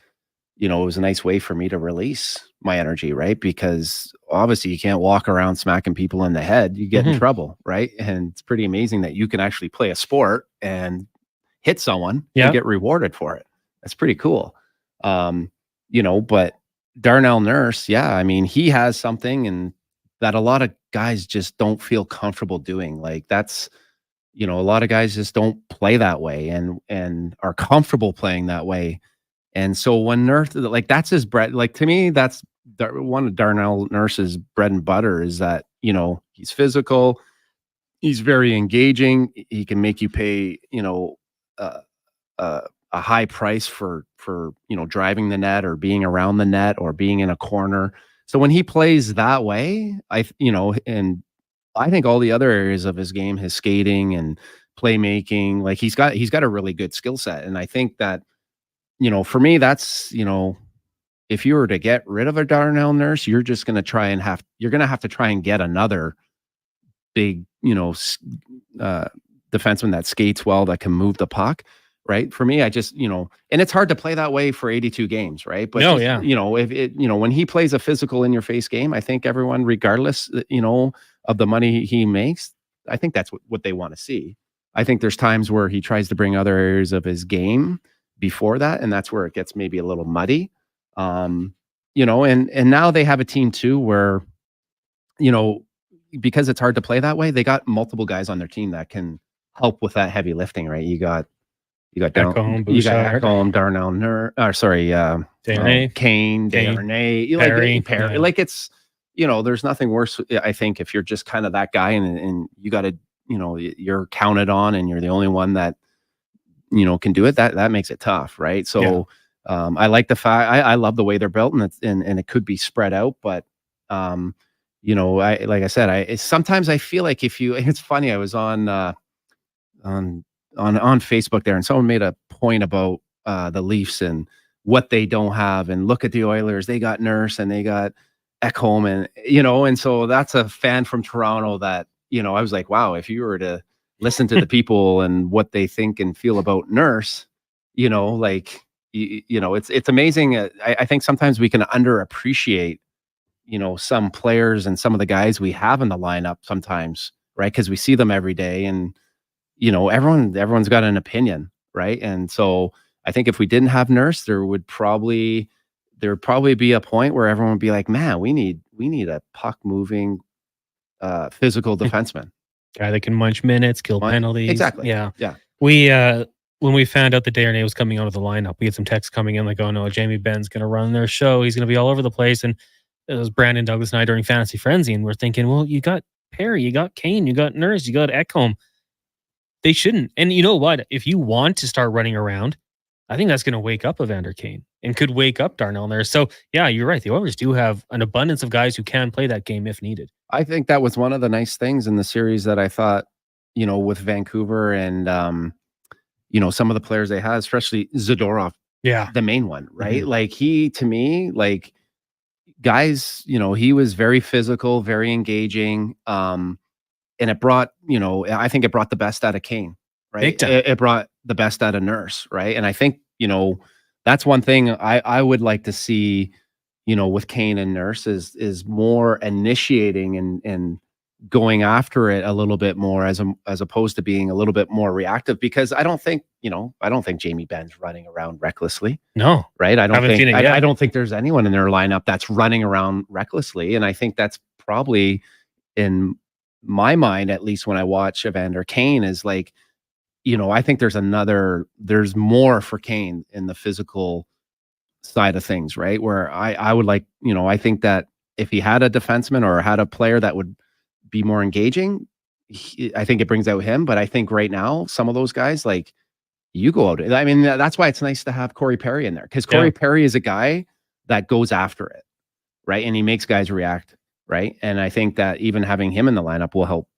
you know, it was a nice way for me to release my energy, right? Because obviously you can't walk around smacking people in the head. You get in trouble, right? And it's pretty amazing that you can actually play a sport and hit someone and get rewarded for it. That's pretty cool. You know, but Darnell Nurse, yeah, I mean, he has something and that a lot of guys just don't feel comfortable doing. Like that's, you know, a lot of guys just don't play that way and are comfortable playing that way. And so when Nurse, like that's his bread, like to me, that's one of Darnell Nurse's bread and butter is that, you know, he's physical, he's very engaging. He can make you pay, you know, a high price for, you know, driving the net or being around the net or being in a corner. So when he plays that way, you know, and I think all the other areas of his game, his skating and playmaking, like he's got a really good skill set. And I think that, you know, for me, that's, you know, if you were to get rid of a Darnell Nurse, you're just going to you're going to have to try and get another big, you know, defenseman that skates well, that can move the puck. Right. For me, I just, you know, and it's hard to play that way for 82 games. Right. But, you know, if it, you know, when he plays a physical in your face game, I think everyone, regardless, you know, of the money he makes, I think that's what they want to see. I think there's times where he tries to bring other areas of his game before that. And that's where it gets maybe a little muddy. You know, and now they have a team too, where, you know, because it's hard to play that way, they got multiple guys on their team that can help with that heavy lifting. Right. You got Ekholm, Darnell Nurse, Kane, Darnay, Perry. Like it's, you know, there's nothing worse. I think if you're just kind of that guy and you got to, you know, you're counted on and you're the only one that, you know, can do it. That makes it tough, right? So I like the fact I love the way they're built and it could be spread out, but you know, like I said, sometimes I feel like it's funny. I was on Facebook there, and someone made a point about the Leafs and what they don't have, and look at the Oilers. They got Nurse and they got Ekholm, and you know, and so that's a fan from Toronto that, you know, I was like, wow, if you were to listen to the people and what they think and feel about Nurse, you know, like you know, it's amazing. I think sometimes we can underappreciate, you know, some players and some of the guys we have in the lineup sometimes, right? Because we see them every day and, you know, everyone's got an opinion, right? And so I think if we didn't have Nurse, there would probably be a point where everyone would be like, man, we need a puck moving physical defenseman. Guy that can munch minutes, kill penalties. Exactly. Yeah. Yeah. We when we found out that Darnay was coming out of the lineup, we had some texts coming in like, oh no, Jamie Benn's gonna run their show. He's gonna be all over the place. And it was Brandon Douglas and I during Fantasy Frenzy, and we're thinking, well, you got Perry, you got Kane, you got Nurse, you got Ekholm. They shouldn't. And you know what? If you want to start running around, I think that's going to wake up Evander Kane and could wake up Darnell Nurse. So, yeah, you're right. The Oilers do have an abundance of guys who can play that game if needed. I think that was one of the nice things in the series that I thought, with Vancouver and, some of the players they had, especially Zadorov. Yeah. The main one, right? Like he, to me, like guys, he was very physical, very engaging. And it brought, I think it brought the best out of Kane, right? Big time. It brought the best out of Nurse, right? And I think, that's one thing I would like to see, with Kane and Nurse is more initiating and going after it a little bit more as opposed to being a little bit more reactive, because I don't think Jamie Benn's running around recklessly. No. Right? I don't think there's anyone in their lineup that's running around recklessly. And I think that's probably, in my mind, at least when I watch Evander Kane, is like, I think there's more for Kane in the physical side of things, right? Where I would like, I think that if he had a defenseman or had a player that would be more engaging, I think it brings out him. But I think right now, some of those guys, like, you go out. I mean, that's why it's nice to have Corey Perry in there, because Corey Perry is a guy that goes after it, right? And he makes guys react, right? And I think that even having him in the lineup will help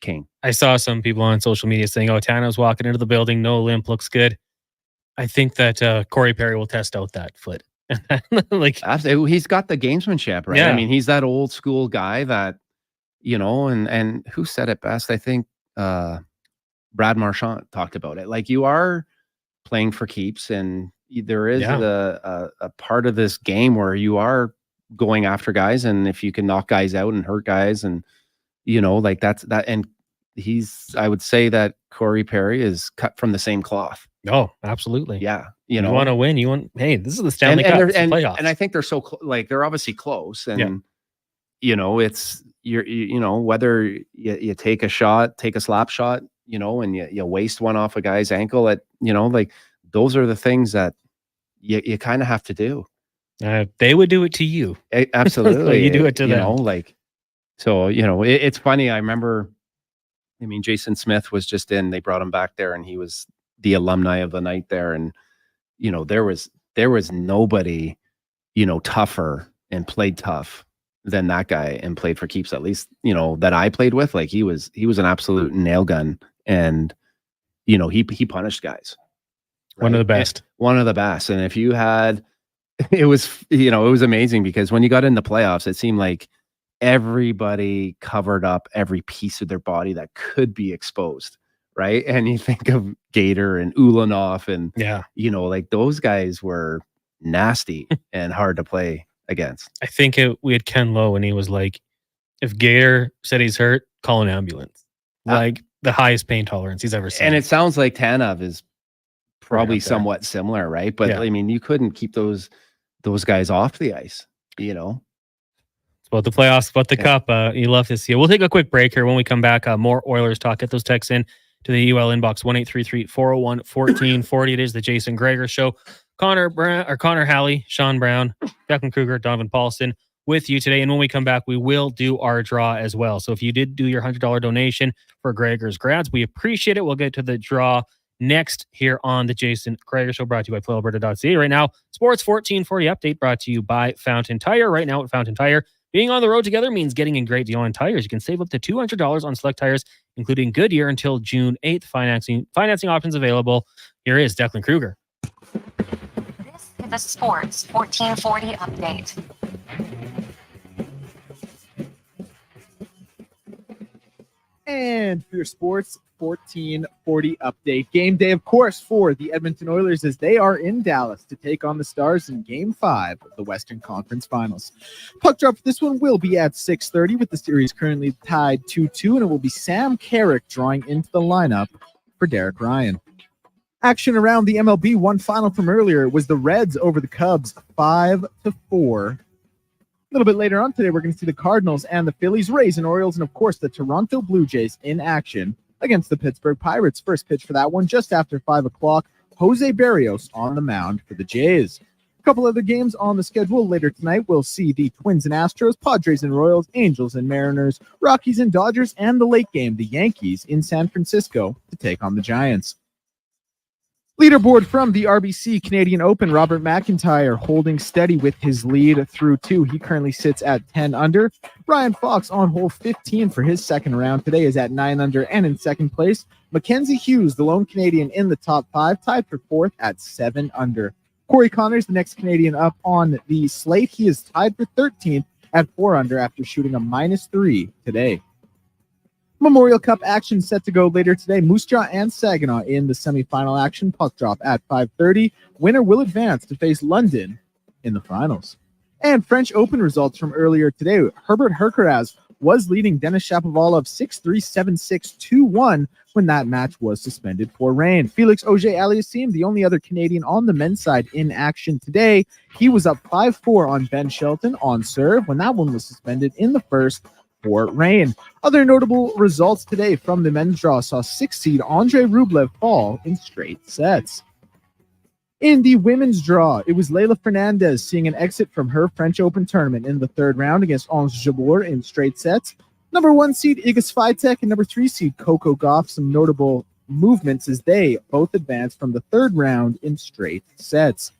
Kane. I saw some people on social media saying, oh, Tano's walking into the building, no limp, looks good. I think that Corey Perry will test out that foot. Like, absolutely. He's got the gamesmanship, right? Yeah. I mean, he's that old school guy that, and who said it best? I think Brad Marchand talked about it. Like, you are playing for keeps, and there is a part of this game where you are going after guys, and if you can knock guys out and hurt guys, and like that's that. And I would say that Corey Perry is cut from the same cloth. Oh, absolutely. Yeah. You want to win. Hey, this is the Stanley Cup. It's the playoffs. And I think they're so they're obviously close, and it's whether you take a shot, take a slap shot, and you waste one off a guy's ankle at, like, those are the things that you kind of have to do. They would do it to you. Absolutely. You do it to them. So, it's funny. I remember, Jason Smith was just they brought him back there, and he was the alumni of the night there. And, there was nobody, tougher and played tough than that guy and played for keeps, at least, that I played with. Like, he was an absolute nail gun, and, he punished guys. Right? One of the best. One of the best. And if you had, it was amazing, because when you got in the playoffs, it seemed like everybody covered up every piece of their body that could be exposed. Right. And you think of Gator and Ulanov, and, like, those guys were nasty and hard to play against. I think we had Ken Lowe, and he was like, if Gator said he's hurt, call an ambulance. Like, the highest pain tolerance he's ever seen. And it sounds like Tanev is probably somewhat similar, right? But you couldn't keep those guys off the ice, It's about the playoffs, about the cup. You love to see it. We'll take a quick break here. When we come back, more Oilers talk. Get those texts in to the UL inbox, 1-833-401-1440. It is the Jason Gregor Show. Connor Halley, Sean Brown, Declan Kruger, Donovan Paulson with you today. And when we come back, we will do our draw as well. So if you did do your $100 donation for Gregor's grads, we appreciate it. We'll get to the draw next here on the Jason Gregor Show, brought to you by PlayAlberta.ca. Right now, Sports 1440 update brought to you by Fountain Tire. Right now at Fountain Tire, being on the road together means getting a great deal on tires. You can save up to $200 on select tires, including Goodyear, until June 8th. Financing options available. Here is Declan Kruger. This is a Sports 1440 update. And for your Sports 1440 update, game day, of course, for the Edmonton Oilers as they are in Dallas to take on the Stars in Game 5 of the Western Conference Finals. Puck drop for this one will be at 6:30, with the series currently tied 2-2, and it will be Sam Carrick drawing into the lineup for Derek Ryan. Action around the MLB, one final from earlier was the Reds over the Cubs, 5-4. A little bit later on today, we're going to see the Cardinals and the Phillies, Rays and Orioles, and of course the Toronto Blue Jays in action against the Pittsburgh Pirates. First pitch for that one just after 5 o'clock. Jose Barrios on the mound for the Jays. A couple other games on the schedule later tonight. We'll see the Twins and Astros, Padres and Royals, Angels and Mariners, Rockies and Dodgers, and the late game, the Yankees in San Francisco to take on the Giants. Leaderboard from the RBC Canadian Open, Robert McIntyre holding steady with his lead through 2. He currently sits at 10 under. Ryan Fox on hole 15 for his second round today is at 9 under and in second place. Mackenzie Hughes, the lone Canadian in the top 5, tied for 4th at 7 under. Corey Connors, the next Canadian up on the slate. He is tied for 13th at 4 under after shooting a -3 today. Memorial Cup action set to go later today. Moose Jaw and Saginaw in the semifinal action. Puck drop at 5:30. Winner will advance to face London in the finals. And French Open results from earlier today. Herbert Hurkacz was leading Denis Shapovalov 6-3, 7-6, 2-1 when that match was suspended for rain. Felix Auger-Aliassime, the only other Canadian on the men's side in action today. He was up 5-4 on Ben Shelton on serve when that one was suspended in the first for rain. Other notable results today from the men's draw saw 6th seed Andrei Rublev fall in straight sets. In the women's draw, it was Leylah Fernandez seeing an exit from her French Open tournament in the third round against Ons Jabeur in straight sets. Number 1 seed Iga Swiatek and number 3 seed Coco Gauff, some notable movements as they both advanced from the third round in straight sets.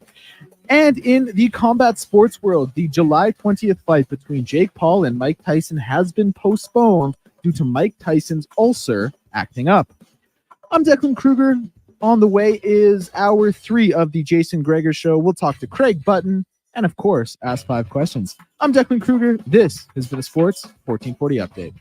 And in the combat sports world, the July 20th fight between Jake Paul and Mike Tyson has been postponed due to Mike Tyson's ulcer acting up. I'm Declan Kruger. On the way is hour 3 of the Jason Gregor Show. We'll talk to Craig Button and, of course, ask 5 questions. I'm Declan Kruger. This has been a Sports 1440 update.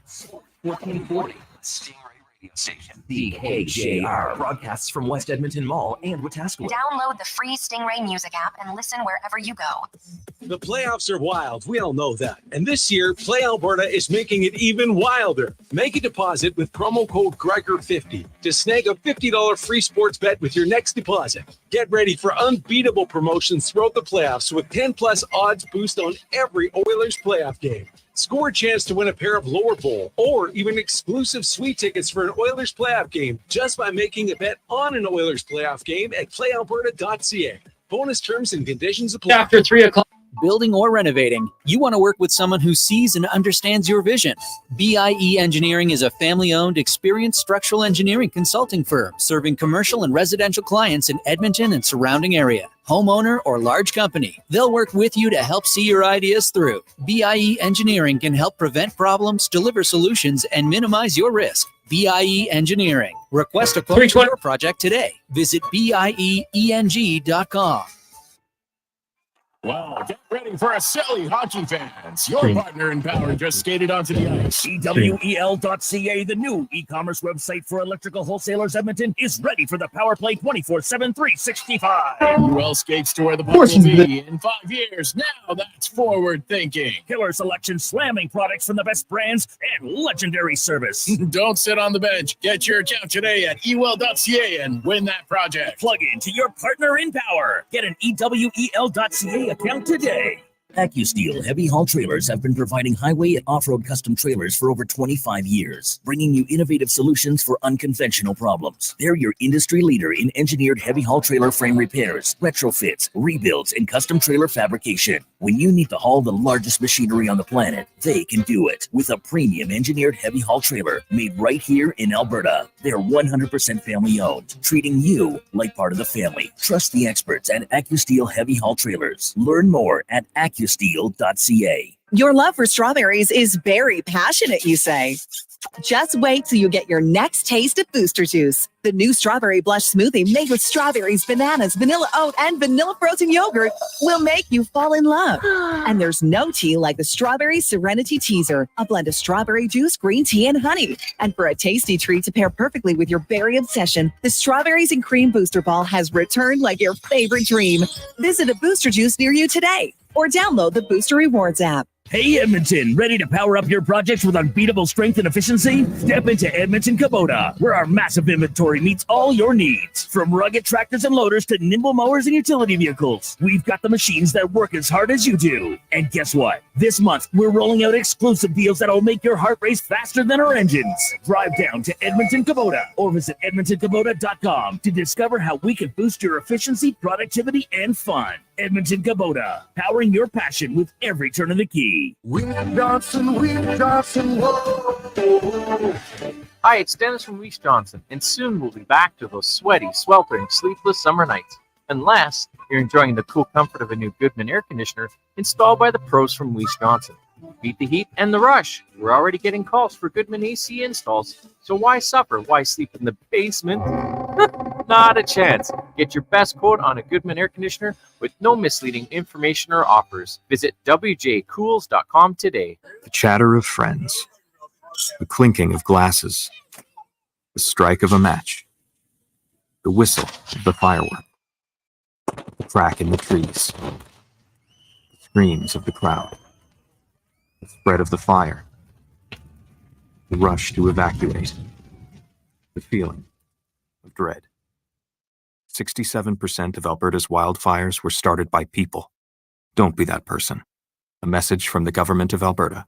1440 Stingray Radio Station. The KJR broadcasts from West Edmonton Mall and Wetaskiwin. Download the free Stingray music app and listen wherever you go. The playoffs are wild. We all know that. And this year, Play Alberta is making it even wilder. Make a deposit with promo code Gregor50 to snag a $50 free sports bet with your next deposit. Get ready for unbeatable promotions throughout the playoffs with 10+ odds boost on every Oilers playoff game. Score a chance to win a pair of lower bowl or even exclusive sweet tickets for an Oilers playoff game just by making a bet on an Oilers playoff game at playalberta.ca. Bonus terms and conditions apply. After 3 o'clock. Building or renovating, you want to work with someone who sees and understands your vision. BIE Engineering is a family-owned, experienced structural engineering consulting firm serving commercial and residential clients in Edmonton and surrounding area. Homeowner or large company, they'll work with you to help see your ideas through. BIE Engineering can help prevent problems, deliver solutions, and minimize your risk. BIE Engineering. Request a quote for your project today. Visit BIEENG.com. Well, get ready for a silly hockey fans. Your partner in power just skated onto the ice. EWEL.ca, the new e-commerce website for electrical wholesalers Edmonton, is ready for the power play 24/7, 365. UL skates to where the puck will be in 5 years. Now that's forward thinking. Killer selection, slamming products from the best brands, and legendary service. Don't sit on the bench. Get your account today at EWEL.ca and win that project. Plug into your partner in power. Get an EWEL.ca account today. AccuSteel Heavy Haul Trailers have been providing highway and off-road custom trailers for over 25 years, bringing you innovative solutions for unconventional problems. They're your industry leader in engineered heavy haul trailer frame repairs, retrofits, rebuilds, and custom trailer fabrication. When you need to haul the largest machinery on the planet, they can do it with a premium engineered heavy haul trailer made right here in Alberta. They're 100% family owned, treating you like part of the family. Trust the experts at AccuSteel Heavy Haul Trailers. Learn more at AccuSteel.ca. Your love for strawberries is very passionate, you say. Just wait till you get your next taste of Booster Juice. The new Strawberry Blush smoothie made with strawberries, bananas, vanilla oat, and vanilla frozen yogurt will make you fall in love. And there's no tea like the Strawberry Serenity Teaser, a blend of strawberry juice, green tea, and honey. And for a tasty treat to pair perfectly with your berry obsession, the Strawberries and Cream Booster Ball has returned like your favorite dream. Visit a Booster Juice near you today or download the Booster Rewards app. Hey Edmonton, ready to power up your projects with unbeatable strength and efficiency? Step into Edmonton Kubota, where our massive inventory meets all your needs. From rugged tractors and loaders to nimble mowers and utility vehicles, we've got the machines that work as hard as you do. And guess what? This month, we're rolling out exclusive deals that'll make your heart race faster than our engines. Drive down to Edmonton Kubota or visit EdmontonKubota.com to discover how we can boost your efficiency, productivity, and fun. Edmonton Kubota, powering your passion with every turn of the key. Johnson, whoa. Hi, it's Dennis from Weiss Johnson, and soon we'll be back to those sweaty, sweltering, sleepless summer nights. Unless you're enjoying the cool comfort of a new Goodman air conditioner installed by the pros from Weiss Johnson. Beat the heat and the rush. We're already getting calls for Goodman AC installs, so why suffer? Why sleep in the basement? Not a chance. Get your best quote on a Goodman air conditioner with no misleading information or offers. Visit wjcools.com today. The chatter of friends, the clinking of glasses, the strike of a match, the whistle of the firework, the crack in the trees, the screams of the crowd, the spread of the fire, the rush to evacuate, the feeling of dread. 67% of Alberta's wildfires were started by people. Don't be that person. A message from the Government of Alberta.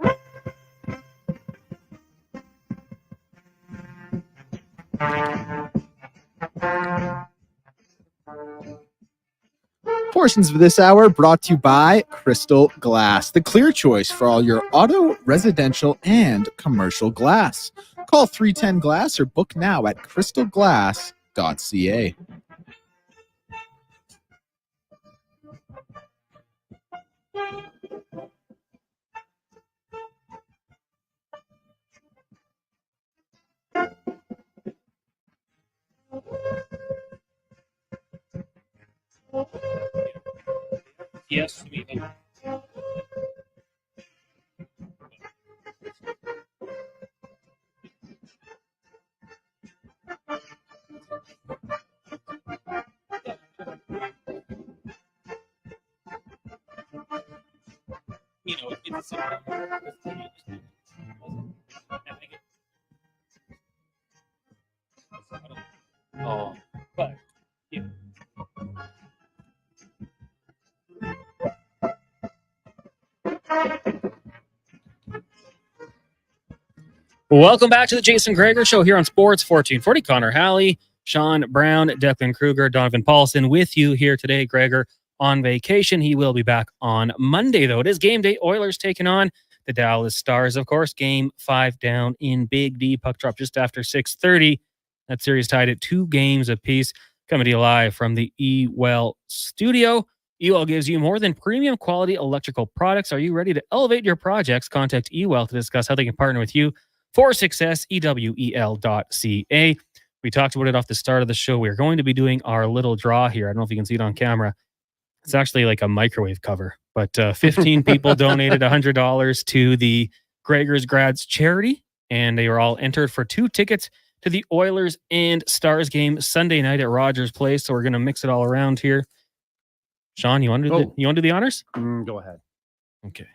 Portions of this hour brought to you by Crystal Glass, the clear choice for all your auto, residential, and commercial glass. Call 310 Glass or book now at crystalglass.ca. Yes. You know, it's oh, but yeah. Welcome back to the Jason Gregor Show here on Sports 1440. Connor Halley, Sean Brown, Declan Kruger, Donovan Paulson with you here today. Gregor on vacation. He will be back on Monday, though. It is game day. Oilers taking on the Dallas Stars, of course. Game 5 down in Big D. Puck drop just after 6:30. That series tied at 2 games apiece. Coming to you live from the E-Well studio. E-Well gives you more than premium quality electrical products. Are you ready to elevate your projects? Contact E-Well to discuss how they can partner with you for success. EWEL.ca. We talked about it off the start of the show. We're going to be doing our little draw here. I don't know if you can see it on camera. It's actually like a microwave cover, but 15 people donated $100 to the Gregor's Grads charity, and they were all entered for 2 tickets to the Oilers and Stars game Sunday night at Rogers Place. So we're going to mix it all around here. Sean, you want to do the honors? Go ahead. Okay.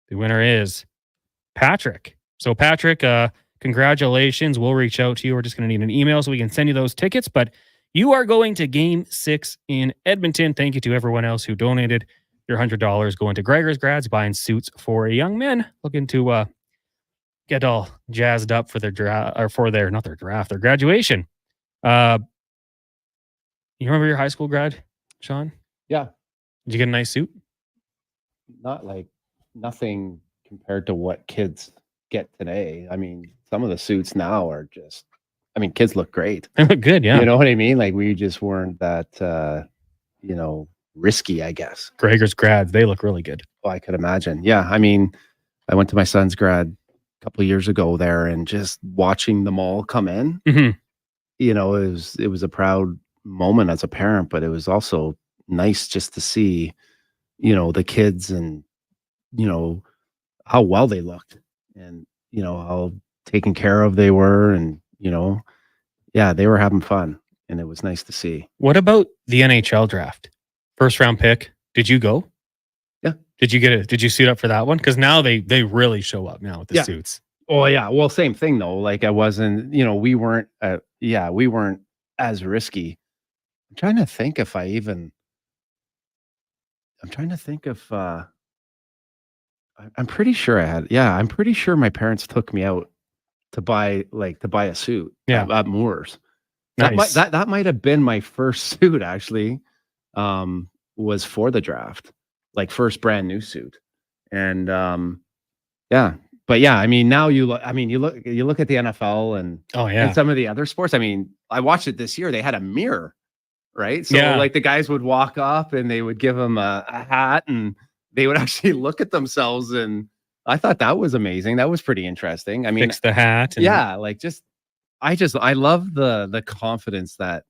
The winner is Patrick. So Patrick, congratulations. We'll reach out to you. We're just going to need an email so we can send you those tickets, but you are going to Game 6 in Edmonton. Thank you to everyone else who donated your $100 going to Gregor's Grads, buying suits for young men looking to get all jazzed up for their draft, or for their, not their draft, their graduation. You remember your high school grad, Sean? Yeah. Did you get a nice suit? Not like nothing compared to what kids get today. I mean, some of the suits now are just, I mean, kids look great. They look good, yeah. You know what I mean? Like, we just weren't that, risky, I guess. Gregor's Grads, they look really good. Oh, I could imagine. Yeah. I mean, I went to my son's grad a couple of years ago there, and just watching them all come in, it was a proud moment as a parent, but it was also nice just to see, the kids and, how well they looked and, how taken care of they were. And, they were having fun, and it was nice to see. What about the NHL draft? First round pick. Did you go? Yeah. Did you get it? Did you suit up for that one? Because now they really show up now with the suits. Oh yeah. Well, same thing though. Like I wasn't, we weren't, we weren't as risky. I'm trying to think if I'm trying to think if, I'm pretty sure I'm pretty sure my parents took me out to buy a suit at Moore's. Nice. That might have been my first suit actually, was for the draft, like first brand new suit. And, but yeah, I mean, now you look at the NFL and and some of the other sports. I mean, I watched it this year. They had a mirror, right? So like the guys would walk up and they would give them a hat and they would actually look at themselves. And I thought that was amazing. That was pretty interesting. I mean, fix the hat. I love the confidence that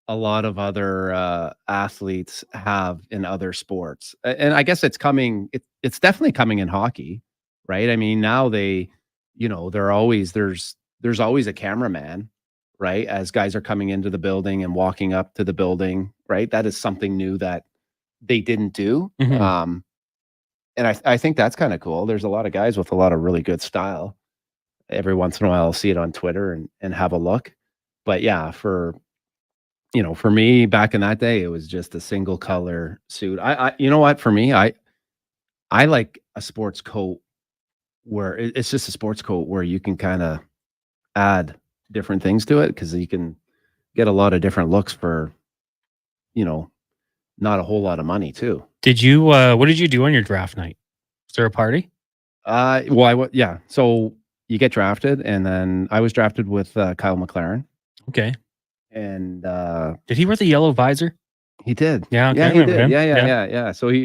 a lot of other athletes have in other sports. And I guess it's coming, it's definitely coming in hockey. Right. I mean, now there's always a cameraman, right? As guys are coming into the building and walking up to the building, right? That is something new that they didn't do. Mm-hmm. And I think that's kind of cool. There's a lot of guys with a lot of really good style. Every once in a while I'll see it on Twitter and have a look. But yeah, for me back in that day, it was just a single color suit. You know what, for me, I like a sports coat where it's just a sports coat where you can kind of add different things to it because you can get a lot of different looks for, not a whole lot of money too. Did you, what did you do on your draft night? Was there a party? So you get drafted and then I was drafted with Kyle McLaren. Okay. And did he wear the yellow visor? He did. Yeah. Yeah, he did.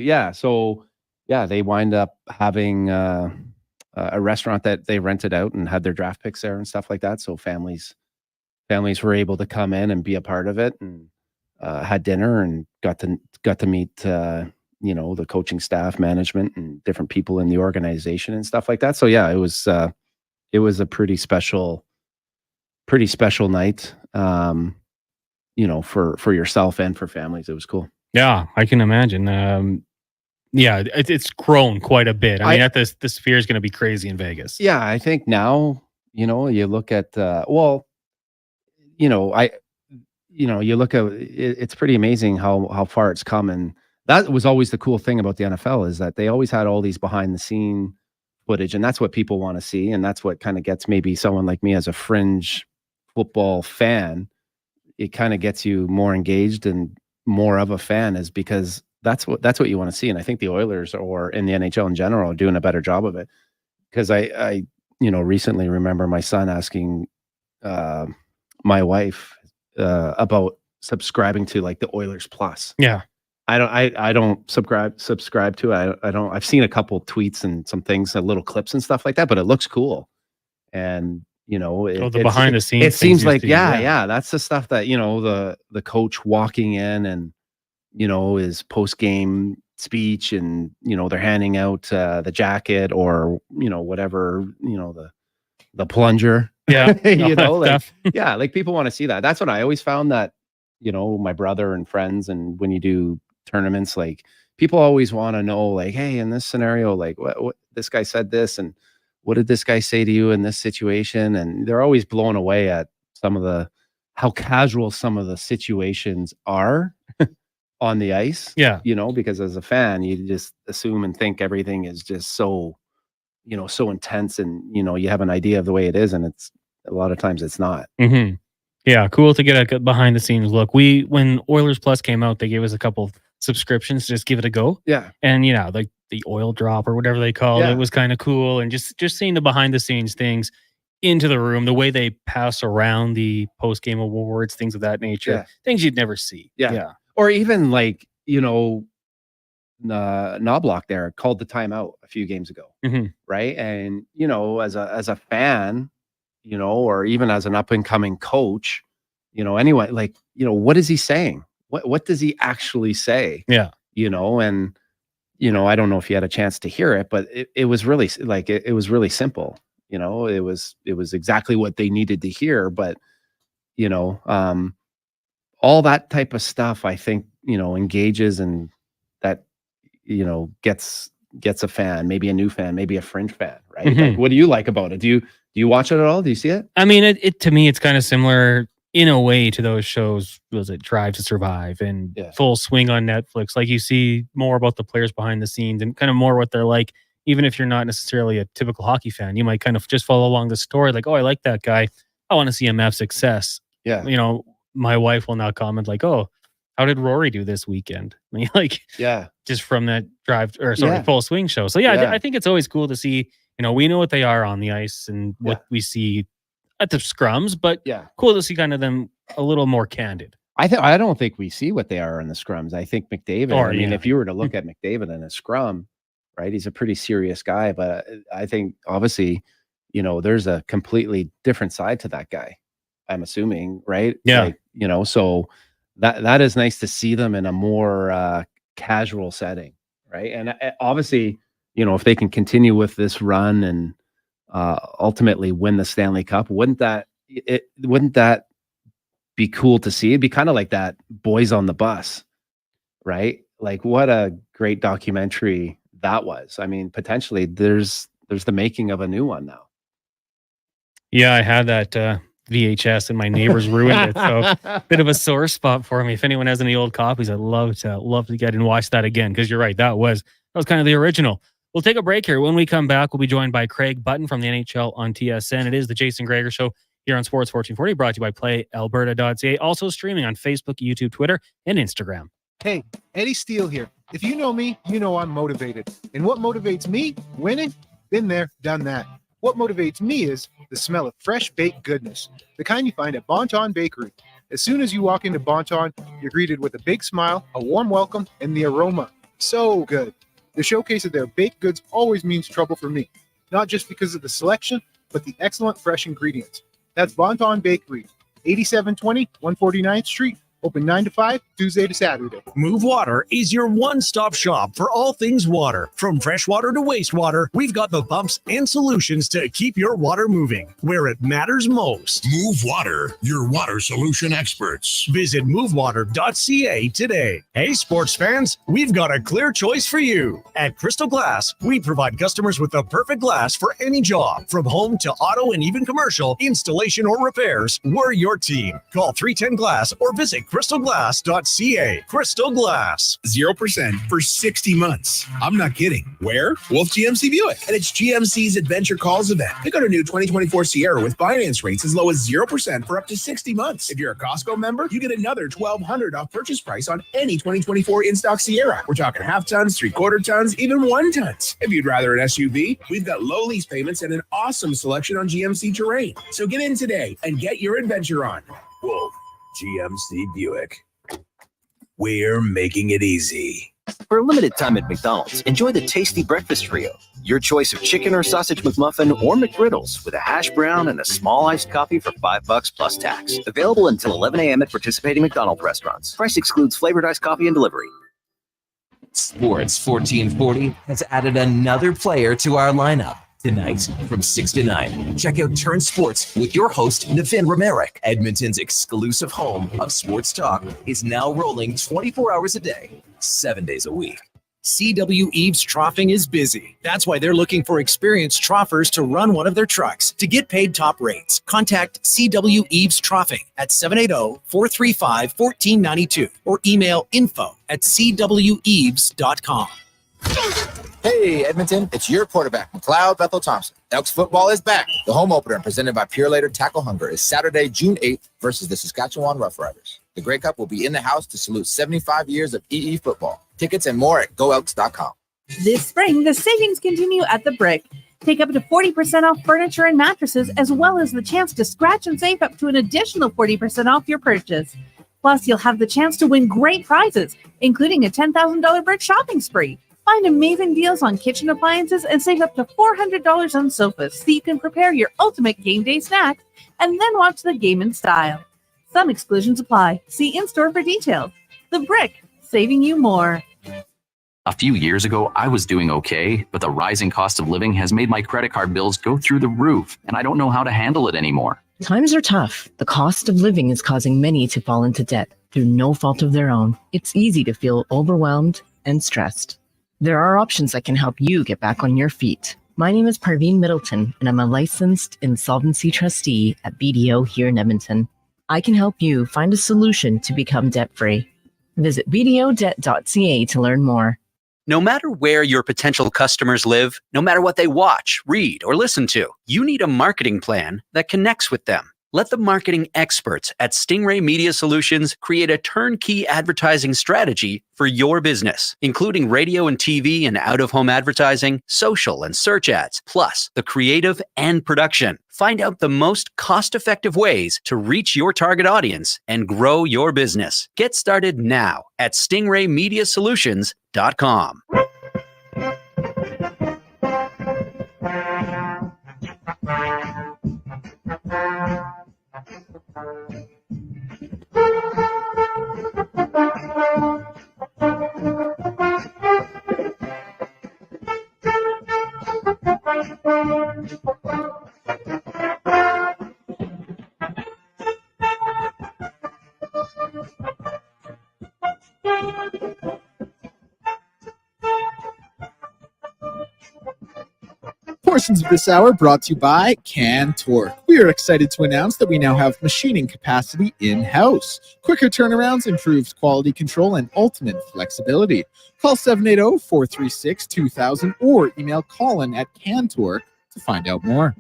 Yeah. So they wind up having a restaurant that they rented out and had their draft picks there and stuff like that. So families were able to come in and be a part of it and had dinner and got to meet the coaching staff, management, and different people in the organization and stuff like that. So yeah, it was a pretty special night. For yourself and for families. It was cool. Yeah, I can imagine. It's grown quite a bit. I mean, the Sphere is going to be crazy in Vegas. Yeah, I think now, you look at, you look at, it's pretty amazing how far it's come. And that was always the cool thing about the NFL is that they always had all these behind the scene footage. And that's what people want to see. And that's what kind of gets maybe someone like me as a fringe football fan, it kind of gets you more engaged and more of a fan is because that's what you want to see. And I think the Oilers or in the NHL in general are doing a better job of it. Because I recently remember my son asking my wife about subscribing to like the Oilers Plus. Yeah. I don't subscribe to it. I've seen a couple tweets and some things, little clips and stuff like that, but it looks cool. And the behind the scenes. It seems like that's the stuff that the coach walking in and his post game speech and they're handing out the jacket or whatever the plunger. Yeah, like people want to see that. That's what I always found that my brother and friends and when you do tournaments, like people always want to know like, hey, in this scenario, like what this guy said this and what did this guy say to you in this situation? And they're always blown away at how casual some of the situations are on the ice. Yeah. Because as a fan, you just assume and think everything is just so intense and, you have an idea of the way it is. And it's a lot of times it's not. Mm-hmm. Yeah. Cool to get a behind the scenes look. When Oilers Plus came out, they gave us a couple subscriptions to just give it a go. Yeah. And, like the oil drop or whatever they call it was kind of cool. And just seeing the behind the scenes things into the room, the way they pass around the post game awards, things of that nature, things you'd never see. Yeah. Or even like, Knobloch there called the timeout a few games ago. Mm-hmm. Right. And, as a fan, or even as an up and coming coach, anyway, like, what is he saying? What does he actually say? Yeah. And, I don't know if you had a chance to hear it, but it was really like, it was really simple. It was exactly what they needed to hear, but, all that type of stuff, I think, engages and that, gets a fan, maybe a new fan, maybe a fringe fan, right? Mm-hmm. Like, what do you like about it? Do you watch it at all? Do you see it? I mean, it to me, it's kind of similar in a way to those shows. Was it Drive to Survive and Full Swing on Netflix? Like, you see more about the players behind the scenes and kind of more what they're like. Even if you're not necessarily a typical hockey fan, you might kind of just follow along the story. Like, oh, I like that guy. I want to see him have success. Yeah. My wife will now comment like, oh, how did Rory do this weekend? I mean, like, just from that Full Swing show. So I think it's always cool to see, we know what they are on the ice and what we see at the scrums, but cool to see kind of them a little more candid. I don't think we see what they are in the scrums. I think McDavid, if you were to look at McDavid in a scrum, right, he's a pretty serious guy, but I think obviously, there's a completely different side to that guy, I'm assuming, right? Yeah. Like, so that is nice to see them in a more casual setting, right? And obviously, if they can continue with this run and ultimately win the Stanley Cup, wouldn't that be cool to see? It'd be kind of like that Boys on the Bus, right? Like, what a great documentary that was. I mean, potentially there's the making of a new one now. Yeah, I had that VHS and my neighbors ruined it. So bit of a sore spot for me. If anyone has any old copies, I'd love to get and watch that again. Because you're right, that was kind of the original. We'll take a break here. When we come back, we'll be joined by Craig Button from the NHL on TSN. It is the Jason Gregor Show here on Sports 1440, brought to you by PlayAlberta.ca. Also streaming on Facebook, YouTube, Twitter, and Instagram. Hey, Eddie Steele here. If you know me, you know I'm motivated. And what motivates me? Winning? Been there, done that. What motivates me is the smell of fresh baked goodness, the kind you find at Bonton Bakery. As soon as you walk into Bonton, you're greeted with a big smile, a warm welcome, and the aroma. So good. The showcase of their baked goods always means trouble for me, not just because of the selection, but the excellent fresh ingredients. That's Bonton Bakery, 8720 149th Street. Open 9 to 5, Tuesday to Saturday. Move Water is your one-stop shop for all things water. From freshwater to wastewater, we've got the pumps and solutions to keep your water moving where it matters most. Move Water, your water solution experts. Visit movewater.ca today. Hey, sports fans, we've got a clear choice for you. At Crystal Glass, we provide customers with the perfect glass for any job. From home to auto and even commercial, installation or repairs, we're your team. Call 310 Glass or visit crystalglass.ca. Crystal Glass. 0% for 60 months. I'm not kidding. Where? Wolf GMC Buick. And it's GMC's Adventure Calls event. Pick out a new 2024 Sierra with finance rates as low as 0% for up to 60 months. If you're a Costco member, you get another $1,200 off purchase price on any 2024 in-stock Sierra. We're talking half tons, 3/4 tons, even 1 tons. If you'd rather an SUV, we've got low lease payments and an awesome selection on GMC Terrain. So get in today and get your adventure on. Wolf GMC Buick. We're making it easy. For a limited time at McDonald's, enjoy the tasty breakfast trio. Your choice of chicken or sausage McMuffin or McGriddles with a hash brown and a small iced coffee for $5 plus tax. Available until 11 a.m. at participating McDonald's restaurants. Price excludes flavored iced coffee and delivery. Sports 1440 has added another player to our lineup. Tonight, from 6 to 9, check out Turn Sports with your host, Navin Romerick. Edmonton's exclusive home of sports talk is now rolling 24 hours a day, 7 days a week. CW Eves Troughing is busy. That's why they're looking for experienced troughers to run one of their trucks. To get paid top rates, contact CW Eves Troughing at 780-435-1492 or email info@cweves.com. Hey, Edmonton, it's your quarterback, McLeod Bethel Thompson. Elks football is back. The home opener, presented by Pure Later Tackle Hunger, is Saturday, June 8th versus the Saskatchewan Roughriders. The Grey Cup will be in the house to salute 75 years of EE football. Tickets and more at goelks.com. This spring, the savings continue at The Brick. Take up to 40% off furniture and mattresses, as well as the chance to scratch and save up to an additional 40% off your purchase. Plus, you'll have the chance to win great prizes, including a $10,000 Brick shopping spree. Find amazing deals on kitchen appliances and save up to $400 on sofas so you can prepare your ultimate game day snack and then watch the game in style. Some exclusions apply. See in-store for details. The Brick, saving you more. A few years ago, I was doing okay, but the rising cost of living has made my credit card bills go through the roof, and I don't know how to handle it anymore. Times are tough. The cost of living is causing many to fall into debt through no fault of their own. It's easy to feel overwhelmed and stressed. There are options that can help you get back on your feet. My name is Parveen Middleton, and I'm a licensed insolvency trustee at BDO here in Edmonton. I can help you find a solution to become debt-free. Visit bdodebt.ca to learn more. No matter where your potential customers live, no matter what they watch, read, or listen to, you need a marketing plan that connects with them. Let the marketing experts at Stingray Media Solutions create a turnkey advertising strategy for your business, including radio and TV and out-of-home advertising, social and search ads, plus the creative and production. Find out the most cost-effective ways to reach your target audience and grow your business. Get started now at stingraymediasolutions.com. Portions of this hour brought to you by Cantork. We are excited to announce that we now have machining capacity in-house. Quicker turnarounds, improved quality control, and ultimate flexibility. Call 780-436-2000 or email Colin at Cantork to find out more.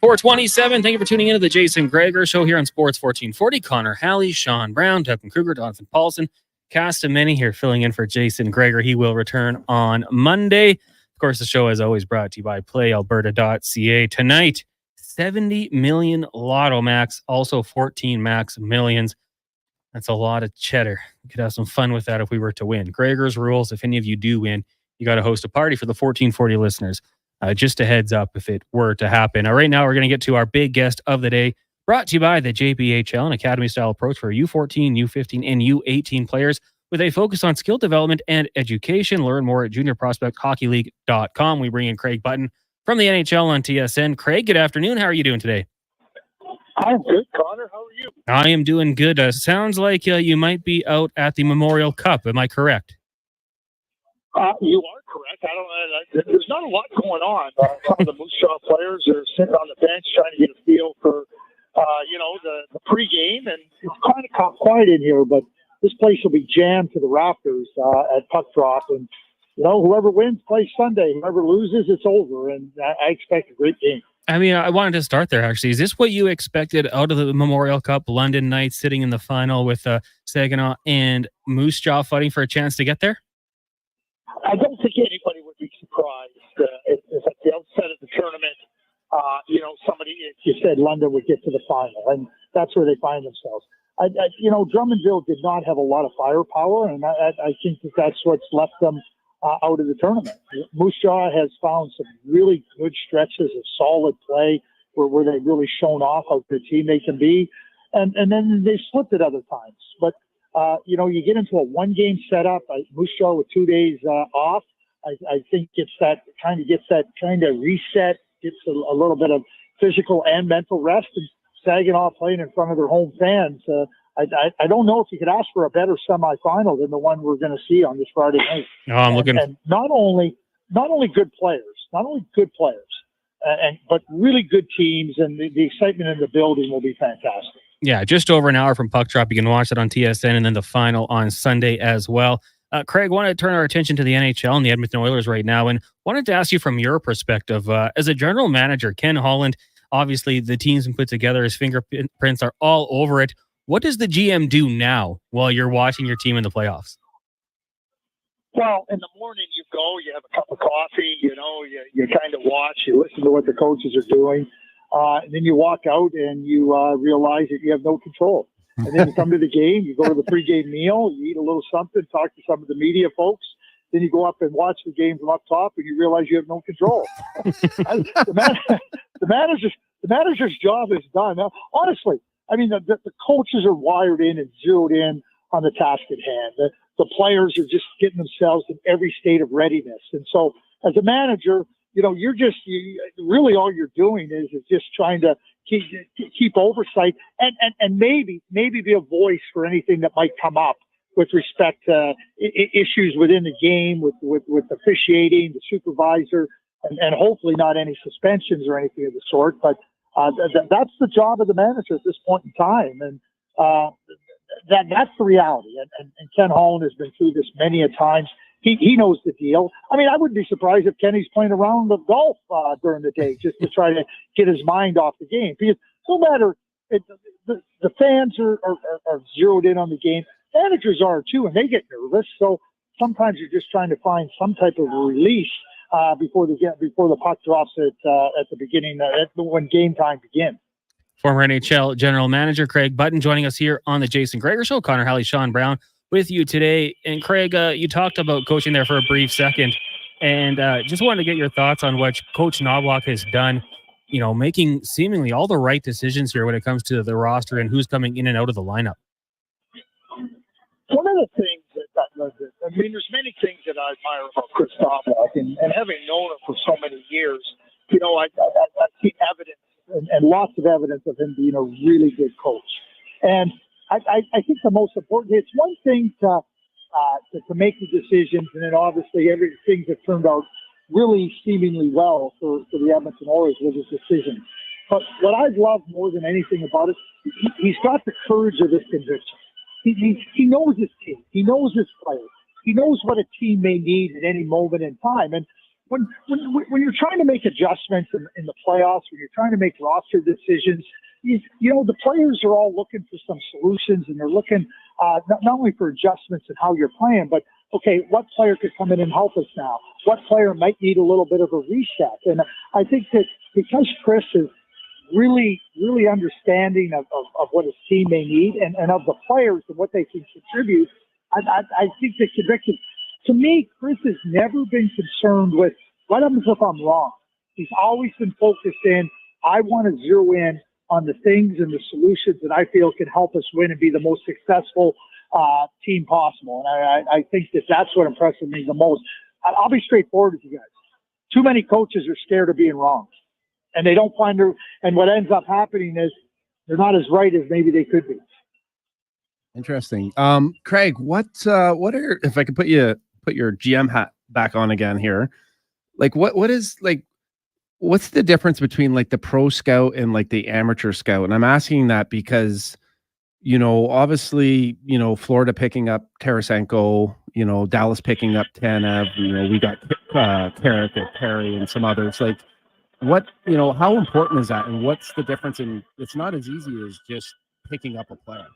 .427. Thank you for tuning into the Jason Gregor Show here on Sports 1440. Connor Halley, Sean Brown, Declan Kruger, Jonathan Paulson, cast of many here filling in for Jason Gregor. He will return on Monday. Of course, the show is always brought to you by PlayAlberta.ca. Tonight, 70 million Lotto Max, also 14 Max Millions. That's a lot of cheddar. We could have some fun with that if we were to win. Gregor's rules, if any of you do win, you got to host a party for the 1440 listeners. Just a heads up if it were to happen. Right now, we're going to get to our big guest of the day, brought to you by the JPHL, an academy-style approach for U14, U15, and U18 players with a focus on skill development and education. Learn more at juniorprospecthockeyleague.com. We bring in Craig Button from the NHL on TSN. Craig, good afternoon. How are you doing today? I'm good, Connor. How are you? I am doing good. Sounds like you might be out at the Memorial Cup. Am I correct? You are correct. There's not a lot going on. Some of the Moose Jaw players are sitting on the bench trying to get a feel for, the pregame, and it's kind of quiet in here. But this place will be jammed to the rafters at puck drop, and whoever wins plays Sunday. Whoever loses, it's over, and I expect a great game. I mean, I wanted to start there, actually. Is this what you expected out of the Memorial Cup? London Knights sitting in the final with Saginaw and Moose Jaw fighting for a chance to get there? I don't think anybody would be surprised if at the outset of the tournament, somebody, if you said London would get to the final, and that's where they find themselves. Drummondville did not have a lot of firepower, and I think that's what's left them out of the tournament. Moose Jaw has found some really good stretches of solid play where they've really shown off how good a team they can be, and then they slipped at other times. But you get into a one-game setup. Moose Jaw with 2 days off. I think gets that kind of reset, gets a little bit of physical and mental rest. And Saginaw playing in front of their home fans. I don't know if you could ask for a better semifinal than the one we're going to see on this Friday night. Oh, I'm looking. And not only good players, but really good teams, and the excitement in the building will be fantastic. Yeah, just over an hour from puck drop. You can watch it on TSN, and then the final on Sunday as well. Craig, wanted to turn our attention to the NHL and the Edmonton Oilers right now, and wanted to ask you from your perspective, as a general manager, Ken Holland, obviously the team's been put together, his fingerprints are all over it. What does the GM do now while you're watching your team in the playoffs? Well, in the morning you go, you have a cup of coffee, you kind of watch, you listen to what the coaches are doing. And then you walk out and you realize that you have no control. And then you come to the game, you go to the pregame meal, you eat a little something, talk to some of the media folks, then you go up and watch the game from up top, and you realize you have no control. the manager's job is done. Now, honestly, I mean, the coaches are wired in and zeroed in on the task at hand. The players are just getting themselves in every state of readiness. And so as a manager, really all you're doing is just trying to keep oversight and maybe be a voice for anything that might come up with respect to issues within the game, with officiating, the supervisor, and hopefully not any suspensions or anything of the sort. But that's the job of the manager at this point in time. And that's the reality. And Ken Holland has been through this many a times. He knows the deal. I mean, I wouldn't be surprised if Kenny's playing a round of golf during the day just to try to get his mind off the game. Because no matter, the fans are zeroed in on the game. Managers are too, and they get nervous. So sometimes you're just trying to find some type of release before the puck drops at the beginning, when game time begins. Former NHL General Manager Craig Button joining us here on the Jason Gregor Show. Connor Halley, Sean Brown with you today. And Craig, you talked about coaching there for a brief second, and just wanted to get your thoughts on what Coach Knobloch has done, making seemingly all the right decisions here when it comes to the roster and who's coming in and out of the lineup. One of the things there's many things that I admire about Chris Knobloch, and having known him for so many years, I see evidence and lots of evidence of him being a really good coach. And I think the most important, it's one thing to make the decisions, and then obviously everything that turned out really seemingly well for the Edmonton Oilers was his decision. But what I've loved more than anything about it, he's got the courage of his conviction. He knows his team. He knows his players. He knows what a team may need at any moment in time. And when you're trying to make adjustments in the playoffs, when you're trying to make roster decisions, the players are all looking for some solutions, and they're looking not only for adjustments in how you're playing, but, okay, what player could come in and help us now? What player might need a little bit of a reset? And I think that because Chris is really, really understanding of what his team may need and of the players and what they can contribute, I think that conviction, to me, Chris has never been concerned with what happens if I'm wrong. He's always been focused in, I want to zero in on the things and the solutions that I feel can help us win and be the most successful team possible. And I think that's what impresses me the most. I'll be straightforward with you guys. Too many coaches are scared of being wrong, and they don't find her. And what ends up happening is they're not as right as maybe they could be. Interesting. Craig, what are, if I could put your GM hat back on again here, like what's the difference between like the pro scout and like the amateur scout? And I'm asking that because, obviously, Florida picking up Tarasenko, Dallas picking up Tanev, we got Carrick and Perry and some others. Like, how important is that? And what's the difference in, it's not as easy as just picking up a player.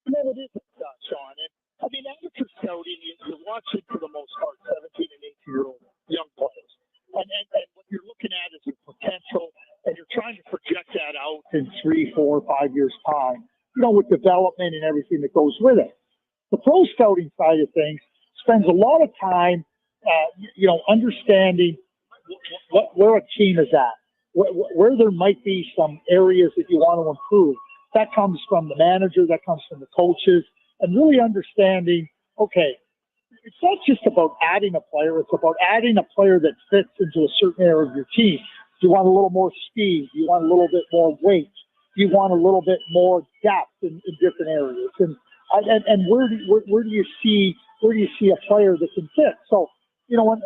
No, it isn't, Sean. And I mean, amateur scouting, you're watching for the most part 17 and 18-year-old young players. And what you're looking at is your potential, and you're trying to project that out in 3, 4, 5 years' time, with development and everything that goes with it. The pro scouting side of things spends a lot of time, understanding where a team is at, where there might be some areas that you want to improve. That comes from the manager, that comes from the coaches, and really understanding, okay, it's not just about adding a player, it's about adding a player that fits into a certain area of your team. Do you want a little more speed? Do you want a little bit more weight? Do you want a little bit more depth in different areas? And where do you see a player that can fit? So, I'm going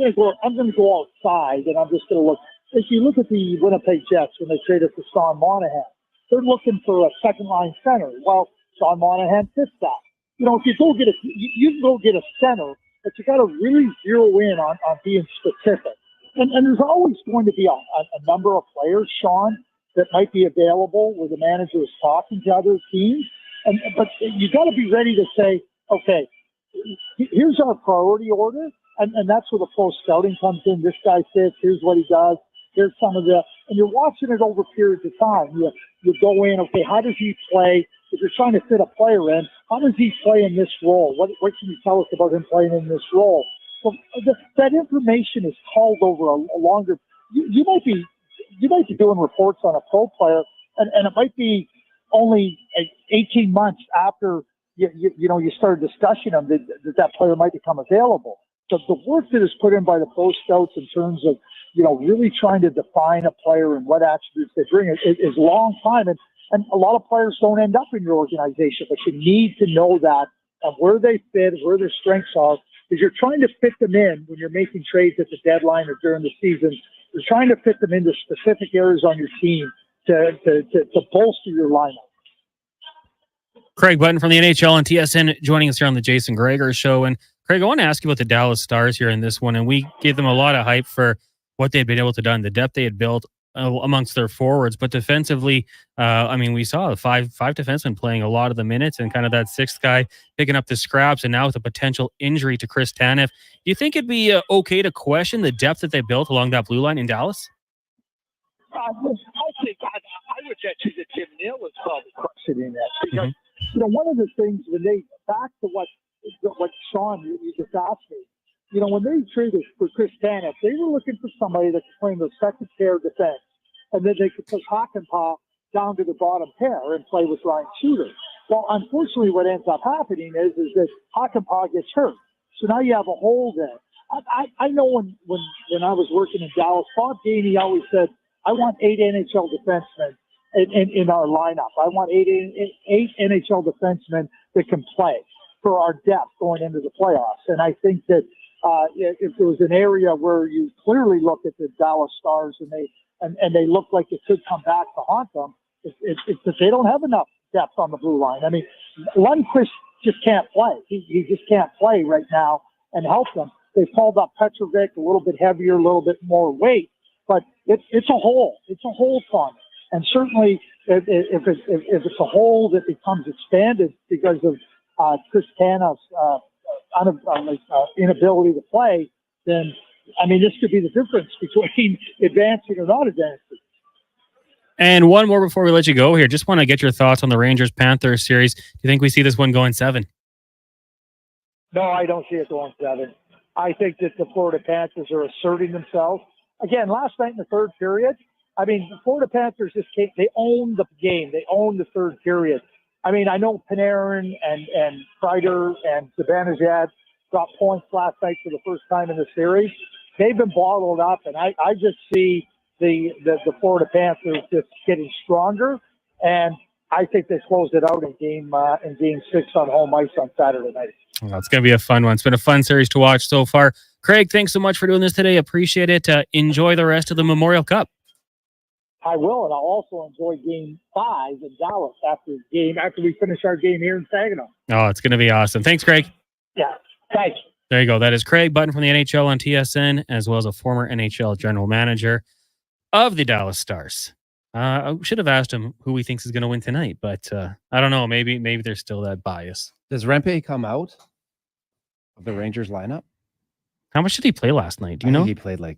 to go outside, and I'm just going to look. If you look at the Winnipeg Jets when they traded for Sean Monahan, they're looking for a second-line center. Well, Sean Monahan fits that. If you go get you can go get a center, but you got to really zero in on being specific. And there's always going to be a number of players, Sean, that might be available where the manager is talking to other teams. But you got to be ready to say, okay, here's our priority order, and that's where the pro scouting comes in. This guy fits. Here's what he does. Here's some of and you're watching it over periods of time. You go in, okay, how does he play if you're trying to fit a player in, how does he play in this role? What can you tell us about him playing in this role? Well, that information is called over a longer. You might be doing reports on a pro player, and it might be only 18 months after you started discussing him that player might become available. So the work that is put in by the pro scouts in terms of really trying to define a player and what attributes they bring is a long time, and a lot of players don't end up in your organization, but you need to know that and where they fit, where their strengths are, because you're trying to fit them in when you're making trades at the deadline or during the season. You're trying to fit them into specific areas on your team to bolster your lineup. Craig Button from the NHL and TSN joining us here on the Jason Gregor Show. And Craig, I want to ask you about the Dallas Stars here in this one. And we gave them a lot of hype for what they'd been able to do, the depth they had built amongst their forwards. But defensively, we saw the five defensemen playing a lot of the minutes and kind of that sixth guy picking up the scraps. And now with a potential injury to Chris Tanev, do you think it'd be okay to question the depth that they built along that blue line in Dallas? I think I would bet you that Tim Neal is probably questioning that because one of the things when they back to what Sean you just asked me, when they traded for Chris Tanev, they were looking for somebody that could play in the second pair defense, and then they could push Hakanpää down to the bottom pair and play with Ryan Shooter. Well, unfortunately, what ends up happening is that Hakanpää gets hurt, so now you have a hole there. I know when I was working in Dallas, Bob Gainey always said, I want 8 NHL defensemen in our lineup. I want eight NHL defensemen that can play for our depth going into the playoffs. And I think that if there was an area where you clearly look at the Dallas Stars and they look like it could come back to haunt them, it's that they don't have enough depth on the blue line. I mean, Lundqvist just can't play. He just can't play right now and help them. They've called up Petrovic, a little bit heavier, a little bit more weight. But it's a hole. It's a hole for them. And certainly, if it's a hole that becomes expanded because of Chris Tanev's inability to play, then this could be the difference between advancing or not advancing. And one more before we let you go here. Just want to get your thoughts on the Rangers-Panthers series. Do you think we see this one going 7? No, I don't see it going 7. I think that the Florida Panthers are asserting themselves. Again, last night in the third period, the Florida Panthers just came. They owned the game. They owned the third period. I know Panarin and Kreider and Zibanejad got points last night for the first time in the series. They've been bottled up, and I just see the Florida Panthers just getting stronger, and I think they closed it out in game 6 on home ice on Saturday night. Well, it's going to be a fun one. It's been a fun series to watch so far. Craig, thanks so much for doing this today. Appreciate it. Enjoy the rest of the Memorial Cup. I will, and I'll also enjoy Game 5 in Dallas after we finish our game here in Saginaw. Oh, it's going to be awesome. Thanks, Craig. Yeah, thanks. There you go. That is Craig Button from the NHL on TSN, as well as a former NHL general manager of the Dallas Stars. I should have asked him who he thinks is going to win tonight, but I don't know. Maybe there's still that bias. Does Rempe come out of the Rangers lineup? How much did he play last night? Do you know? He played like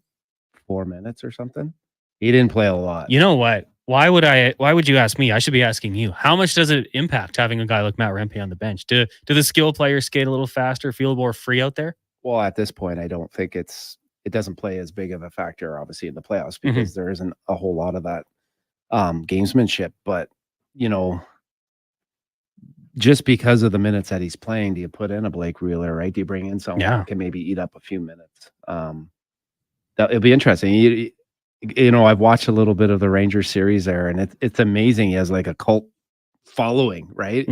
4 minutes or something. He didn't play a lot. You know what? Why would you ask me? I should be asking you. How much does it impact having a guy like Matt Rempe on the bench? Do the skill players skate a little faster, feel more free out there? Well, at this point, I don't think it doesn't play as big of a factor, obviously, in the playoffs because there isn't a whole lot of that gamesmanship. But, just because of the minutes that he's playing, do you put in a Blake Wheeler, right? Do you bring in someone that can maybe eat up a few minutes? It'll be interesting. I've watched a little bit of the Rangers series there, and it's amazing. He has like a cult following, right?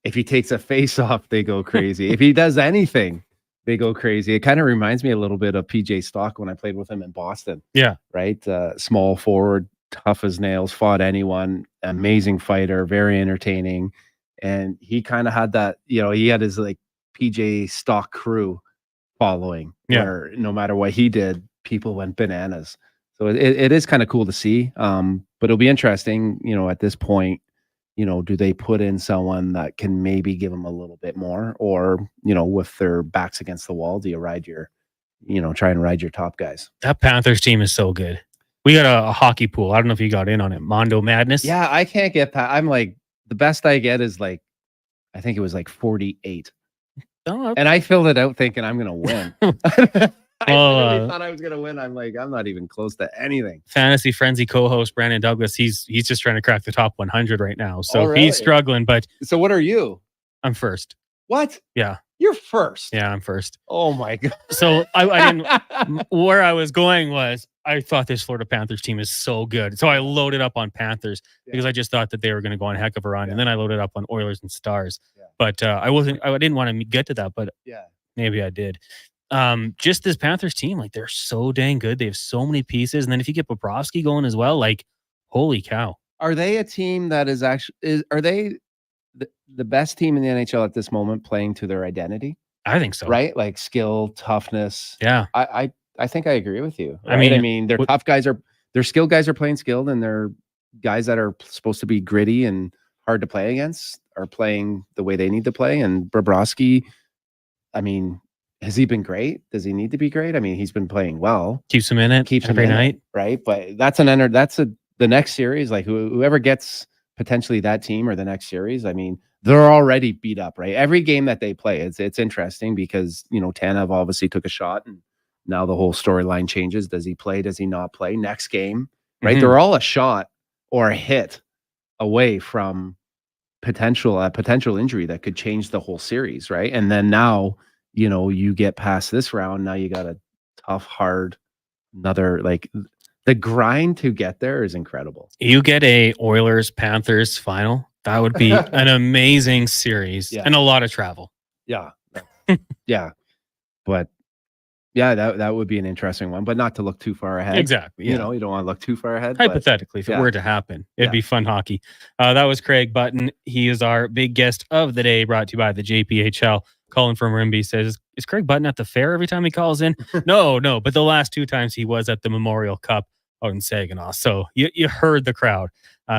If he takes a face off, they go crazy. If he does anything, they go crazy. It kind of reminds me a little bit of PJ Stock when I played with him in Boston. Yeah. Right. Small forward, tough as nails, fought anyone, amazing fighter, very entertaining. And he kind of had that, he had his like PJ Stock crew following where no matter what he did, people went bananas. So it is kind of cool to see. But it'll be interesting, at this point, do they put in someone that can maybe give them a little bit more, or, with their backs against the wall, do you try and ride your top guys? That Panthers team is so good. We got a hockey pool. I don't know if you got in on it. Mondo Madness. Yeah, I can't get past. I'm like the best I get is like, I think it was like 48. Oh, and I filled it out thinking I'm going to win. I literally thought I was going to win. I'm like, I'm not even close to anything. Fantasy Frenzy co-host Brandon Douglas, he's just trying to crack the top 100 right now. So Oh, really? he's struggling, but So what are you? I'm first. What? Yeah. You're first. Yeah, I'm first. Oh my God. So I didn't, where I was going was I thought this Florida Panthers team is so good. So I loaded up on Panthers because I just thought that they were going to go on a heck of a run. And then I loaded up on Oilers and Stars. But I didn't want to get to that, but maybe I did. Just this Panthers team, like they're so dang good. They have so many pieces. And then if you get Bobrovsky going as well, like, holy cow. Are they a team that is actually, are they the best team in the NHL at this moment playing to their identity? I think so. Right? Like skill, toughness. Yeah. I think I agree with you. I mean, I mean, their tough guys their skilled guys are playing skilled, and their guys that are supposed to be gritty and hard to play against are playing the way they need to play. And Bobrovsky, I mean, has he been great? Does he need to be great? I mean, he's been playing well. Keeps him in it. Keeps him every in night. it, right? But that's the next series. Like whoever gets potentially that team or the next series, I mean, they're already beat up, right? Every game that they play, it's interesting because, you know, Tanev obviously took a shot and now the whole storyline changes. Does he play? Does he not play? Next game, right? Mhm. They're all a shot or a hit away from potential injury that could change the whole series, right? And then now, you know, you get past this round, now you got a tough, hard, another, like, the grind to get there is incredible. You get a Oilers Panthers final. That would be an amazing series and a lot of travel. Yeah. Yeah. But yeah, that would be an interesting one, but not to look too far ahead. Exactly. You Yeah. know, you don't want to look too far ahead. but Hypothetically, if it yeah. were to happen, it'd be fun hockey. That was Craig Button. He is our big guest of the day, brought to you by the JPHL. Colin from Rimby says, is Craig Button at the fair every time he calls in? No, but the last two times he was at the Memorial Cup out in Saginaw. So you heard the crowd.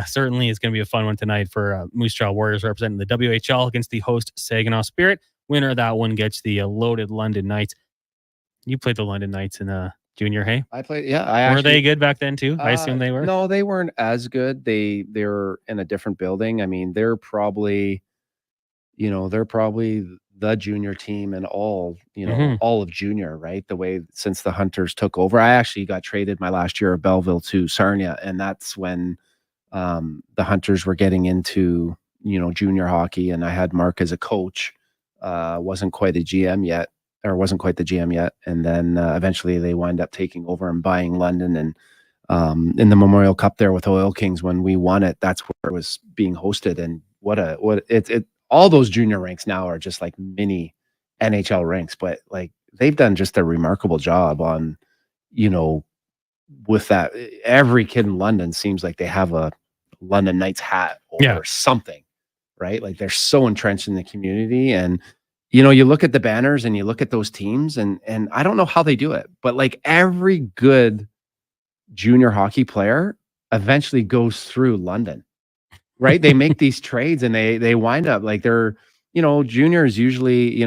Certainly it's going to be a fun one tonight for Moose Jaw Warriors representing the WHL against the host Saginaw Spirit. Winner of that one gets the loaded London Knights. You played the London Knights in junior, hey? I played, yeah. Were they good back then too? I assume they were. No, they weren't as good. They were in a different building. I mean, they're probably the junior team and all, all of junior, right? The way since the Hunters took over. I actually got traded my last year of Belleville to Sarnia, and that's when the Hunters were getting into, junior hockey, and I had Mark as a coach. Wasn't quite the GM yet. And then eventually they wind up taking over and buying London. And in the Memorial Cup there with Oil Kings, when we won it, that's where it was being hosted. And all those junior ranks now are just like mini NHL ranks, but like they've done just a remarkable job on, with that. Every kid in London seems like they have a London Knights hat or something, right? Like they're so entrenched in the community. And you look at the banners and you look at those teams, and I don't know how they do it, but like every good junior hockey player eventually goes through London, right? They make these trades and they wind up like they're, juniors usually,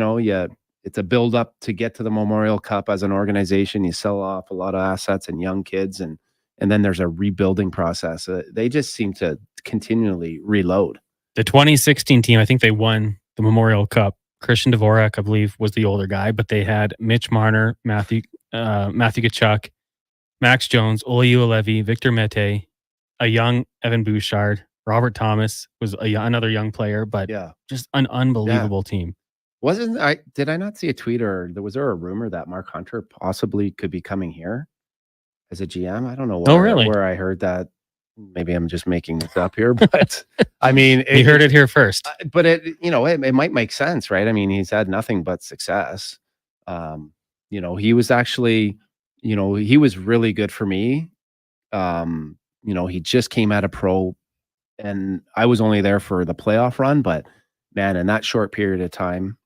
it's a build up to get to the Memorial Cup as an organization. You sell off a lot of assets and young kids, and then there's a rebuilding process. They just seem to continually reload. The 2016 team, I think they won the Memorial Cup. Christian Dvorak, I believe, was the older guy, but they had Mitch Marner, Matthew Tkachuk, Max Jones, Olyu Alevi, Victor Mete, a young Evan Bouchard, Robert Thomas was another young player, but just an unbelievable team. Did I not see a tweet, or was there a rumor that Mark Hunter possibly could be coming here as a GM? I don't know where I heard that. Maybe I'm just making this up here, but I mean, you heard it here first. But it might make sense, right? I mean, he's had nothing but success. He was actually, he was really good for me. He just came out of pro, and I was only there for the playoff run, but man, in that short period of time,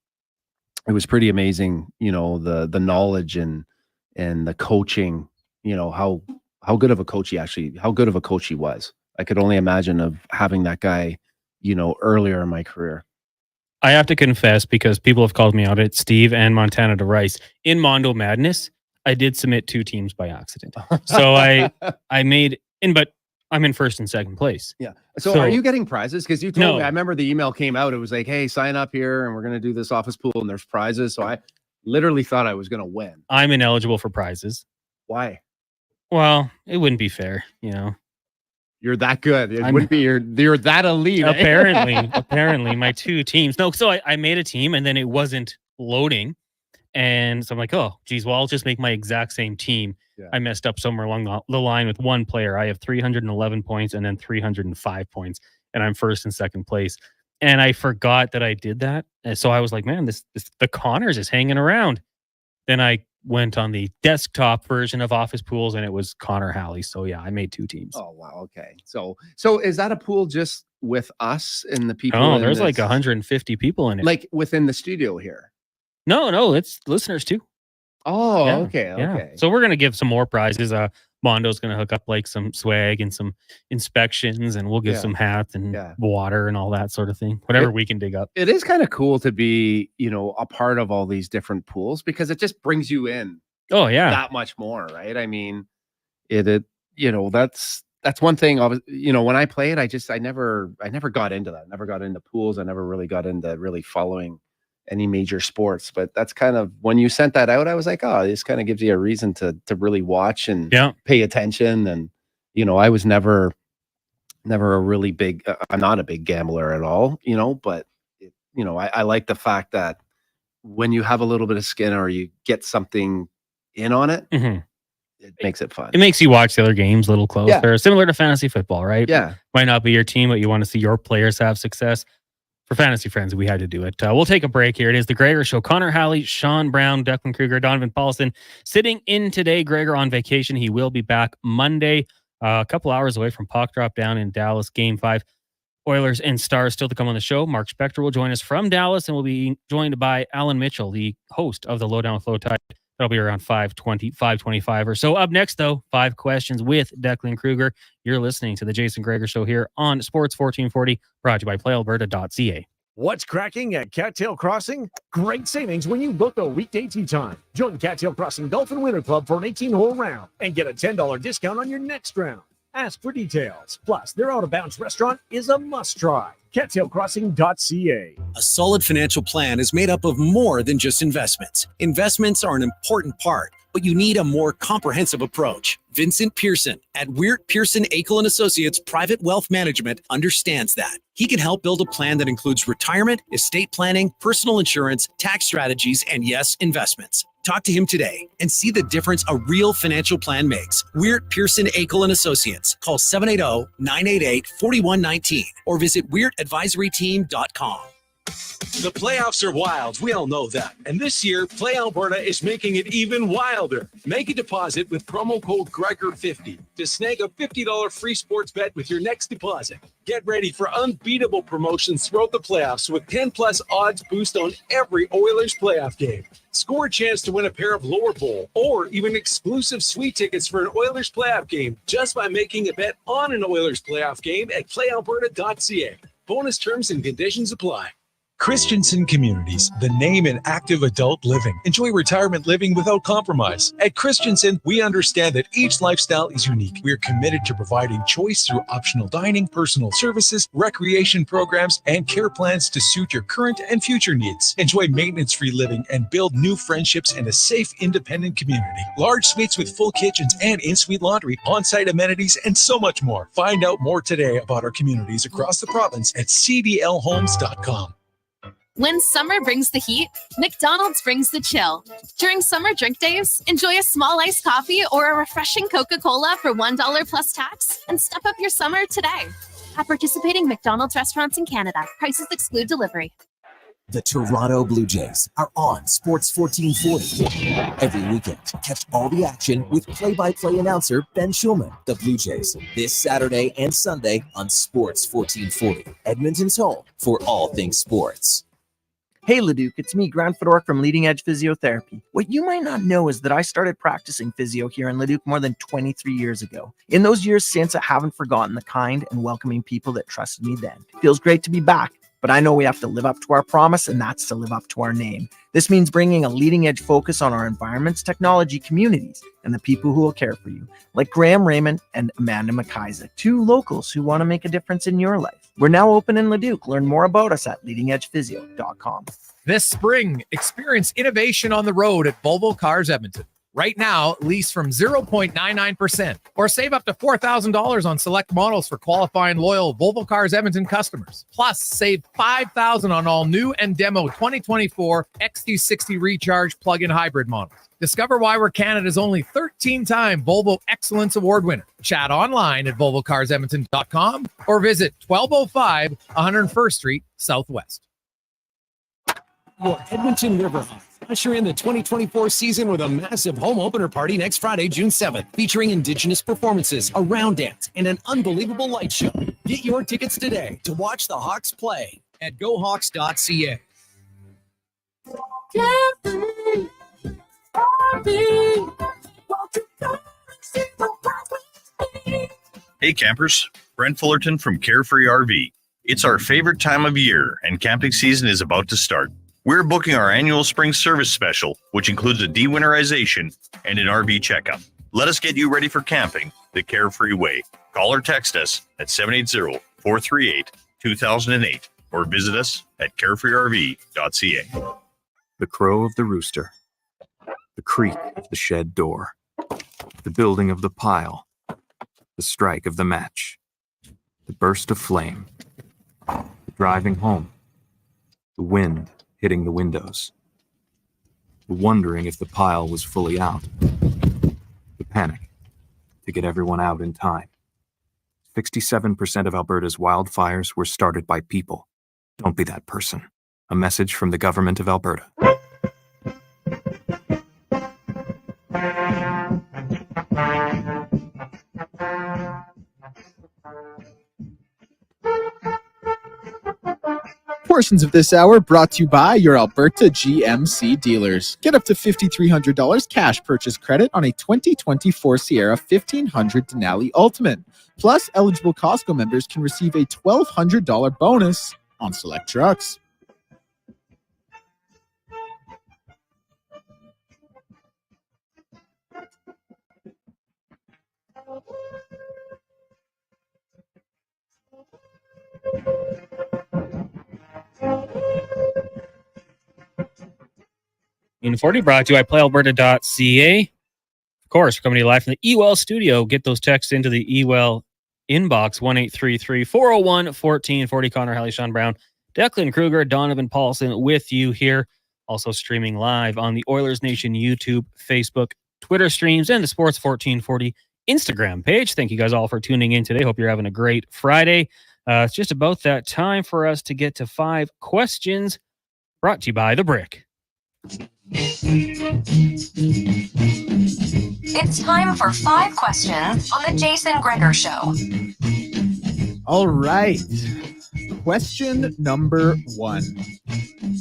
it was pretty amazing. The knowledge and the coaching. How good of a coach he was. I could only imagine of having that guy, earlier in my career. I have to confess, because people have called me out at Steve and Montana to Rice. In Mondo Madness, I did submit two teams by accident. So I made in, but I'm in first and second place. Yeah. So are you getting prizes? Because you told me, I remember the email came out. It was like, hey, sign up here and we're going to do this office pool and there's prizes. So I literally thought I was going to win. I'm ineligible for prizes. Why? Well, it wouldn't be fair, you know. You're that good. It wouldn't be you're that elite. Apparently my two teams. No, so I made a team and then it wasn't loading. And so I'm like, oh, geez, well, I'll just make my exact same team. Yeah. I messed up somewhere along the line with one player. I have 311 points and then 305 points, and I'm first and second place. And I forgot that I did that. And so I was like, man, the Connors is hanging around. Then I went on the desktop version of Office Pools, and it was Connor Halley. So yeah, I made two teams. Oh wow, okay. So is that a pool just with us and the people? Oh, there's like 150 people in it. Like within the studio here. No, it's listeners too. Oh, yeah, okay. Yeah. So we're gonna give some more prizes. Mondo's gonna hook up like some swag and some inspections, and we'll give some hats and water and all that sort of thing. Whatever we can dig up. It is kind of cool to be, a part of all these different pools because it just brings you in. Oh yeah, that much more, right? I mean, that's one thing. When I played, I never got into that. I never got into pools. I never really got into really following any major sports, but that's kind of when you sent that out, I was like, oh, this kind of gives you a reason to really watch and pay attention. And, I was never a really big, I'm not a big gambler at all, but I like the fact that when you have a little bit of skin or you get something in on it, it makes it fun. It makes you watch the other games a little closer, similar to fantasy football, right? Yeah. Might not be your team, but you want to see your players have success. For Fantasy Friends, we had to do it. We'll take a break here. It is the Gregor Show. Connor Halley, Sean Brown, Declan Kruger, Donovan Paulson sitting in today. Gregor on vacation. He will be back Monday, a couple hours away from puck drop down in Dallas. Game 5. Oilers and Stars still to come on the show. Mark Spector will join us from Dallas, and we'll be joined by Alan Mitchell, the host of the Lowdown with Low Tide. That'll be around 5:20, 5:25 or so. Up next, though, 5 questions with Declan Kruger. You're listening to the Jason Gregor Show here on Sports 1440, brought to you by PlayAlberta.ca. What's cracking at Cattail Crossing? Great savings when you book a weekday tee time. Join Cattail Crossing Golf and Winter Club for an 18-hole round and get a $10 discount on your next round. Ask for details. Plus, their out-of-bounds restaurant is a must-try. CattailCrossing.ca. A solid financial plan is made up of more than just investments. Investments are an important part, but you need a more comprehensive approach. Vincent Pearson at Weird Pearson Akel & Associates Private Wealth Management understands that. He can help build a plan that includes retirement, estate planning, personal insurance, tax strategies, and yes, investments. Talk to him today and see the difference a real financial plan makes. Weird Pearson Akel & Associates. Call 780-988-4119 or visit weirdadvisoryteam.com. The playoffs are wild. We all know that. And this year, Play Alberta is making it even wilder. Make a deposit with promo code Gregor50 to snag a $50 free sports bet with your next deposit. Get ready for unbeatable promotions throughout the playoffs with 10+ odds boost on every Oilers playoff game. Score a chance to win a pair of lower bowl or even exclusive sweet tickets for an Oilers playoff game just by making a bet on an Oilers playoff game at playalberta.ca. Bonus terms and conditions apply. Christensen Communities, the name in active adult living. Enjoy retirement living without compromise. At Christensen, we understand that each lifestyle is unique. We are committed to providing choice through optional dining, personal services, recreation programs, and care plans to suit your current and future needs. Enjoy maintenance-free living and build new friendships in a safe, independent community. Large suites with full kitchens and in-suite laundry, on-site amenities, and so much more. Find out more today about our communities across the province at cdlhomes.com. When summer brings the heat, McDonald's brings the chill. During summer drink days, enjoy a small iced coffee or a refreshing Coca-Cola for $1 plus tax and step up your summer today. At participating McDonald's restaurants in Canada, prices exclude delivery. The Toronto Blue Jays are on Sports 1440. Every weekend, catch all the action with play-by-play announcer Ben Schulman. The Blue Jays, this Saturday and Sunday on Sports 1440. Edmonton's home for all things sports. Hey Leduc, it's me, Grant Fedork from Leading Edge Physiotherapy. What you might not know is that I started practicing physio here in Leduc more than 23 years ago. In those years since, I haven't forgotten the kind and welcoming people that trusted me then. Feels great to be back, but But I know we have to live up to our promise, and that's to live up to our name. This means bringing a leading edge focus on our environments, technology, communities, and the people who will care for you, like Graham Raymond and Amanda McIsaac, 2 locals who want to make a difference in your life. We're now open in Leduc. Learn more about us at leadingedgephysio.com. This spring, experience innovation on the road at Volvo Cars Edmonton. Right now, lease from 0.99% or save up to $4,000 on select models for qualifying loyal Volvo Cars Edmonton customers. Plus, save $5,000 on all new and demo 2024 XT60 Recharge plug-in hybrid models. Discover why we're Canada's only 13-time Volvo Excellence Award winner. Chat online at volvocarsedmonton.com or visit 1205 101st Street Southwest. Your Edmonton Riverhawks usher in the 2024 season with a massive home opener party next Friday, June 7th, featuring Indigenous performances, a round dance, and an unbelievable light show. Get your tickets today to watch the Hawks play at gohawks.ca. Hey campers, Brent Fullerton from Carefree RV. It's our favorite time of year and camping season is about to start. We're booking our annual spring service special, which includes a de-winterization and an RV checkup. Let us get you ready for camping the Carefree way. Call or text us at 780-438-2008 or visit us at carefreerv.ca. The crow of the rooster, the creak of the shed door, the building of the pile, the strike of the match, the burst of flame, the driving home, the wind hitting the windows, the wondering if the pile was fully out, the panic to get everyone out in time. 67% of Alberta's wildfires were started by people. Don't be that person. A message from the Government of Alberta. Portions of this hour brought to you by your Alberta GMC dealers. Get up to $5,300 cash purchase credit on a 2024 Sierra 1500 Denali Ultimate. Plus, eligible Costco members can receive a $1,200 bonus on select trucks. In 40 brought to you by PlayAlberta.ca. Of course, we're coming to you live from the eWell studio. Get those texts into the eWell inbox, 1-833-401-1440. Connor Halley, Sean Brown, Declan Kruger, Donovan Paulson with you here. Also streaming live on the Oilers Nation YouTube, Facebook, Twitter streams, and the Sports 1440 Instagram page. Thank you guys all for tuning in today. Hope you're having a great Friday. It's just about that time for us to get to 5 questions brought to you by The Brick. It's time for 5 questions on the Jason Gregor Show. All right. Question number 1.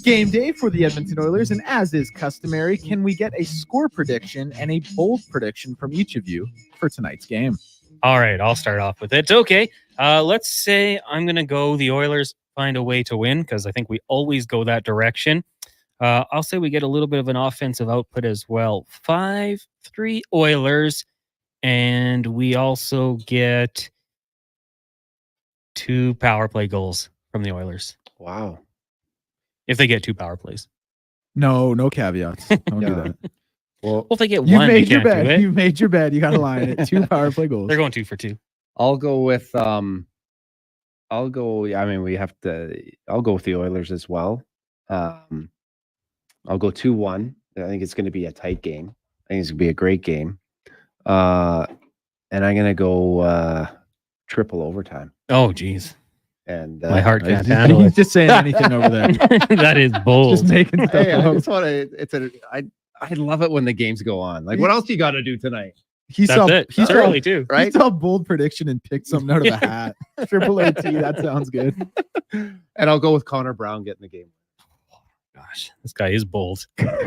Game day for the Edmonton Oilers, and as is customary, can we get a score prediction and a bold prediction from each of you for tonight's game? All right, I'll start off with it. Okay, let's say I'm going to go the Oilers find a way to win, because I think we always go that direction. I'll say we get a little bit of an offensive output as well. 5-3 Oilers, and we also get 2 power play goals from the Oilers. Wow. If they get 2 power plays. No caveats. Don't do that. Well, if they get you one, made you your can't do bed. it. You made your bed. You got to line it. 2 power play goals. They're going 2 for 2. I'll go with we have to. I'll go with the Oilers as well. I'll go 2-1. I think it's going to be a tight game. I think it's going to be a great game. And I'm going to go triple overtime. Oh, geez. And my heart can't handle it. He's just saying anything over there. That is bold. Just making stuff Hey, I up. just want to. I love it when the games go on. Like, what else you got to do tonight? He That's saw it. he It's saw- early, too. He saw bold prediction and picked something out of a hat. Triple OT. That sounds good. And I'll go with Connor Brown getting the game. gosh, this guy is bold.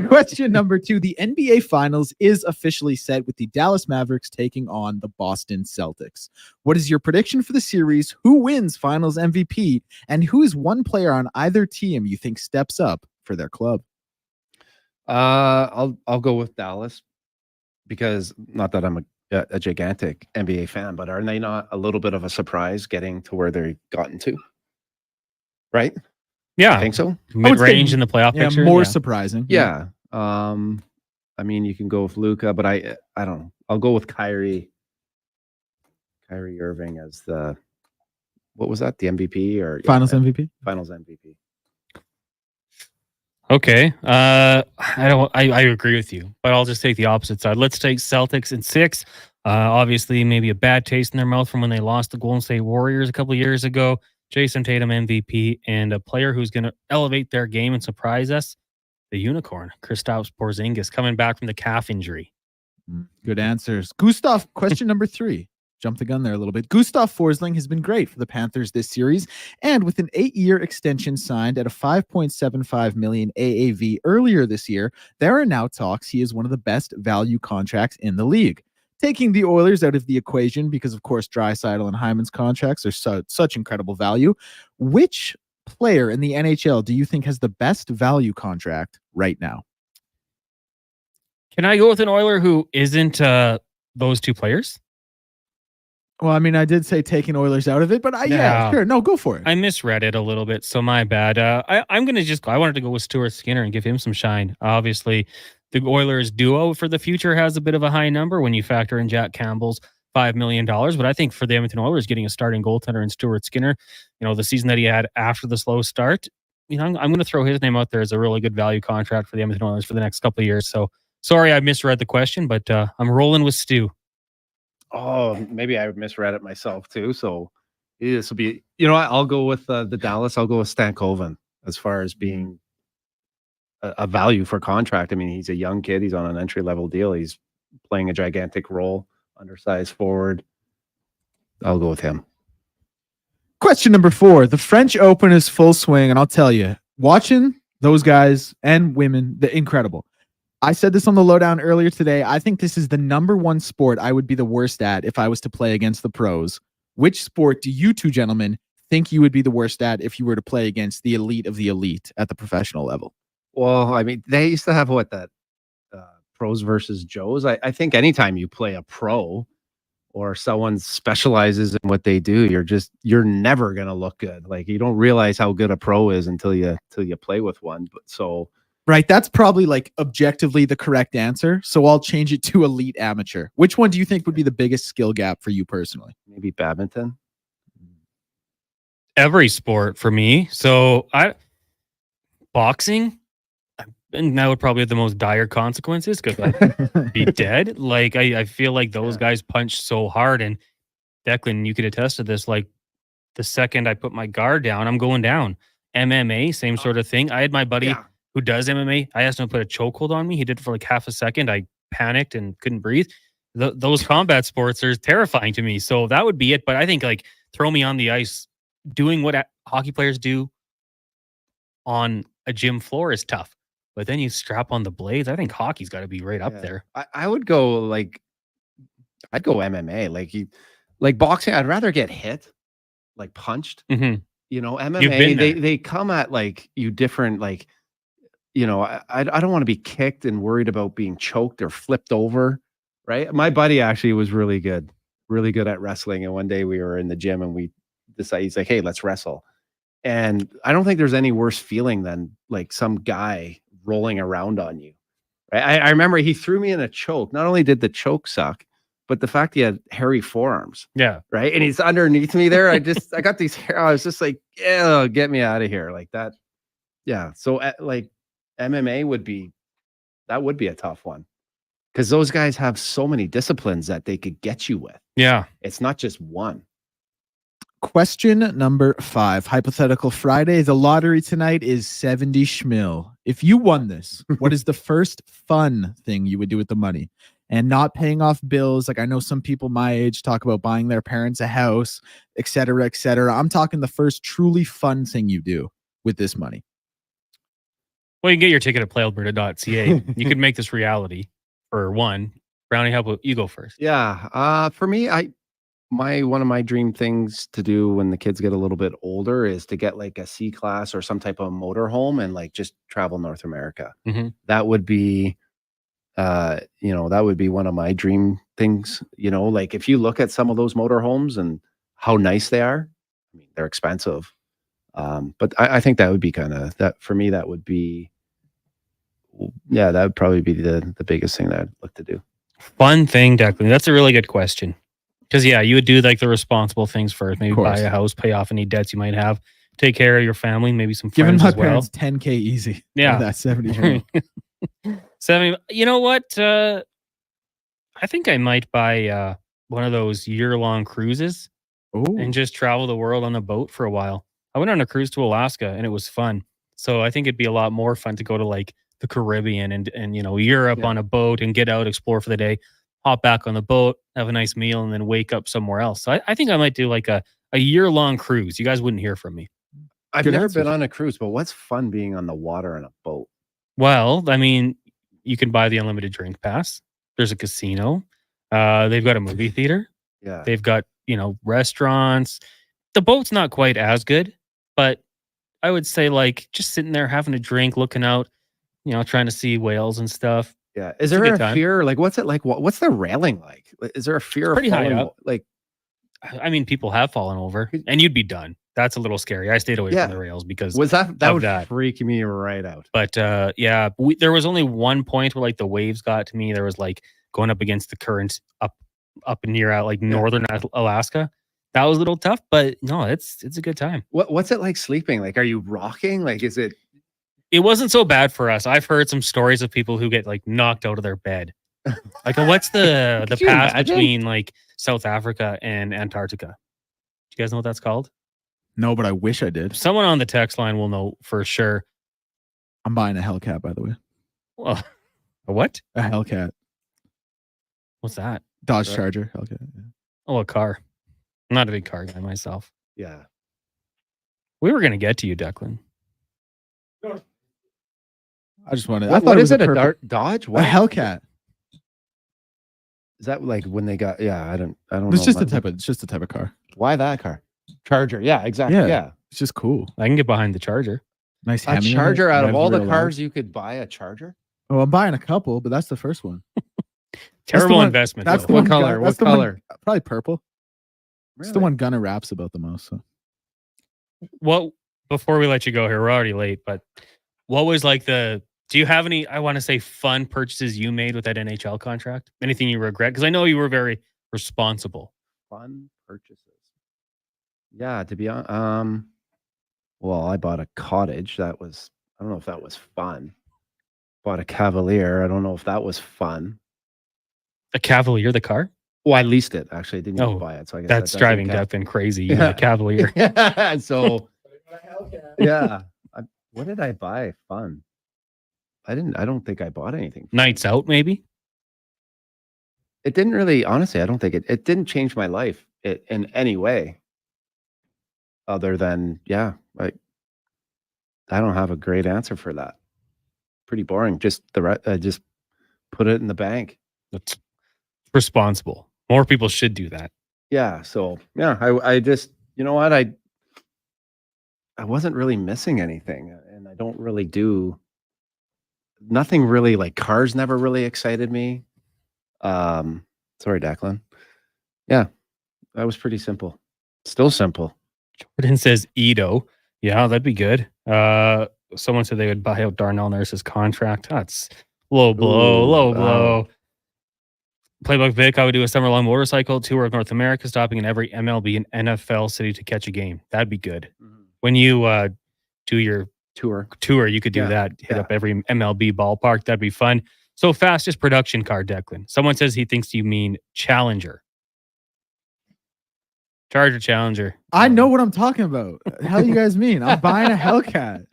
Question number 2. The NBA Finals is officially set with the Dallas Mavericks taking on the Boston Celtics. What is your prediction for the series? Who wins Finals MVP? And who is one player on either team you think steps up for their club? I'll go with Dallas because not that I'm a gigantic NBA fan, but are they not a little bit of a surprise getting to where they've gotten to? Right? Yeah, I think so. Mid-range in the playoff picture. More surprising. Yeah. I mean, you can go with Luka, but I don't know. I'll go with Kyrie Irving as what was that? The MVP or Finals MVP? Finals MVP. Okay. I agree with you, but I'll just take the opposite side. Let's take Celtics in 6. Obviously, maybe a bad taste in their mouth from when they lost the Golden State Warriors a couple of years ago. Jason Tatum MVP, and a player who's going to elevate their game and surprise us, the unicorn, Kristaps Porzingis, coming back from the calf injury. Good answers. Gustav, question number 3. Jump the gun there a little bit. Gustav Forsling has been great for the Panthers this series, and with an 8-year extension signed at a $5.75 million AAV earlier this year, there are now talks he is one of the best value contracts in the league. Taking the Oilers out of the equation because, of course, Draisaitl and Hyman's contracts are such incredible value. Which player in the NHL do you think has the best value contract right now? Can I go with an Oiler who isn't those two players? Well, I mean, I did say taking Oilers out of it, but yeah, sure. No, go for it. I misread it a little bit, so my bad. I'm going to I wanted to go with Stuart Skinner and give him some shine. Obviously, the Oilers duo for the future has a bit of a high number when you factor in Jack Campbell's $5 million. But I think for the Edmonton Oilers, getting a starting goaltender in Stuart Skinner, the season that he had after the slow start, I'm going to throw his name out there as a really good value contract for the Edmonton Oilers for the next couple of years. So sorry, I misread the question, but I'm rolling with Stu. Oh, maybe I misread it myself too. So this will be, I'll go with the Dallas. I'll go with Stankoven as far as being a value for contract. I mean, he's a young kid. He's on an entry-level deal. He's playing a gigantic role, undersized forward. I'll go with him. Question number 4. The French Open is full swing, and I'll tell you, watching those guys and women, they're incredible. I said this on the lowdown earlier today. I think this is the number 1 sport I would be the worst at if I was to play against the pros. Which sport do you two gentlemen think you would be the worst at if you were to play against the elite of the elite at the professional level? Well, I mean, they used to have pros versus Joes. I think anytime you play a pro or someone specializes in what they do, you're never going to look good. Like, you don't realize how good a pro is until you play with one. But so, right. That's probably like objectively the correct answer. So I'll change it to elite amateur. Which one do you think would be the biggest skill gap for you personally? Maybe badminton. Every sport for me. So boxing, and that would probably have the most dire consequences because I'd be dead. Like, I feel like those guys punch so hard. And Declan, you could attest to this. Like, the second I put my guard down, I'm going down. MMA, same sort of thing. I had my buddy who does MMA. I asked him to put a chokehold on me. He did it for like half a second. I panicked and couldn't breathe. Those combat sports are terrifying to me. So that would be it. But I think, like, throw me on the ice doing what hockey players do on a gym floor is tough. But then you strap on the blades. I think hockey's got to be right up there. I would go I'd go MMA. Like boxing, I'd rather get hit, like punched. Mm-hmm. MMA, they come at like you different. Like, I don't want to be kicked and worried about being choked or flipped over. Right. My buddy actually was really good at wrestling. And one day we were in the gym and we decided, he's like, hey, let's wrestle. And I don't think there's any worse feeling than like some guy rolling around on you. Right? I remember he threw me in a choke. Not only did the choke suck, but the fact he had hairy forearms. Yeah. Right. And he's underneath me there. I got these hair. I was just like, yeah, get me out of here. Like that. Yeah. So like MMA would be a tough one because those guys have so many disciplines that they could get you with. Yeah. It's not just one. Question number 5, hypothetical Friday. The lottery tonight is 70 schmil. If you won this, what is the first fun thing you would do with the money? And not paying off bills. Like, I know some people my age talk about buying their parents a house, et cetera, et cetera. I'm talking the first truly fun thing you do with this money. Well, you can get your ticket at playalberta.ca. You could make this reality for one. Brownie, how about you go first? Yeah. For me, one of my dream things to do when the kids get a little bit older is to get like a C-class or some type of motorhome and like just travel North America. Mm-hmm. That would be, that would be one of my dream things. Like if you look at some of those motorhomes and how nice they are, I mean, they're expensive. But I think that would be kind of that for me. That would be, that would probably be the biggest thing that I'd look to do. Fun thing, Declan. That's a really good question. Because, you would do like the responsible things first. Maybe buy a house, pay off any debts you might have, take care of your family, maybe some Giving friends my as well. parents $10K easy. Yeah. That's 70. 70. You know what? I think I might buy one of those year-long cruises and just travel the world on a boat for a while. I went on a cruise to Alaska and it was fun. So I think it'd be a lot more fun to go to like the Caribbean and Europe on a boat and get out, explore for the day, hop back on the boat, have a nice meal, and then wake up somewhere else. So I think I might do like a year-long cruise. You guys wouldn't hear from me. I've never been on a cruise, but what's fun being on the water on a boat? Well, I mean, you can buy the unlimited drink pass. There's a casino. They've got a movie theater. Yeah. They've got, restaurants. The boat's not quite as good, but I would say like just sitting there having a drink, looking out, trying to see whales and stuff. Yeah. Is there a fear? Like, what's it like? What's the railing like? Is there a fear Pretty of high falling? up. Like, I mean, people have fallen over and you'd be done. That's a little scary. I stayed away from the rails because that would freak me right out. But there was only one point where like the waves got to me. There was like going up against the current up near like northern Alaska. That was a little tough, but no, it's a good time. What's it like sleeping? Like, are you rocking? Like, is it? It wasn't so bad for us. I've heard some stories of people who get like knocked out of their bed. Like, what's the pass between like South Africa and Antarctica? Do you guys know what that's called? No, but I wish I did. Someone on the text line will know for sure. I'm buying a Hellcat, by the way. Well, a what? A Hellcat. What's that? Dodge Charger. Hellcat. Yeah. Oh, a car. I'm not a big car guy myself. Yeah. We were going to get to you, Declan. I just wanted. What is it? A Dodge? What? A Hellcat. Is that like when they got? Yeah, I don't know. It's just the type of car. Why that car? Charger. Yeah, exactly. Yeah. It's just cool. I can get behind the Charger. Nice a Charger out of all the cars you could buy a Charger. Oh, I'm buying a couple, but that's the first one. Terrible investment. That's the what one, color? What color? Probably purple. Really? It's the one Gunner raps about the most. So. Well, before we let you go here, we're already late, but what was like do you have any, I want to say, fun purchases you made with that NHL contract? Anything you regret? Because I know you were very responsible. Fun purchases. Yeah, to be honest, well, I bought a cottage. That was, I don't know if that was fun. Bought a Cavalier. I don't know if that was fun. A Cavalier, the car? Well, I leased it. Actually, I didn't even buy it. So I guess that's driving Devin crazy. You got a Cavalier. Yeah. So, yeah. What did I buy? Fun. I don't think I bought anything. Nights out, maybe? It didn't really, honestly, I don't think it didn't change my life in any way. Other than, I don't have a great answer for that. Pretty boring. Just just put it in the bank. That's responsible. More people should do that. Yeah. So I just, you know what, I wasn't really missing anything, and I don't really do nothing really. Like cars never really excited me. Sorry, Declan. Yeah, that was pretty simple. Still simple. Jordan says Edo. Yeah, that'd be good. Someone said they would buy out Darnell Nurse's contract. That's low blow. Playbook Vic, I would do a summer-long motorcycle tour of North America, stopping in every MLB and NFL city to catch a game. That'd be good. Mm-hmm. When you do your tour, you could do that. Hit up every MLB ballpark. That'd be fun. So fastest production car, Declan. Someone says he thinks you mean Challenger. Charger Challenger. I know what I'm talking about. How do you guys mean? I'm buying a Hellcat.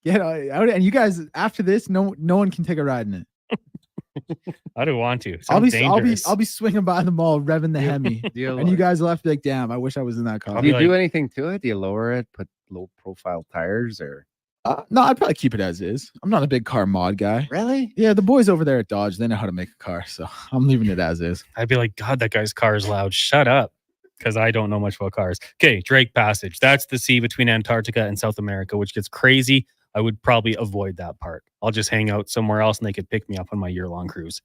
Get out, and you guys after this, no one can take a ride in it. I don't want to. I'll be swinging by the mall, revving the Hemi, and you guys will have to be like, "Damn, I wish I was in that car." Do you do anything to it? Do you lower it? Put low profile tires, or No, I'd probably keep it as is. I'm not a big car mod guy. Really? Yeah, the boys over there at Dodge, they know how to make a car, so I'm leaving it as is. I'd be like, God, that guy's car is loud. Shut up. Because I don't know much about cars. Okay, Drake Passage. That's the sea between Antarctica and South America, which gets crazy. I would probably avoid that part. I'll just hang out somewhere else and they could pick me up on my year-long cruise.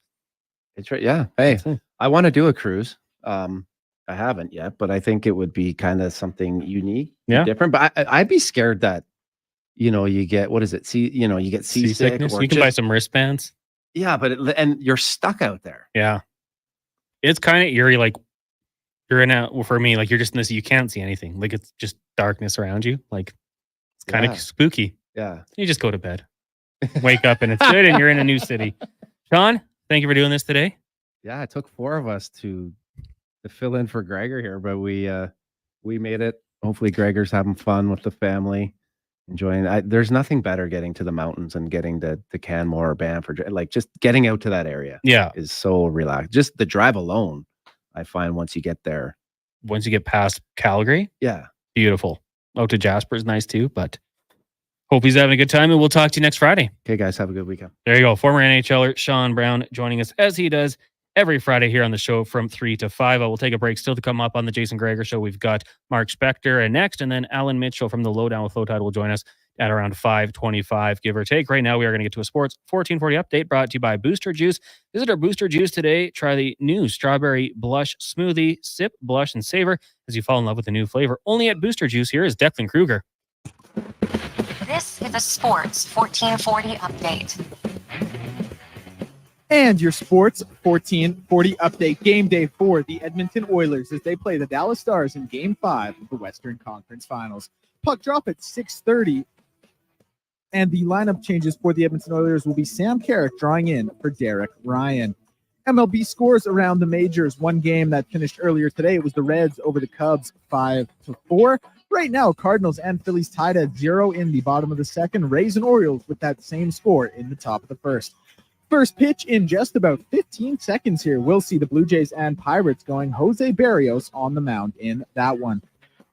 It's right. Yeah. Hey, I want to do a cruise. I haven't yet, but I think it would be kind of something unique, different. But I'd be scared that, you get, what is it? You get seasickness. You can buy some wristbands. Yeah, but and you're stuck out there. Yeah. It's kind of eerie. Like for me, like you're just in this, you can't see anything. Like it's just darkness around you. Like it's kind of spooky. Yeah. You just go to bed, wake up and it's good and you're in a new city. Sean, thank you for doing this today. Yeah. It took 4 of us to fill in for Gregor here, but we made it. Hopefully Gregor's having fun with the family, enjoying. There's nothing better getting to the mountains and getting to Canmore or Banff or like just getting out to that area. Yeah. Is so relaxed. Just the drive alone, I find once you get there. Once you get past Calgary. Yeah. Beautiful. Out to Jasper is nice too, but hope he's having a good time and we'll talk to you next Friday. Okay, guys. Have a good weekend. There you go. Former NHLer Sean Brown joining us as he does every Friday here on the show from 3 to 5. I will take a break still to come up on the Jason Gregor Show. We've got Mark Spector next, and then Alan Mitchell from the Lowdown with Low Tide will join us at around 5:25, give or take. Right now, we are going to get to a Sports 1440 update brought to you by Booster Juice. Visit our Booster Juice today. Try the new Strawberry Blush Smoothie. Sip, blush, and savor as you fall in love with the new flavor. Only at Booster Juice. Here is Declan Kruger. This is a Sports 1440 update. And your Sports 1440 update. Game day for the Edmonton Oilers as they play the Dallas Stars in Game 5 of the Western Conference Finals. Puck drop at 6:30. And the lineup changes for the Edmonton Oilers will be Sam Carrick drawing in for Derek Ryan. MLB scores around the majors. One game that finished earlier today, it was the Reds over the Cubs 5-4. Right now, Cardinals and Phillies tied at 0 in the bottom of the second. Rays and Orioles with that same score in the top of the first. First pitch in just about 15 seconds here. We'll see the Blue Jays and Pirates going Jose Barrios on the mound in that one.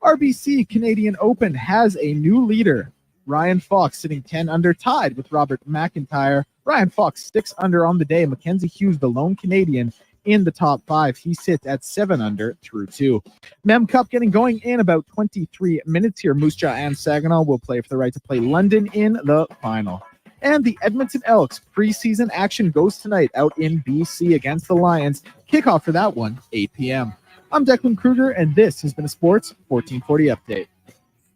RBC Canadian Open has a new leader. Ryan Fox sitting 10 under, tied with Robert McIntyre. Ryan Fox 6 under on the day. Mackenzie Hughes, the lone Canadian, in the top 5. He sits at 7 under through 2. Mem Cup getting going in about 23 minutes here. Moose Jaw and Saginaw will play for the right to play London in the final. And the Edmonton Elks preseason action goes tonight out in BC against the Lions. Kickoff for that one, 8 p.m. I'm Declan Kruger, and this has been a Sports 1440 update.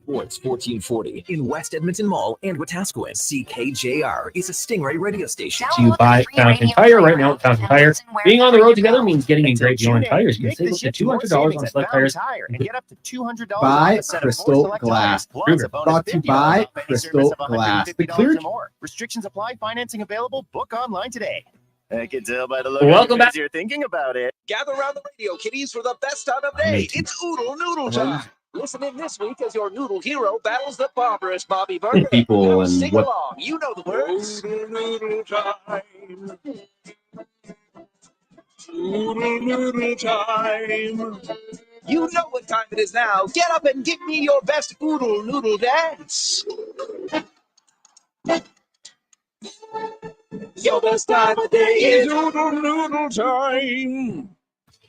Sports 1440 in West Edmonton Mall and Wetaskiwin. CKJR is a Stingray radio station. Do you buy Fountain Tire right now? Fountain Tire. Being on the road together means getting a great deal on tires. You can save up to $200 on select tires. And get up to $200 By Crystal Glass. Brought to you by Crystal Glass. The clear. Restrictions apply. Financing available. Book online today. I can tell by the look Welcome back. you're thinking about it. Gather around the radio, kiddies, for the best time of day. It's Oodle Noodle time. Listen in this week as your noodle hero battles the barbarous Bobby Burger. People and Sing what- along. You know the words. Noodle noodle time. Noodle noodle time. You know what time it is now. Get up and give me your best Oodle Noodle dance. Your best time of day is Oodle Noodle time.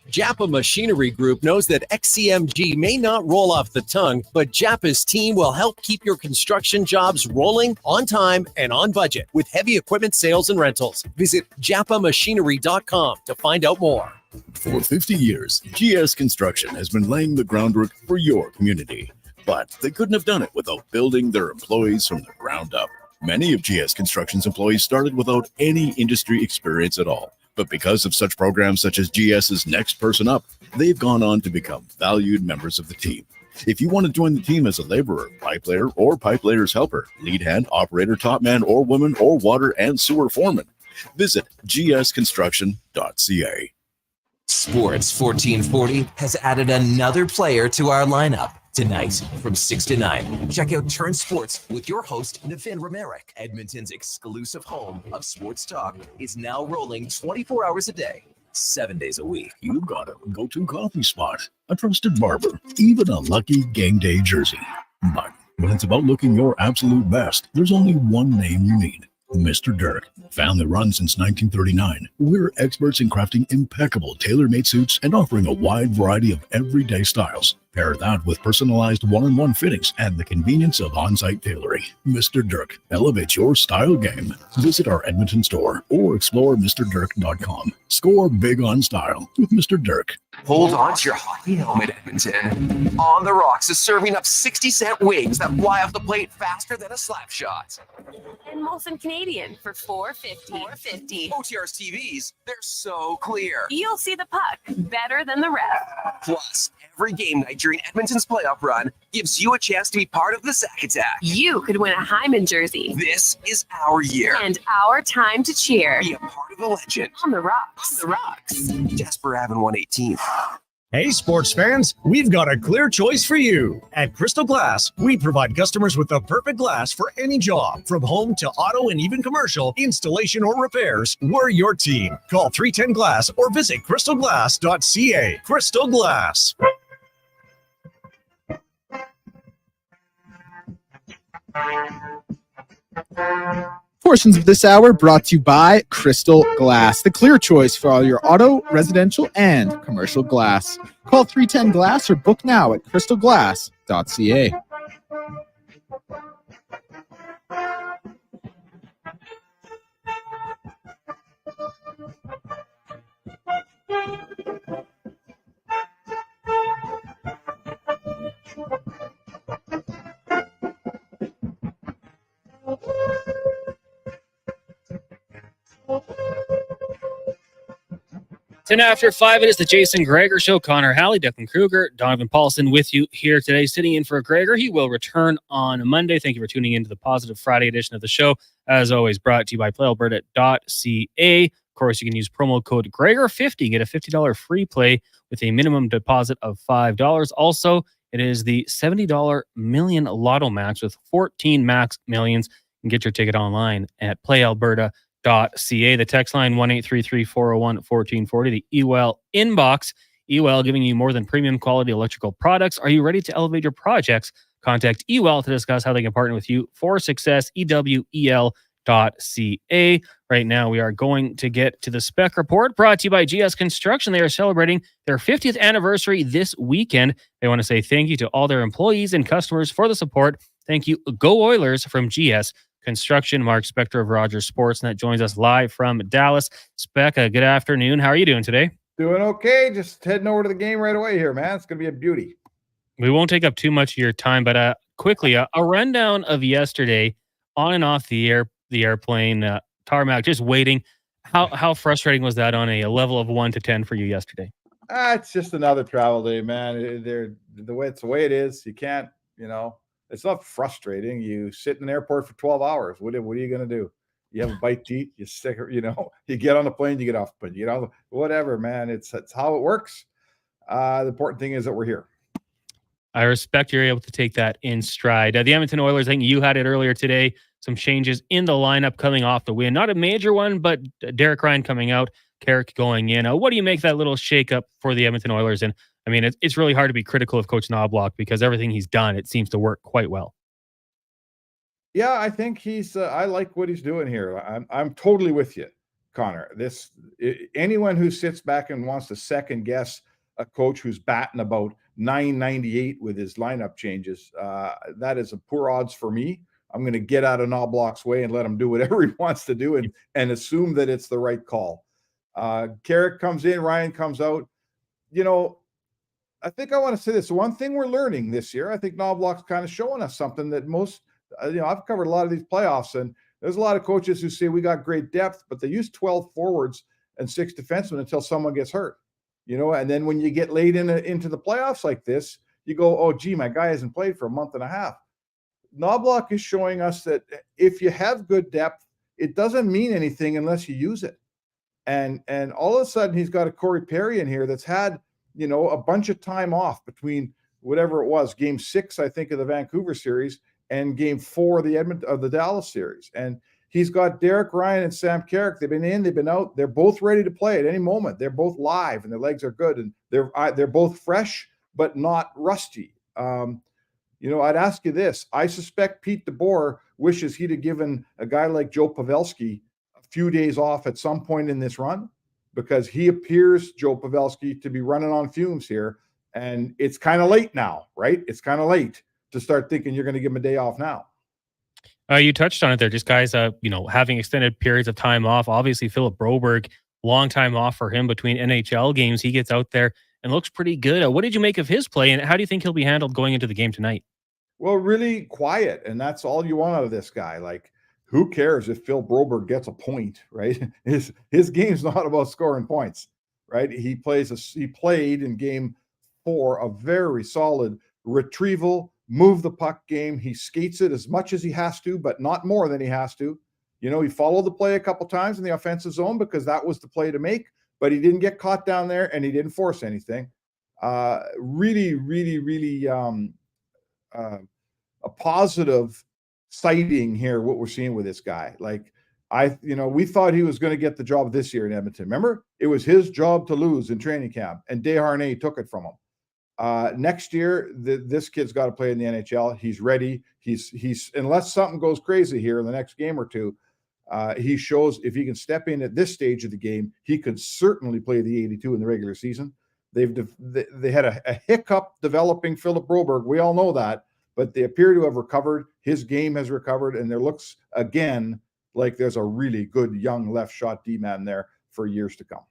Japa Machinery Group knows that XCMG may not roll off the tongue, but Japa's team will help keep your construction jobs rolling on time and on budget with heavy equipment sales and rentals. Visit japamachinery.com to find out more. For 50 years, GS Construction has been laying the groundwork for your community, but they couldn't have done it without building their employees from the ground up. Many of GS Construction's employees started without any industry experience at all. But because of such programs such as GS's Next Person Up, they've gone on to become valued members of the team. If you want to join the team as a laborer, pipe layer, or pipe layer's helper, lead hand, operator, top man, or woman, or water and sewer foreman, visit gsconstruction.ca. Sports 1440 has added another player to our lineup. Tonight, from 6 to 9, check out Turn Sports with your host, Navin Romerick. Edmonton's exclusive home of sports talk is now rolling 24 hours a day, 7 days a week. You've got a go-to coffee spot, a trusted barber, even a lucky game day jersey. But When it's about looking your absolute best, there's only one name you need. Mr. Dirk. Family run since 1939. We're experts in crafting impeccable tailor-made suits and offering a wide variety of everyday styles. Pair that with personalized one-on-one fittings and the convenience of on-site tailoring. Mr. Dirk elevates your style game. Visit our Edmonton store or explore MrDirk.com. Score big on style with Mr. Dirk. Hold on to your hockey helmet, Edmonton. On the Rocks is serving up 60-cent wings that fly off the plate faster than a slap shot. And Molson Canadian for $4.50. OTR's TVs, they're so clear. You'll see the puck better than the ref. Plus, every game night during Edmonton's playoff run gives you a chance to be part of the Sack Attack. You could win a Hyman jersey. This is our year. And our time to cheer. Be a part of the legend. On the Rocks. On the Rocks. Jasper Ave 118th. Hey, sports fans, we've got a clear choice for you. At Crystal Glass, we provide customers with the perfect glass for any job. From home to auto and even commercial, installation or repairs, we're your team. Call 310 Glass or visit crystalglass.ca. Crystal Glass. Portions of this hour brought to you by Crystal Glass, the clear choice for all your auto, residential, and commercial glass. Call 310 Glass or book now at crystalglass.ca. Ten after 5, it is the Jason Gregor Show. Connor Halley, Declan Kruger, Donovan Paulson with you here today, sitting in for Gregor. He will return on Monday. Thank you for tuning into the Positive Friday edition of the show. As always, brought to you by PlayAlberta.ca. Of course, you can use promo code Gregor50, get a $50 free play with a minimum deposit of $5. Also, it is the $70 million lotto max with 14 max millions. You can get your ticket online at PlayAlberta.ca. The text line 1-833-401-1440. The EWEL inbox. EWEL giving you more than premium quality electrical products. Are you ready to elevate your projects? Contact EWEL to discuss how they can partner with you for success. EWEL.ca. Right now, we are going to get to the Spec Report, brought to you by GS Construction. They are celebrating their 50th anniversary this weekend. They want to say thank you to all their employees and customers for the support. Thank you, Go Oilers, from GS Construction. Mark Spector of Rogers Sportsnet joins us live from Dallas. Spec, good afternoon. How are you doing today? Doing okay. Just heading over to the game right away here, man. It's going to be a beauty. We won't take up too much of your time, but quickly, a rundown of yesterday on and off the airplane, tarmac, just waiting. How frustrating was that on a level of 1 to 10 for you yesterday? It's just another travel day, man. The way it is. You can't, it's not frustrating. You sit in an airport for 12 hours. What are you going to do? You have a bite to eat. You stick, you get on the plane, you get off the plane, whatever, man. It's how it works. The important thing is that we're here. I respect you're able to take that in stride. The Edmonton Oilers, I think you had it earlier today, some changes in the lineup coming off the win. Not a major one, but Derek Ryan coming out, Carrick going in. What do you make that little shakeup for the Edmonton Oilers? And I mean, it's really hard to be critical of Coach Knobloch because everything he's done, it seems to work quite well. Yeah, I think I like what he's doing here. I'm totally with you, Connor. Anyone who sits back and wants to second guess a coach who's batting about .998 with his lineup changes, that is a poor odds for me. I'm going to get out of Knobloch's way and let him do whatever he wants to do and assume that it's the right call. Carrick comes in, Ryan comes out. I think I want to say this. One thing we're learning this year, I think Knobloch's kind of showing us something that most, I've covered a lot of these playoffs, and there's a lot of coaches who say we got great depth, but they use 12 forwards and 6 defensemen until someone gets hurt, and then when you get late into the playoffs like this, you go, oh, gee, my guy hasn't played for a month and a half. Knobloch is showing us that if you have good depth, it doesn't mean anything unless you use it. And all of a sudden, he's got a Corey Perry in here that's had, a bunch of time off between whatever it was, game 6, I think, of the Vancouver series and game 4 of the Dallas series. And he's got Derek Ryan and Sam Carrick. They've been in, they've been out. They're both ready to play at any moment. They're both live and their legs are good. And they're both fresh, but not rusty. I'd ask you this. I suspect Pete DeBoer wishes he'd have given a guy like Joe Pavelski a few days off at some point in this run, because he appears, Joe Pavelski, to be running on fumes here. And it's kind of late now, right? It's kind of late to start thinking you're going to give him a day off now. You touched on it there. Just guys, having extended periods of time off. Obviously, Philip Broberg, long time off for him between NHL games. He gets out there and looks pretty good. What did you make of his play, and how do you think he'll be handled going into the game tonight? Well, really quiet, and that's all you want out of this guy. Like, who cares if Phil Broberg gets a point, right? His game's not about scoring points, right? He played in game 4 a very solid retrieval, move the puck game. He skates it as much as he has to, but not more than he has to. He followed the play a couple times in the offensive zone because that was the play to make, but he didn't get caught down there and he didn't force anything. Really, really, really a positive sighting here, what we're seeing with this guy. Like, we thought he was going to get the job this year in Edmonton. Remember, it was his job to lose in training camp, and Desharnais took it from him. Next year, this kid's got to play in the NHL. He's ready. He's unless something goes crazy here in the next game or two, he shows if he can step in at this stage of the game, he could certainly play the 82 in the regular season. They had a hiccup developing Philip Broberg. We all know that, but they appear to have recovered. His game has recovered, and there looks again like there's a really good young left shot D-man there for years to come.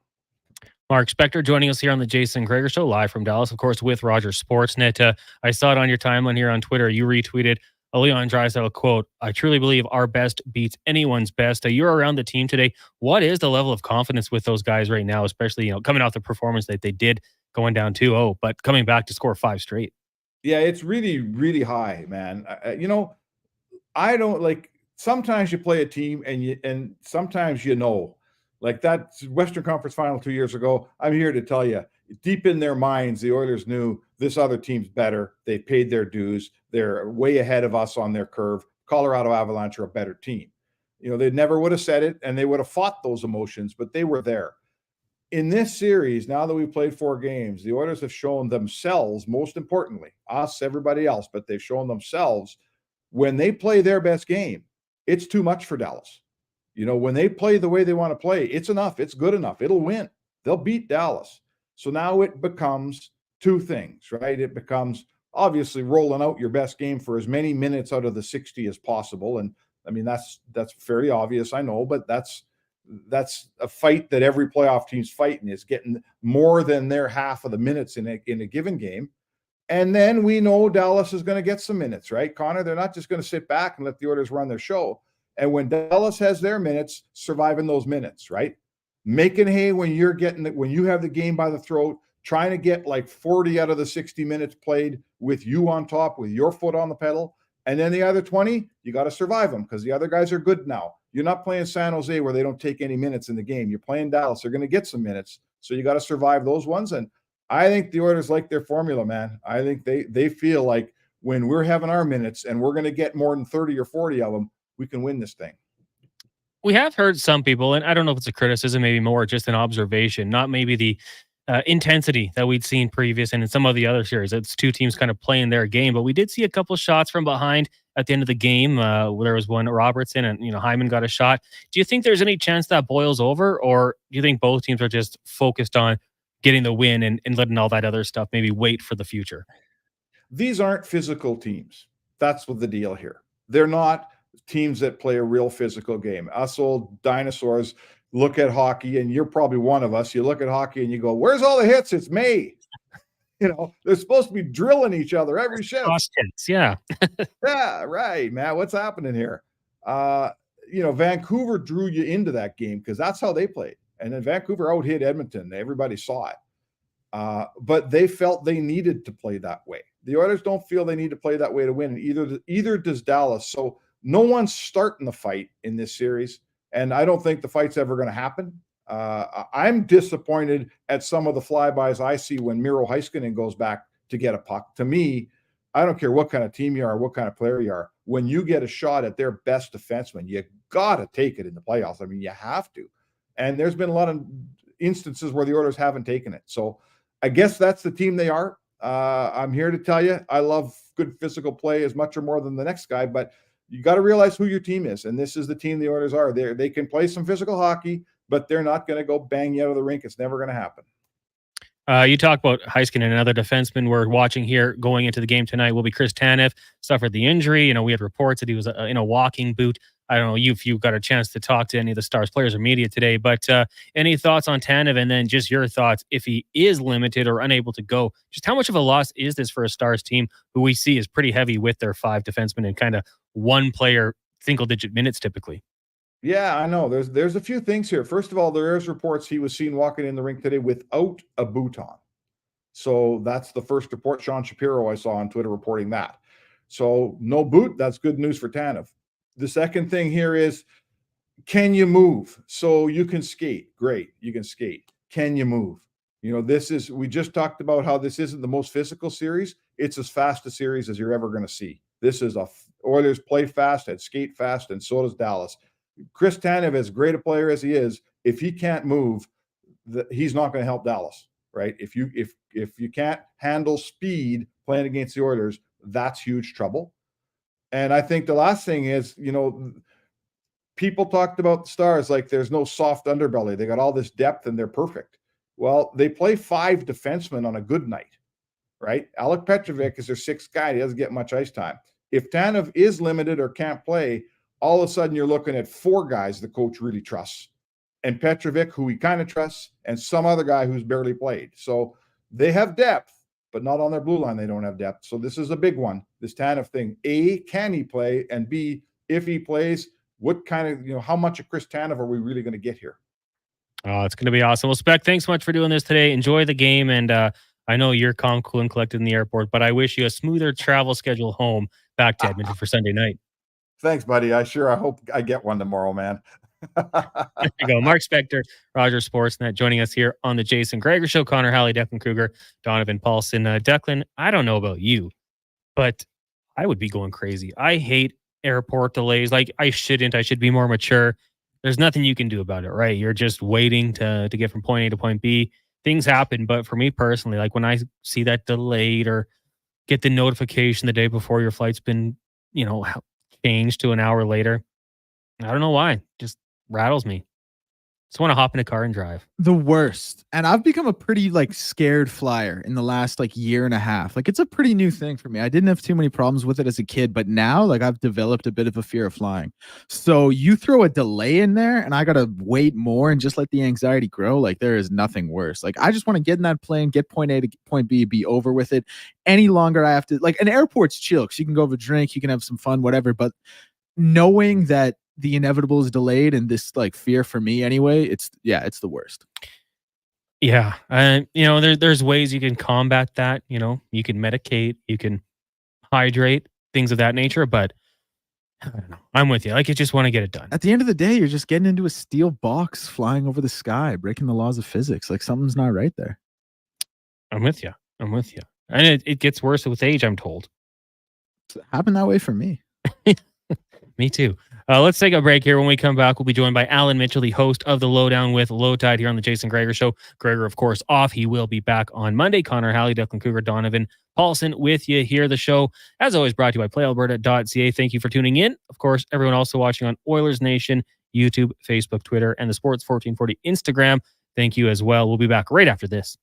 Mark Spector joining us here on the Jason Gregor Show, live from Dallas, of course, with Rogers Sportsnet. I saw it on your timeline here on Twitter. You retweeted a Leon Draisaitl quote, "I truly believe our best beats anyone's best." You're around the team today. What is the level of confidence with those guys right now, especially coming off the performance that they did going down 2-0, but coming back to score 5 straight? Yeah, it's really, really high, man. I don't like. Sometimes you play a team and sometimes like that Western Conference Final 2 years ago. I'm here to tell you, deep in their minds, the Oilers knew this other team's better. They paid their dues. They're way ahead of us on their curve. Colorado Avalanche are a better team. They never would have said it, and they would have fought those emotions, but they were there. In this series, now that we've played 4 games, the Oilers have shown themselves, most importantly, us, everybody else, but they've shown themselves when they play their best game, it's too much for Dallas. When they play the way they want to play, it's enough. It's good enough. It'll win. They'll beat Dallas. So now it becomes 2 things, right? It becomes obviously rolling out your best game for as many minutes out of the 60 as possible. And I mean, that's very obvious, I know, but that's a fight that every playoff team's fighting, is getting more than their half of the minutes in a given game. And then we know Dallas is going to get some minutes, right, Connor? They're not just going to sit back and let the Oilers run their show. And when Dallas has their minutes, surviving those minutes, right? Making hay when you have the game by the throat, trying to get like 40 out of the 60 minutes played with you on top, with your foot on the pedal. And then the other 20, you got to survive them because the other guys are good now. You're not playing San Jose where they don't take any minutes in the game. You're playing Dallas. They're going to get some minutes. So you got to survive those ones. And I think the Oilers like their formula, man. I think they feel like when we're having our minutes and we're going to get more than 30 or 40 of them, we can win this thing. We have heard some people, and I don't know if it's a criticism, maybe more just an observation, not maybe the intensity that we'd seen previous and in some of the other series. It's 2 teams kind of playing their game, but we did see a couple shots from behind at the end of the game. There was one Robertson and Hyman got a shot. Do you think there's any chance that boils over, or do you think both teams are just focused on getting the win and letting all that other stuff maybe wait for the future? These aren't physical teams. That's what the deal here. They're not teams that play a real physical game. Us old dinosaurs look at hockey, and you're probably one of us. You look at hockey and you go, "Where's all the hits? It's May." They're supposed to be drilling each other every shift. Hits, yeah. Yeah, right, man. What's happening here? Vancouver drew you into that game because that's how they played. And then Vancouver out-hit Edmonton. Everybody saw it. But they felt they needed to play that way. The Oilers don't feel they need to play that way to win. Either does Dallas. So no one's starting the fight in this series, and I don't think the fight's ever going to happen. I'm disappointed at some of the flybys I see when Miro Heiskanen goes back to get a puck. To me, I don't care what kind of team you are, what kind of player you are. When you get a shot at their best defenseman, you got to take it in the playoffs. I mean, you have to. And there's been a lot of instances where the Oilers haven't taken it. So I guess that's the team they are. I'm here to tell you, I love good physical play as much or more than the next guy, but you got to realize who your team is. And this is the team the Oilers are. They can play some physical hockey, but they're not going to go bang you out of the rink. It's never going to happen. You talk about Heiskanen, another defenseman we're watching here going into the game tonight will be Chris Tanev. Suffered the injury. We had reports that he was in a walking boot. I don't know if you got a chance to talk to any of the Stars players or media today, but any thoughts on Tanev, and then just your thoughts if he is limited or unable to go? Just how much of a loss is this for a Stars team who we see is pretty heavy with their 5 defensemen and kind of one player single-digit minutes typically? Yeah, I know. There's a few things here. First of all, there is reports he was seen walking in the rink today without a boot on. So that's the first report. Sean Shapiro, I saw on Twitter reporting that. So no boot. That's good news for Tanev. The second thing here is, can you move? So you can skate. Great. You can skate. Can you move? We just talked about how this isn't the most physical series. It's as fast a series as you're ever going to see. This is Oilers play fast and skate fast, and so does Dallas. Chris Tanev, as great a player as he is, if he can't move, he's not going to help Dallas, right? If you can't handle speed playing against the Oilers, that's huge trouble. And I think the last thing is, people talked about the Stars like there's no soft underbelly. They got all this depth and they're perfect. Well, they play 5 defensemen on a good night, right? Alec Petrovic is their 6th guy. He doesn't get much ice time. If Tanev is limited or can't play, all of a sudden you're looking at 4 guys the coach really trusts. And Petrovic, who he kind of trusts, and some other guy who's barely played. So they have depth, but not on their blue line. They don't have depth. So this is a big one, this Tanev thing. A, can he play? And B, if he plays, what kind of, how much of Chris Tanev are we really going to get here? Oh, it's going to be awesome. Well, Spec, thanks so much for doing this today. Enjoy the game. And I know you're calm, cool, and collected in the airport, but I wish you a smoother travel schedule home back to Edmonton for Sunday night. Thanks, buddy. I hope I get one tomorrow, man. There you go. Mark Spector, Rogers Sportsnet, joining us here on the Jason Gregor Show. Connor Halley, Declan Kruger, Donovan Paulson. Declan, I don't know about you, but I would be going crazy. I hate airport delays. Like, I shouldn't. I should be more mature. There's nothing you can do about it, right? You're just waiting to get from point A to point B. Things happen, but for me personally, like when I see that delayed or get the notification the day before your flight's been, changed to an hour later, I don't know why. Just rattles me. Just want to hop in a car and drive. The worst. And I've become a pretty scared flyer in the last year and a half. It's a pretty new thing for me. I didn't have too many problems with it as a kid, but now I've developed a bit of a fear of flying. So you throw a delay in there and I got to wait more and just let the anxiety grow. There is nothing worse. I just want to get in that plane, get point A to point B, be over with it. Any longer I have to, an airport's chill because you can go have a drink, you can have some fun, whatever. But knowing that the inevitable is delayed and this fear for me anyway, it's the worst. Yeah. And there's ways you can combat that. You can medicate, you can hydrate, things of that nature, but I don't know. I'm with you. I just want to get it done. At the end of the day, you're just getting into a steel box flying over the sky, breaking the laws of physics. Something's not right there. I'm with you. And it gets worse with age, I'm told. It happened that way for me. Me too. Let's take a break here. When we come back, we'll be joined by Alan Mitchell, the host of The Lowdown with Low Tide here on the Jason Gregor Show. Gregor, of course, off. He will be back on Monday. Connor Halley, Declan Kruger, Donovan Paulson with you here. The show, as always, brought to you by PlayAlberta.ca. Thank you for tuning in. Of course, everyone also watching on Oilers Nation, YouTube, Facebook, Twitter, and the Sports 1440 Instagram. Thank you as well. We'll be back right after this.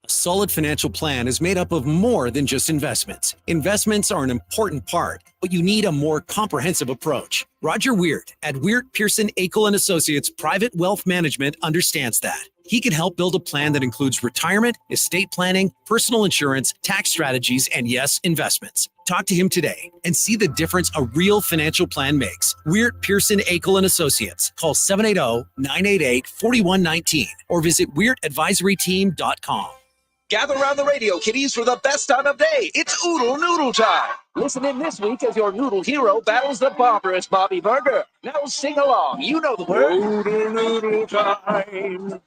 A solid financial plan is made up of more than just investments. Investments are an important part, but you need a more comprehensive approach. Roger Weird at Weird Pearson Akel & Associates Private Wealth Management understands that. He can help build a plan that includes retirement, estate planning, personal insurance, tax strategies, and yes, investments. Talk to him today and see the difference a real financial plan makes. Weird Pearson Akel & Associates. Call 780-988-4119 or visit weirdadvisoryteam.com. Gather around the radio, kiddies, for the best time of day. It's Oodle Noodle time. Listen in this week as your noodle hero battles the barbarous Bobby Burger. Now sing along. You know the word. Oodle Noodle time.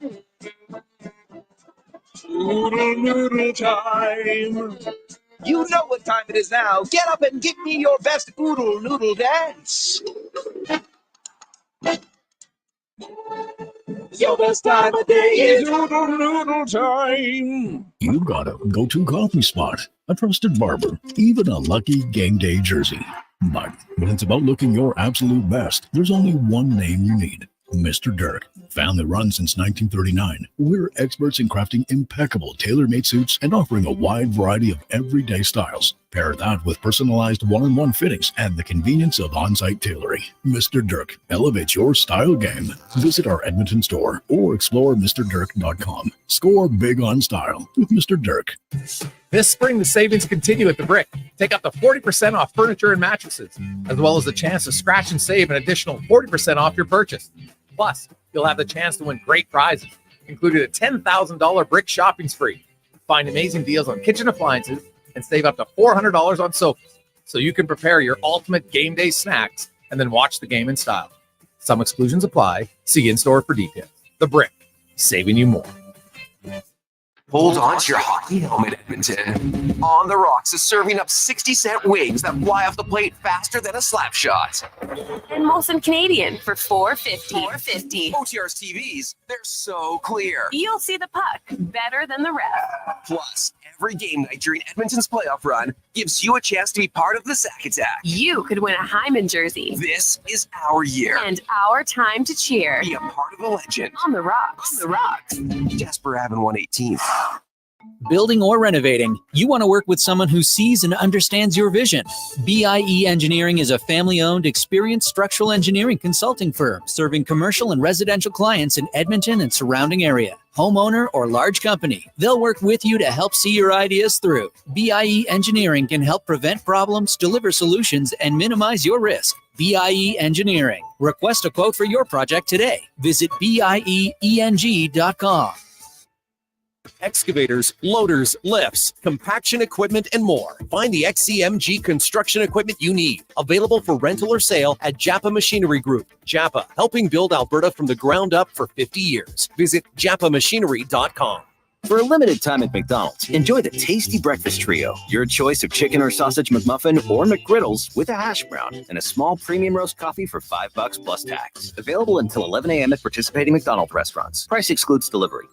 Oodle Noodle time. You know what time it is now. Get up and give me your best Oodle Noodle dance. Your best time of day is noodle time. You've got a go-to coffee spot, a trusted barber, even a lucky game day jersey. But when it's about looking your absolute best, there's only one name you need. Mr. Dirk. Family run since 1939. We're experts in crafting impeccable tailor-made suits and offering a wide variety of everyday styles. Pair that with personalized one-on-one fittings and the convenience of on-site tailoring. Mr. Dirk elevates your style game. Visit our Edmonton store or explore MrDirk.com. Score big on style with Mr. Dirk. This spring, the savings continue at the Brick. Take up to 40% off furniture and mattresses, as well as the chance to scratch and save an additional 40% off your purchase. Plus, you'll have the chance to win great prizes, including a $10,000 Brick shopping spree. Find amazing deals on kitchen appliances and save up to $400 on sofas, so you can prepare your ultimate game day snacks and then watch the game in style. Some exclusions apply. See in-store for details. The Brick, saving you more. Hold on to your hockey helmet, Edmonton. On the Rocks is serving up 60-cent wings that fly off the plate faster than a slap shot. And Molson Canadian for $4.50. OTR's TVs, they're so clear. You'll see the puck better than the ref. Plus, every game night during Edmonton's playoff run gives you a chance to be part of the Sack Attack. You could win a Hyman jersey. This is our year. And our time to cheer. Be a part of a legend. On the Rocks. On the Rocks. Jasper Ave and 118th. Building or renovating, you want to work with someone who sees and understands your vision. BIE Engineering is a family-owned, experienced structural engineering consulting firm serving commercial and residential clients in Edmonton and surrounding area. Homeowner or large company, they'll work with you to help see your ideas through. BIE Engineering can help prevent problems, deliver solutions, and minimize your risk. BIE Engineering. Request a quote for your project today. Visit bieeng.com. Excavators, loaders, lifts, compaction equipment, and more. Find the XCMG construction equipment you need. Available for rental or sale at Japa Machinery Group. Japa, helping build Alberta from the ground up for 50 years. Visit japamachinery.com. For a limited time at McDonald's, enjoy the tasty breakfast trio. Your choice of chicken or sausage McMuffin or McGriddles with a hash brown and a small premium roast coffee for $5 plus tax. Available until 11 a.m. at participating McDonald's restaurants. Price excludes delivery.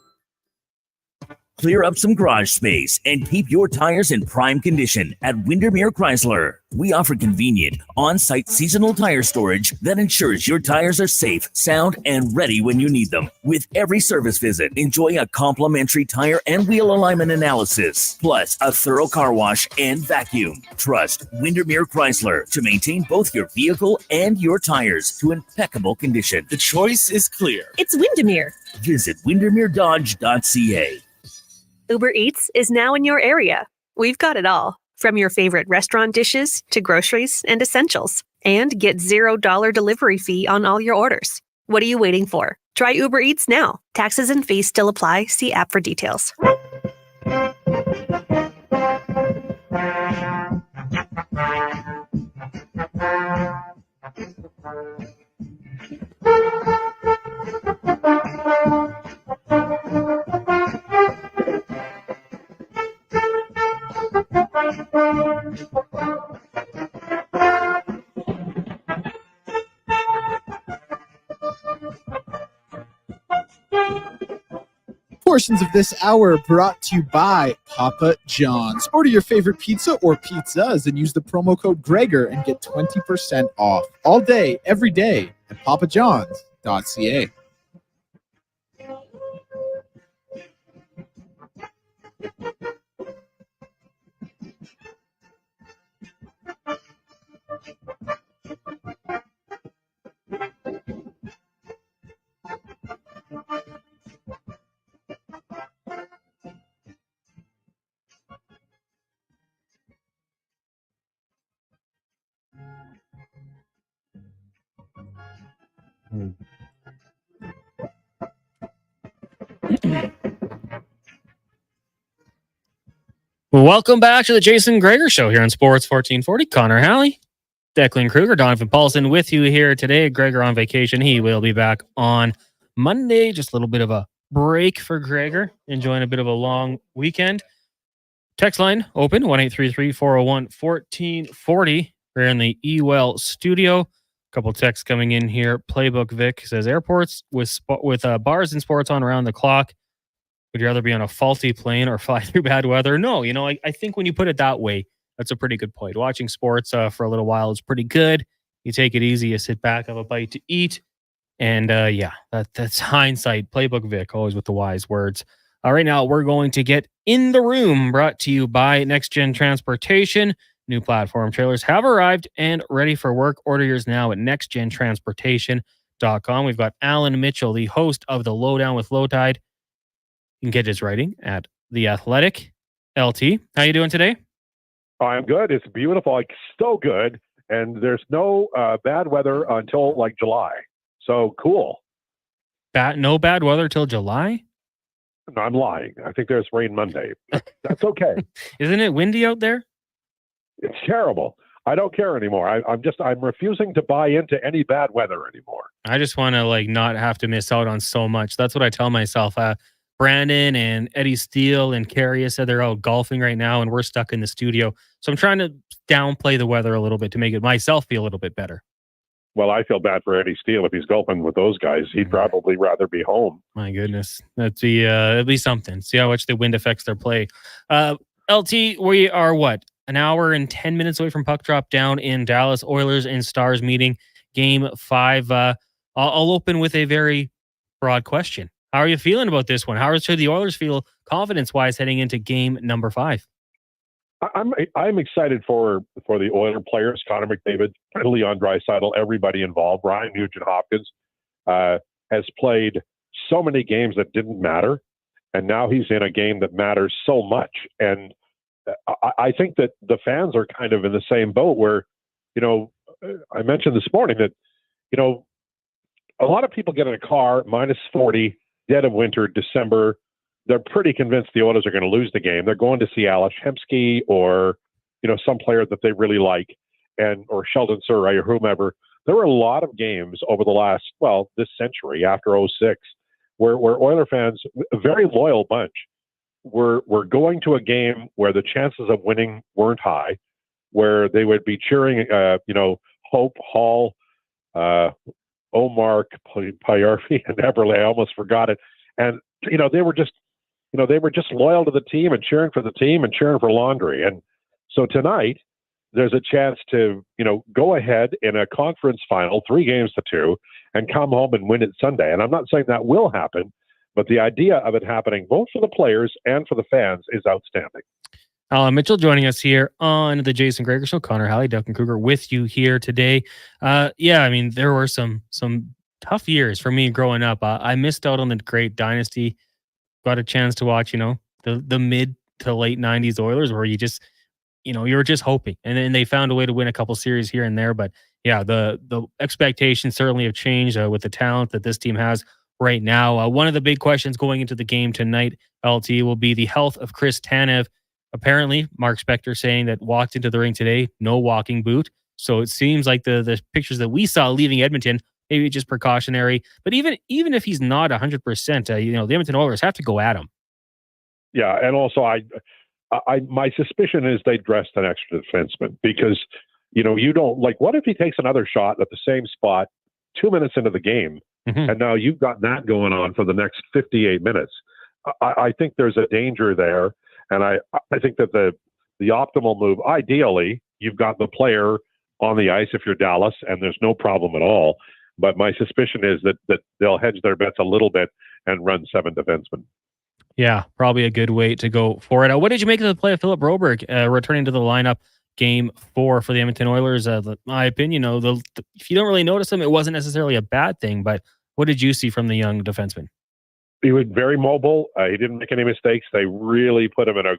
Clear up some garage space and keep your tires in prime condition at Windermere Chrysler. We offer convenient, on-site seasonal tire storage that ensures your tires are safe, sound, and ready when you need them. With every service visit, enjoy a complimentary tire and wheel alignment analysis, plus a thorough car wash and vacuum. Trust Windermere Chrysler to maintain both your vehicle and your tires to impeccable condition. The choice is clear. It's Windermere. Visit windermeredodge.ca. Uber Eats is now in your area. We've got it all, from your favorite restaurant dishes to groceries and essentials. And get $0 delivery fee on all your orders. What are you waiting for? Try Uber Eats now. Taxes and fees still apply. See app for details. Portions of this hour brought to you by Papa John's. Order your favorite pizza or pizzas and use the promo code Gregor and get 20% off all day, every day at papajohns.ca. Welcome back to the Jason Gregor Show here on Sports 1440. Connor Halley, Declan Kruger, Donovan Paulson with you here today. Gregor on vacation. He will be back on Monday. Just a little bit of a break for Gregor. Enjoying a bit of a long weekend. Text line open, 1-833-401-1440. We're in the eWell studio. Couple texts coming in here. Playbook Vic says airports with bars and sports on around the clock. Would you rather be on a faulty plane or fly through bad weather? No, I think when you put it that way, that's a pretty good point. Watching sports for a little while is pretty good. You take it easy, you sit back, have a bite to eat. And that's hindsight. Playbook Vic, always with the wise words. Right now, we're going to get in the room, brought to you by Next Gen Transportation. New platform trailers have arrived and ready for work. Order yours now at nextgentransportation.com. We've got Alan Mitchell, the host of The Lowdown with Lowtide. You can get his writing at The Athletic. LT, how you doing today? I'm good. It's beautiful. Like, so good. And there's no bad weather until like July. So cool. No bad weather till July? No, I'm lying. I think there's rain Monday. That's okay. Isn't it windy out there? It's terrible. I don't care anymore. I'm refusing to buy into any bad weather anymore. I just want to not have to miss out on so much. That's what I tell myself. Brandon and Eddie Steele and Carrie said they're out golfing right now, and we're stuck in the studio. So I'm trying to downplay the weather a little bit to make it myself feel a little bit better. Well, I feel bad for Eddie Steele. If he's golfing with those guys, he'd probably rather be home. My goodness. That'd be something. See how much the wind affects their play. LT, we are an hour and 10 minutes away from puck drop down in Dallas. Oilers and Stars meeting game 5. I'll open with a very broad question. How are you feeling about this one? How should the Oilers feel confidence-wise heading into game number 5? I'm excited for the Oiler players, Connor McDavid, Leon Draisaitl, everybody involved. Ryan Nugent-Hopkins has played so many games that didn't matter, and now he's in a game that matters so much. And I think that the fans are kind of in the same boat where, I mentioned this morning that, a lot of people get in a car, -40, dead of winter, December. They're pretty convinced the Oilers are going to lose the game. They're going to see Alex Hemsky or, some player that they really like, or Sheldon Surrey or whomever. There were a lot of games over the last, this century after 06, where Oiler fans, a very loyal bunch, were going to a game where the chances of winning weren't high, where they would be cheering, Hope, Hall, Omar, Payarfi, and Eberle. I almost forgot it. And, they were just loyal to the team and cheering for the team and cheering for Laundry. And so tonight, there's a chance to, go ahead in a conference final, 3-2, and come home and win it Sunday. And I'm not saying that will happen, but the idea of it happening both for the players and for the fans is outstanding. Alan Mitchell joining us here on the Jason Gregor Show. Connor Halley, Duncan Kruger with you here today. There were some tough years for me growing up. I missed out on the great dynasty. Got a chance to watch, the mid to late 90s Oilers where you just, you were just hoping. And then they found a way to win a couple series here and there. But yeah, the expectations certainly have changed with the talent that this team has right now. One of the big questions going into the game tonight, LT, will be the health of Chris Tanev. Apparently, Mark Spector saying that walked into the ring today, no walking boot. So it seems like the pictures that we saw leaving Edmonton, maybe just precautionary. But even if he's not 100%, the Edmonton Oilers have to go at him. Yeah, and also my suspicion is they dressed an extra defenseman because, you don't what if he takes another shot at the same spot 2 minutes into the game, and now you've got that going on for the next 58 minutes. I think there's a danger there, and I think that the optimal move, ideally, you've got the player on the ice if you're Dallas, and there's no problem at all. But my suspicion is that they'll hedge their bets a little bit and run 7 defensemen. Yeah, probably a good way to go for it. What did you make of the play of Philip Broberg returning to the lineup game 4 for the Edmonton Oilers? My opinion, if you don't really notice him, it wasn't necessarily a bad thing. But what did you see from the young defenseman? He was very mobile. He didn't make any mistakes. They really put him in a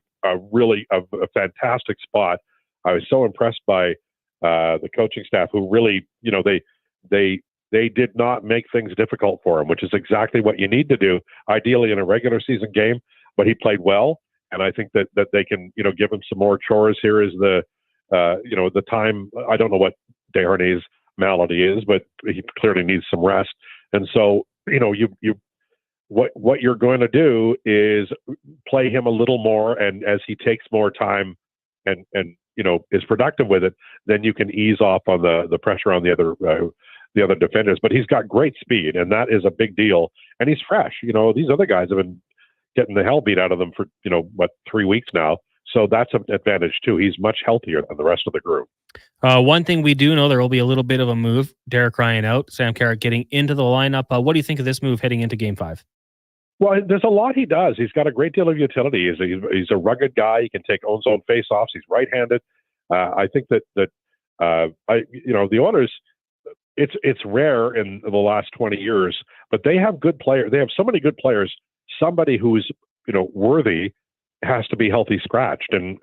fantastic spot. I was so impressed by the coaching staff who really, they did not make things difficult for him, which is exactly what you need to do, ideally in a regular season game. But he played well, and I think that they can, give him some more chores. Here is the time. I don't know what Desharnais' malady is, but he clearly needs some rest. And so, what you're going to do is play him a little more, and as he takes more time and is productive with it, then you can ease off on the pressure on the other defenders. But he's got great speed, and that is a big deal. And he's fresh. These other guys have been getting the hell beat out of them for 3 weeks now. So that's an advantage too. He's much healthier than the rest of the group. One thing we do know, there will be a little bit of a move. Derek Ryan out, Sam Carrick getting into the lineup. What do you think of this move heading into Game 5? Well, there's a lot he does. He's got a great deal of utility. He's a rugged guy. He can take own zone face-offs. He's right-handed. I think that the Oilers, it's rare in the last 20 years, but they have good players. They have so many good players. Somebody who's worthy has to be healthy scratched, and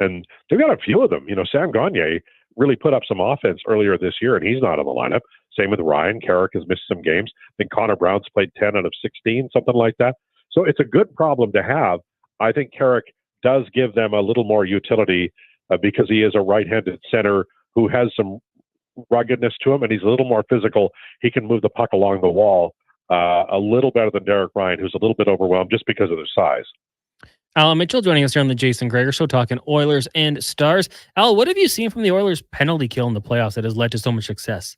they've got a few of them. Sam Gagner really put up some offense earlier this year, and he's not in the lineup. Same with Ryan. Carrick has missed some games. I think Connor Brown's played 10 out of 16, something like that. So it's a good problem to have. I think Carrick does give them a little more utility because he is a right-handed center who has some ruggedness to him, and he's a little more physical. He can move the puck along the wall a little better than Derek Ryan, who's a little bit overwhelmed just because of their size. Al Mitchell joining us here on the Jason Gregor Show, talking Oilers and Stars. Al, what have you seen from the Oilers' penalty kill in the playoffs that has led to so much success?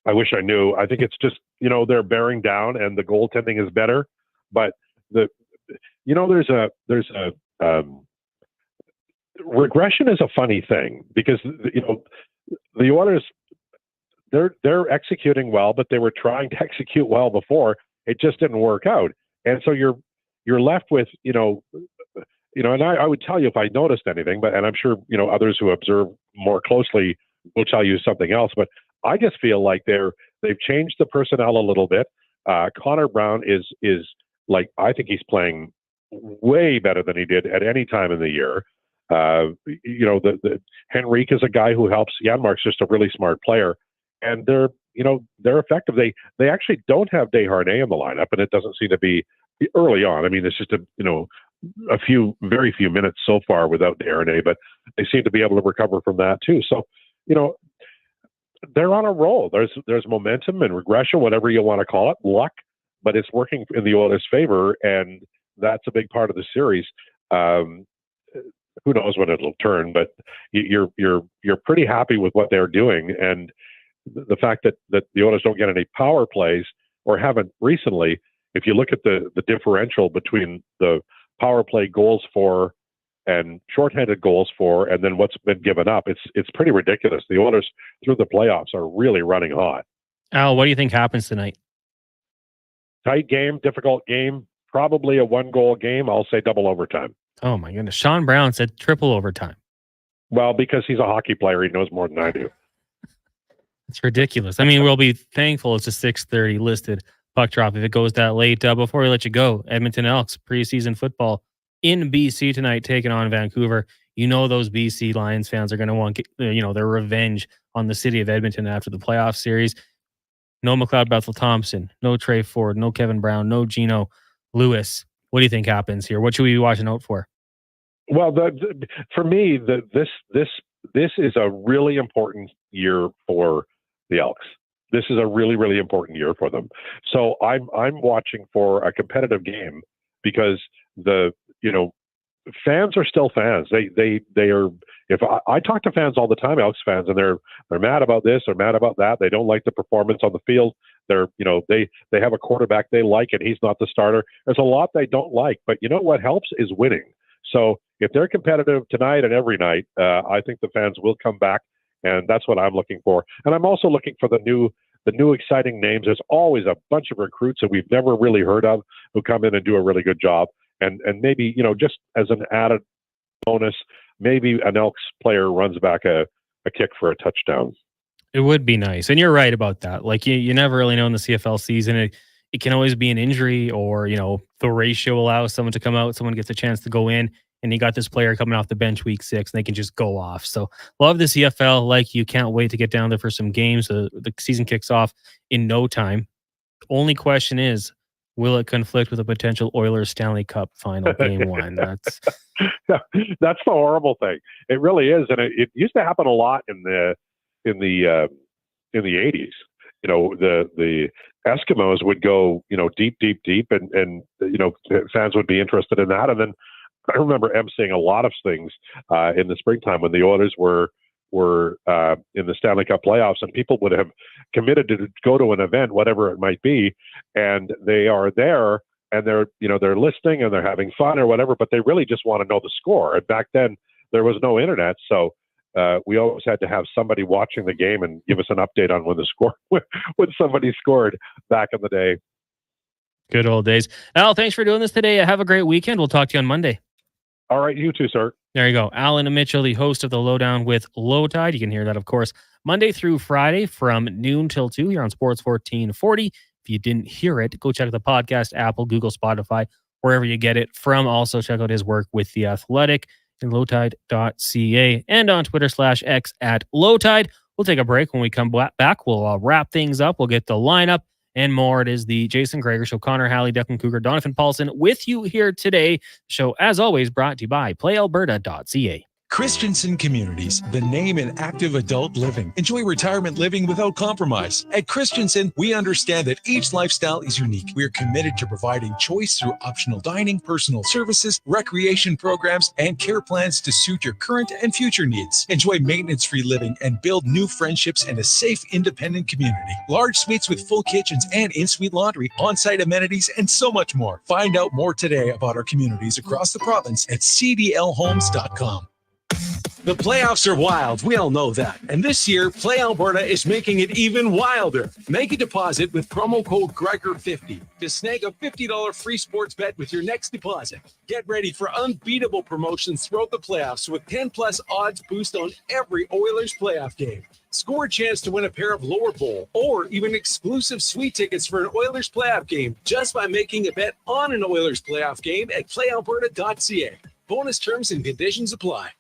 I wish I knew. I think it's just, they're bearing down and the goaltending is better. But there's a regression is a funny thing because, the Oilers, they're executing well, but they were trying to execute well before. It just didn't work out. And so you're left with, and I would tell you if I noticed anything, and I'm sure, others who observe more closely will tell you something else, but I just feel like they've changed the personnel a little bit. Connor Brown is I think he's playing way better than he did at any time in the year. The Henrique is a guy who helps. Janmark's just a really smart player, and they're effective. They actually don't have Desharnais in the lineup, and it doesn't seem to be early on. I mean, it's just very few minutes so far without Desharnais, but they seem to be able to recover from that too. So, they're on a roll. There's momentum and regression, whatever you want to call it, luck, but it's working in the Oilers' favor, and that's a big part of the series. Who knows when it'll turn, but you're pretty happy with what they're doing, and the fact that the Oilers don't get any power plays or haven't recently. If you look at the differential between the power play goals for and shorthanded goals for, and then what's been given up, it's pretty ridiculous. The Oilers through the playoffs are really running hot. Al, what do you think happens tonight? Tight game, difficult game, probably a 1-goal game. I'll say double overtime. Oh my goodness. Sean Brown said triple overtime. Well, because he's a hockey player, he knows more than I do. It's ridiculous. I mean, we'll be thankful it's a 6:30 listed puck drop if it goes that late. Before we let you go, Edmonton Elks preseason football in BC tonight, taking on Vancouver. Those BC Lions fans are going to want their revenge on the city of Edmonton after the playoff series. No McLeod Bethel Thompson, no Trey Ford, no Kevin Brown, no Gino Lewis. What do you think happens here? What should we be watching out for? Well, for me, this is a really important year for the Elks. This is a really, really important year for them. So I'm watching for a competitive game because fans are still fans. They are. If I talk to fans all the time, Elks fans, and they're mad about this or mad about that. They don't like the performance on the field. They have a quarterback they like and he's not the starter. There's a lot they don't like, but what helps is winning. So if they're competitive tonight and every night, I think the fans will come back, and that's what I'm looking for. And I'm also looking for the new exciting names. There's always a bunch of recruits that we've never really heard of who come in and do a really good job. And maybe, just as an added bonus, maybe an Elks player runs back a kick for a touchdown. It would be nice. And you're right about that. Like you never really know in the CFL season. It can always be an injury or, the ratio allows someone to come out, someone gets a chance to go in, and you got this player coming off the bench week 6 and they can just go off. So love the CFL. Like you can't wait to get down there for some games. The season kicks off in no time. Only question is, will it conflict with a potential Oilers Stanley Cup final game 1? That's the horrible thing. It really is, and it used to happen a lot in the 80s. The Eskimos would go deep, and fans would be interested in that. And then I remember emceeing a lot of things in the springtime when the Oilers were in the Stanley Cup playoffs, and people would have committed to go to an event, whatever it might be, and they are there and they're listening and they're having fun or whatever, but they really just want to know the score. And back then there was no internet, so we always had to have somebody watching the game and give us an update on when the score when somebody scored back in the day. Good old days. Al, thanks for doing this today. Have a great weekend. We'll talk to you on Monday. All right, you too, sir. There you go. Alan Mitchell, the host of The Lowdown with Low Tide. You can hear that, of course, Monday through Friday from noon till 2 here on Sports 1440. If you didn't hear it, go check out the podcast, Apple, Google, Spotify, wherever you get it from. Also, check out his work with The Athletic and lowtide.ca and on Twitter/X at Lowtide. We'll take a break. When we come back, we'll wrap things up. We'll get the lineup and more. It is the Jason Gregor Show. Connor Halley, Declan Cougar, Donovan Paulson with you here today. The show, as always, brought to you by playalberta.ca. Christensen Communities, the name in active adult living. Enjoy retirement living without compromise. At Christensen, we understand that each lifestyle is unique. We are committed to providing choice through optional dining, personal services, recreation programs, and care plans to suit your current and future needs. Enjoy maintenance-free living and build new friendships in a safe, independent community. Large suites with full kitchens and in-suite laundry, on-site amenities, and so much more. Find out more today about our communities across the province at cdlhomes.com. The playoffs are wild. We all know that. And this year, Play Alberta is making it even wilder. Make a deposit with promo code Gregor50 to snag a $50 free sports bet with your next deposit. Get ready for unbeatable promotions throughout the playoffs with 10+ odds boost on every Oilers playoff game. Score a chance to win a pair of lower bowl or even exclusive suite tickets for an Oilers playoff game just by making a bet on an Oilers playoff game at playalberta.ca. Bonus terms and conditions apply.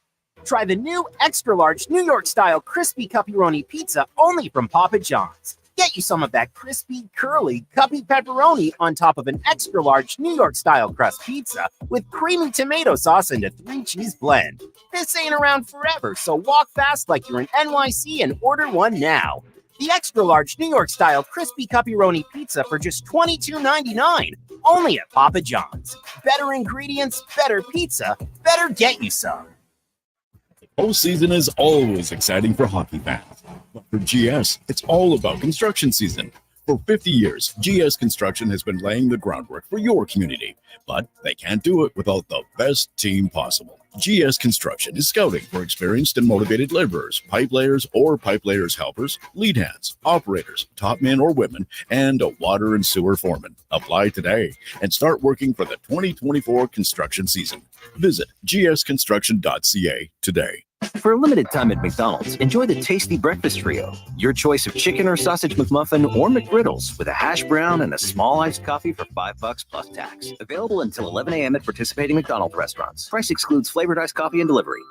Try the new extra-large New York-style crispy pepperoni pizza only from Papa John's. Get you some of that crispy, curly, cuppy pepperoni on top of an extra-large New York-style crust pizza with creamy tomato sauce and a 3-cheese blend. This ain't around forever, so walk fast like you're in NYC and order one now. The extra-large New York-style crispy pepperoni pizza for just $22.99, only at Papa John's. Better ingredients, better pizza, better get you some. Postseason is always exciting for hockey fans. But for GS, it's all about construction season. For 50 years, GS Construction has been laying the groundwork for your community, but they can't do it without the best team possible. GS Construction is scouting for experienced and motivated laborers, pipe layers or pipe layers helpers, lead hands, operators, top men or women, and a water and sewer foreman. Apply today and start working for the 2024 construction season. Visit gsconstruction.ca today. For a limited time at McDonald's, enjoy the tasty breakfast trio. Your choice of chicken or sausage McMuffin or McGriddles with a hash brown and a small iced coffee for $5 plus tax. Available until 11 a.m. at participating McDonald's restaurants. Price excludes flavored iced coffee and delivery.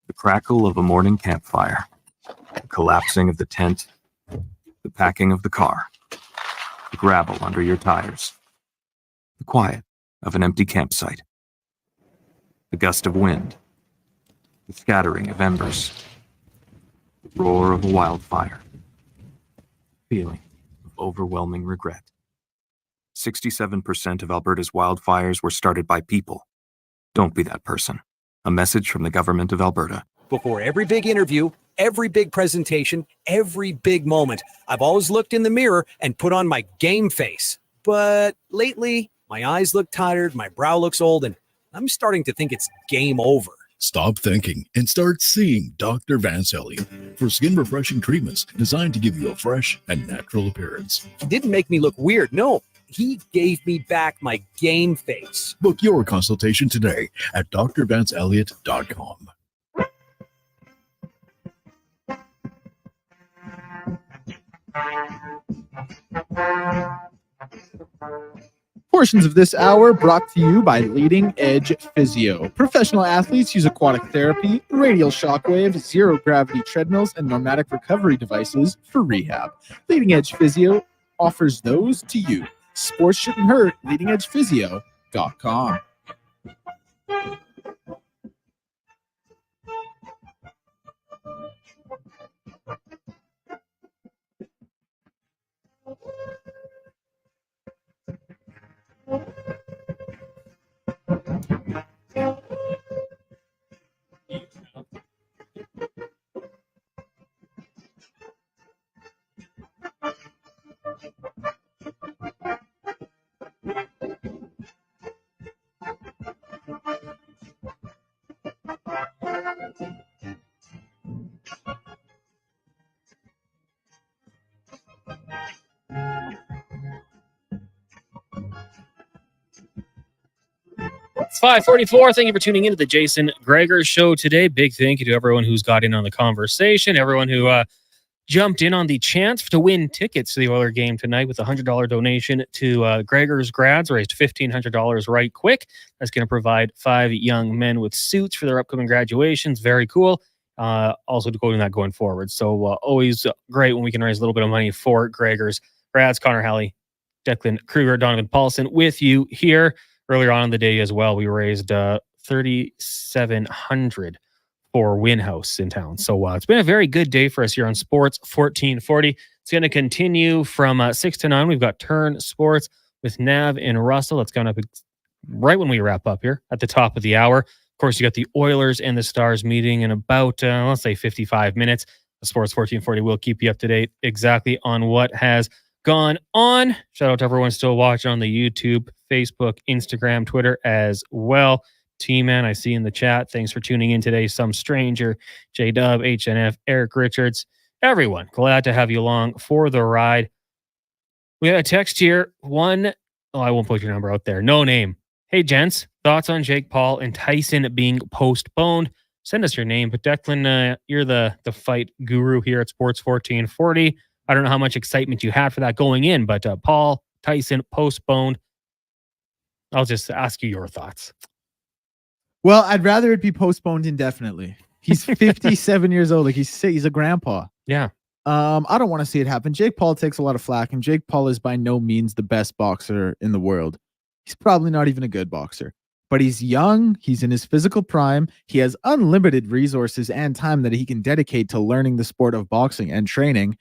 The crackle of a morning campfire, the collapsing of the tent, the packing of the car, the gravel under your tires, the quiet of an empty campsite, the gust of wind, the scattering of embers, the roar of a wildfire, feeling of overwhelming regret. 67% of Alberta's wildfires were started by people. Don't be that person. A message from the Government of Alberta. Before every big interview, every big presentation, every big moment, I've always looked in the mirror and put on my game face. But lately, my eyes look tired, my brow looks old, and I'm starting to think it's game over. Stop thinking and start seeing Dr. Vance Elliott for skin refreshing treatments designed to give you a fresh and natural appearance. He didn't make me look weird. No, he gave me back my game face. Book your consultation today at drvanceelliott.com. Portions of this hour brought to you by Leading Edge Physio. Professional athletes use aquatic therapy, radial shockwave, zero-gravity treadmills, and pneumatic recovery devices for rehab. Leading Edge Physio offers those to you. Sports shouldn't hurt. LeadingEdgePhysio.com. It's 5:44. Thank you for tuning into the Jason Gregor Show today. Big thank you to everyone who's got in on the conversation, everyone who jumped in on the chance to win tickets to the Oiler game tonight with a $100 donation to Gregor's Grads. Raised $1,500 right quick. That's going to provide 5 young men with suits for their upcoming graduations. Very cool. Also doing that going forward. So always great when we can raise a little bit of money for Gregor's Grads. Connor Halley, Declan Kruger, Donovan Paulson with you here. Earlier on in the day as well, we raised $3,700 for Winhouse in town. So it's been a very good day for us here on Sports 1440. It's going to continue from 6 to 9. We've got Turn Sports with Nav and Russell. That's coming up right when we wrap up here at the top of the hour. Of course, you got the Oilers and the Stars meeting in about, let's say, 55 minutes. The Sports 1440 will keep you up to date exactly on what has gone on. Shout out to everyone still watching on the YouTube, Facebook, Instagram, Twitter as well. T-Man, I see in the chat. Thanks for tuning in today. Some Stranger, J-Dub, HNF, Eric Richards, everyone. Glad to have you along for the ride. We got a text here. I won't put your number out there. No name. Hey, gents, thoughts on Jake Paul and Tyson being postponed? Send us your name. But Declan, you're the fight guru here at Sports 1440. I don't know how much excitement you had for that going in, but Paul, Tyson, postponed. I'll just ask you your thoughts. Well, I'd rather it be postponed indefinitely. He's 57 years old. Like he's a grandpa. Yeah. I don't want to see it happen. Jake Paul takes a lot of flack, and Jake Paul is by no means the best boxer in the world. He's probably not even a good boxer, but he's young. He's in his physical prime. He has unlimited resources and time that he can dedicate to learning the sport of boxing and training.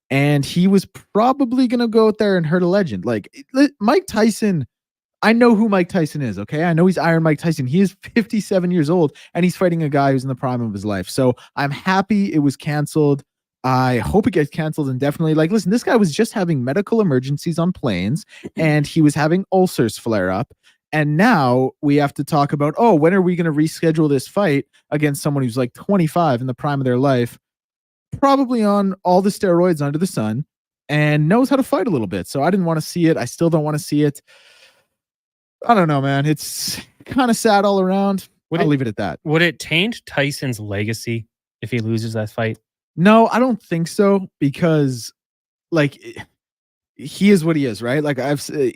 And he was probably going to go out there and hurt a legend. Like Mike Tyson, I know who Mike Tyson is, okay? I know he's Iron Mike Tyson. He is 57 years old, and he's fighting a guy who's in the prime of his life. So I'm happy it was canceled. I hope it gets canceled indefinitely. Like, listen, this guy was just having medical emergencies on planes, and he was having ulcers flare up. And now we have to talk about, when are we going to reschedule this fight against someone who's like 25 in the prime of their life, probably on all the steroids under the sun, and knows how to fight a little bit. So I didn't want to see it. I still don't want to see it. I don't know, man. It's kind of sad all around. I'll leave it at that. Would it taint Tyson's legacy if he loses that fight? No, I don't think so, because like he is what he is, right? Like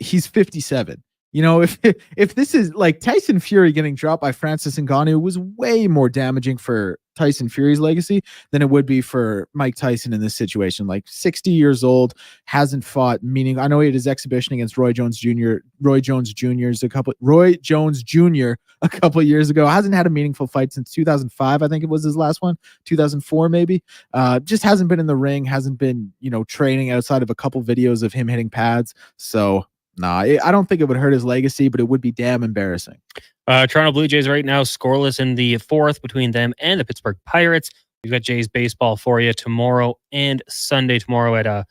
he's 57. You know, if this is like Tyson Fury getting dropped by Francis Ngannou was way more damaging for Tyson Fury's legacy than it would be for Mike Tyson in this situation. Like 60 years old, hasn't fought, meaning I know he had his exhibition against Roy Jones Jr. a couple of years ago. Hasn't had a meaningful fight since 2005. I think it was his last one, 2004 maybe. Just hasn't been in the ring, hasn't been, training outside of a couple videos of him hitting pads. So I don't think it would hurt his legacy, but it would be damn embarrassing. Toronto Blue Jays right now scoreless in the fourth between them and the Pittsburgh Pirates. We've got Jays baseball for you tomorrow and Sunday. Tomorrow at, I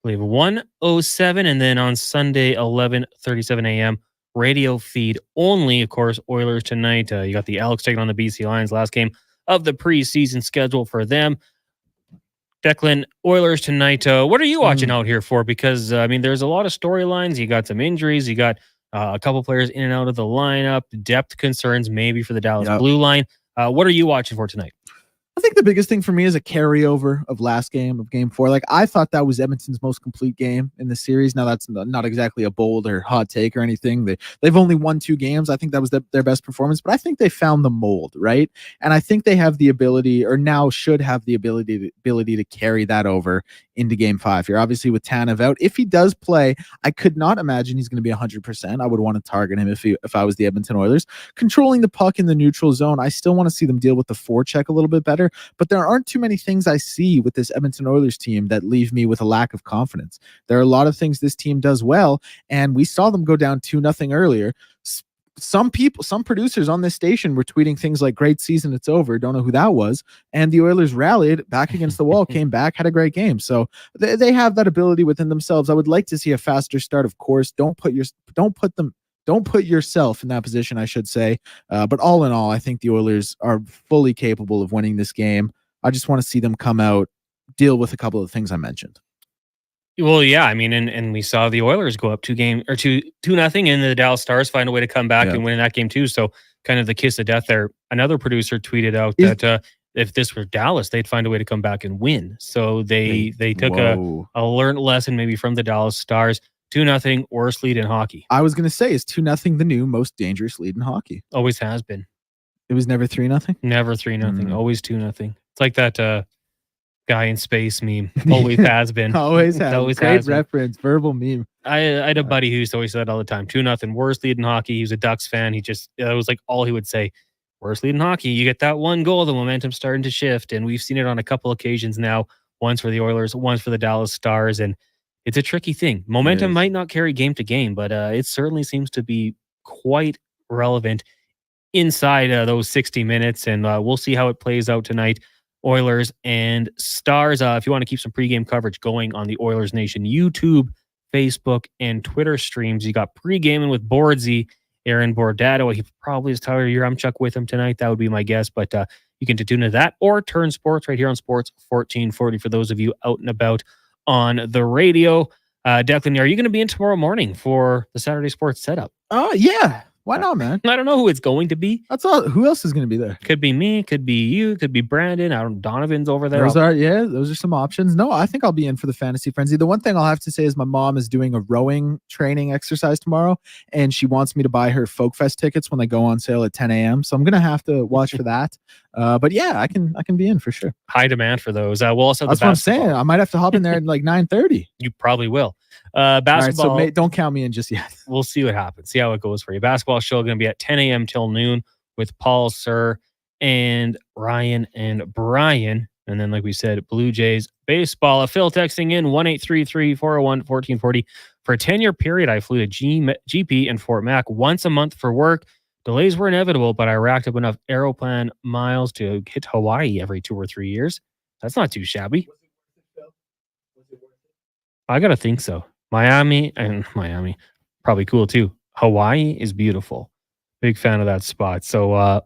believe, 1:07, and then on Sunday, 11:37 a.m. radio feed only. Of course, Oilers tonight. You got the Elks taking on the BC Lions. Last game of the preseason schedule for them. Declan, Oilers tonight. What are you watching out here for? Because, there's a lot of storylines. You got some injuries. You got a couple players in and out of the lineup. Depth concerns maybe for the Dallas Blue Line. What are you watching for tonight? I think the biggest thing for me is a carryover of last game, of game 4. Like, I thought that was Edmonton's most complete game in the series. Now, that's not exactly a bold or hot take or anything. They've only won 2 games. I think that was their best performance, but I think they found the mold, right? And I think they have the ability, or now should have the ability to carry that over into game 5 here. Obviously, with Tanev out, if he does play, I could not imagine he's going to be 100%. I would want to target him if I was the Edmonton Oilers. Controlling the puck in the neutral zone, I still want to see them deal with the forecheck a little bit better. But there aren't too many things I see with this Edmonton Oilers team that leave me with a lack of confidence. There are a lot of things this team does well, and we saw them go down 2-0 earlier. Some producers on this station were tweeting things like, great season, it's over. Don't know who that was. And the Oilers rallied back against the wall, came back, had a great game. So they have that ability within themselves. I would like to see a faster start, of course. Don't put Don't put yourself in that position, I should say. But all in all, I think the Oilers are fully capable of winning this game. I just want to see them come out, deal with a couple of things I mentioned. Well, yeah, I mean, and we saw the Oilers go up 2-0, and the Dallas Stars find a way to come back and win in that game too. So kind of the kiss of death there. Another producer tweeted out that if this were Dallas, they'd find a way to come back and win. So they took a learned lesson maybe from the Dallas Stars. 2-0, worst lead in hockey. I was going to say, is 2-0 the new most dangerous lead in hockey? Always has been. It was never 3-0? Never 3-0. Always 2-0. It's like that guy in space meme. Always has been. Always has. Always Great has reference. Been. Verbal meme. I had a buddy who used to always say that all the time. 2-0, worst lead in hockey. He was a Ducks fan. That was like all he would say. Worst lead in hockey. You get that one goal, the momentum's starting to shift. And we've seen it on a couple occasions now. Once for the Oilers, once for the Dallas Stars. And it's a tricky thing. Momentum might not carry game to game, but it certainly seems to be quite relevant inside those 60 minutes. And we'll see how it plays out tonight. Oilers and Stars. If you want to keep some pregame coverage going on the Oilers Nation YouTube, Facebook, and Twitter streams, you got pregaming with Bordsy, Aaron Bordato. He probably is Tyler Yaremchuk with him tonight. That would be my guess, but you can tune into that or Turn Sports right here on Sports 1440 for those of you out and about on the radio. Declan, are you going to be in tomorrow morning for the Saturday Sports setup? Oh, yeah. Why not, man? I don't know who it's going to be. That's all. Who else is going to be there? Could be me. Could be you. Could be Brandon. I don't know. Donovan's over there. Those are some options. No, I think I'll be in for the Fantasy Frenzy. The one thing I'll have to say is my mom is doing a rowing training exercise tomorrow, and she wants me to buy her Folk Fest tickets when they go on sale at 10 a.m. So I'm going to have to watch for that. But yeah, I can be in for sure. High demand for those. We'll also That's what I'm saying. I might have to hop in there at like 9:30. You probably will. Basketball. Right, so don't count me in just yet. We'll see what happens. See how it goes for you. Basketball show going to be at 10 a.m. till noon with Paul Sir and Ryan and Brian. And then, like we said, Blue Jays baseball. Phil texting in 1-833-401-1440. For a 10-year period, I flew to GP in Fort Mac once a month for work. Delays were inevitable, but I racked up enough Aeroplan miles to hit Hawaii every 2 or 3 years. That's not too shabby. I got to think so. Miami, probably cool too. Hawaii is beautiful. Big fan of that spot. So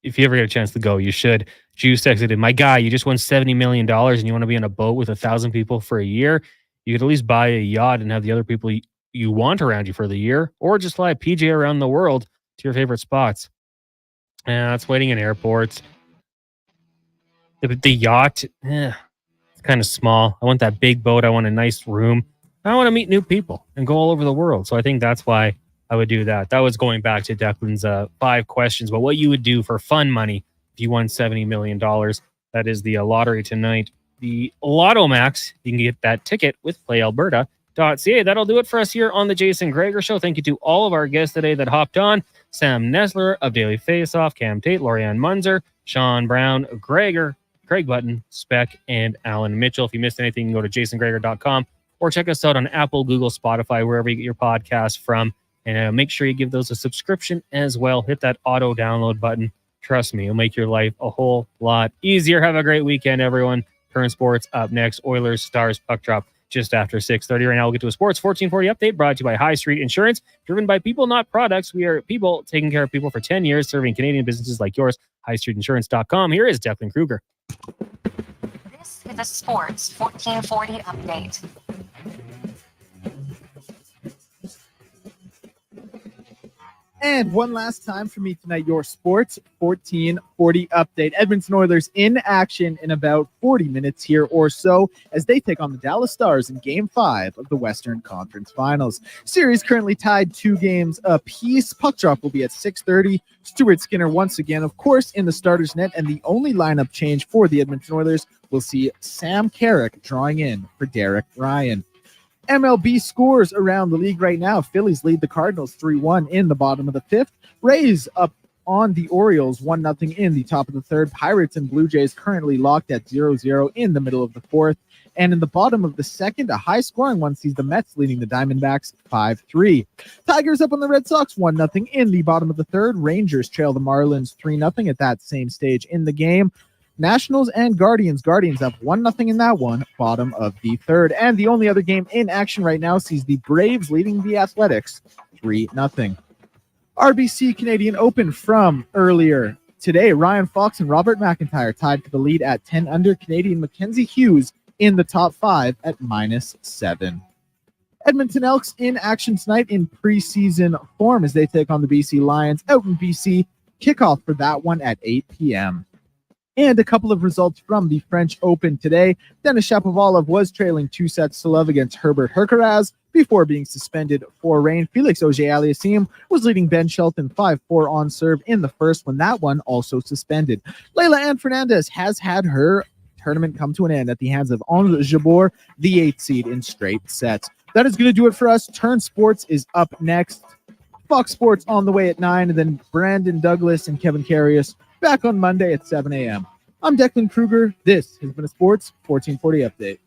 if you ever get a chance to go, you should. Juice texted in, my guy, you just won $70 million and you want to be on a boat with 1,000 people for a year. You could at least buy a yacht and have the other people you want around you for the year, or just fly a PJ around the world to your favorite spots. And that's waiting in airports. The yacht, it's kind of small. I want that big boat. I want a nice room. I want to meet new people and go all over the world. So I think that's why I would do that. That was going back to Declan's 5 questions, but what you would do for fun money if you won $70 million. That is the lottery tonight. The Lotto Max, you can get that ticket with PlayAlberta.ca. That'll do it for us here on the Jason Gregor Show. Thank you to all of our guests today that hopped on. Sam Nestler of Daily Faceoff, Cam Tate, Laurianne Munzer, Sean Brown, Gregor, Craig Button, Spec, and Alan Mitchell. If you missed anything, you can go to jasongregor.com or check us out on Apple, Google, Spotify, wherever you get your podcast from. And make sure you give those a subscription as well. Hit that auto download button. Trust me, it'll make your life a whole lot easier. Have a great weekend, everyone. Turn Sports up next. Oilers, Stars, puck drop just after 6:30. Right now, we'll get to a Sports 1440 update brought to you by High Street Insurance. Driven by people, not products. We are people taking care of people for 10 years, serving Canadian businesses like yours. HighStreetInsurance.com. Here is Declan Kruger. This is a Sports 1440 update. And one last time for me tonight, your Sports 1440 update. Edmonton Oilers in action in about 40 minutes here or so as they take on the Dallas Stars in Game 5 of the Western Conference Finals. Series currently tied 2 games apiece. Puck drop will be at 6:30. Stuart Skinner once again, of course, in the starter's net. And the only lineup change for the Edmonton Oilers will see Sam Carrick drawing in for Derek Ryan. MLB scores around the league right now. Phillies lead the Cardinals 3-1 in the bottom of the 5th. Rays up on the Orioles 1-0 in the top of the 3rd. Pirates and Blue Jays currently locked at 0-0 in the middle of the 4th. And in the bottom of the 2nd, a high-scoring one sees the Mets leading the Diamondbacks 5-3. Tigers up on the Red Sox 1-0 in the bottom of the 3rd. Rangers trail the Marlins 3-0 at that same stage in the game. Nationals and Guardians. Guardians up 1-0 in that one, bottom of the 3rd. And the only other game in action right now sees the Braves leading the Athletics 3-0. RBC Canadian Open from earlier today. Ryan Fox and Robert McIntyre tied for the lead at 10 under. Canadian Mackenzie Hughes in the top 5 at -7. Edmonton Elks in action tonight in preseason form as they take on the BC Lions out in BC. Kickoff for that one at 8 p.m. And a couple of results from the French Open today. Denis Shapovalov was trailing 2-0 against Herbert Hurkacz before being suspended for rain. Felix Auger-Aliassime was leading Ben Shelton 5-4 on serve in the first when that one also suspended. Leila Ann Fernandez has had her tournament come to an end at the hands of Ons Jabeur, the 8th seed in straight sets. That is going to do it for us. Turn Sports is up next. Fox Sports on the way at 9, and then Brandon Douglas and Kevin Carius back on Monday at 7 a.m. I'm Declan Kruger. This has been a Sports 1440 Update.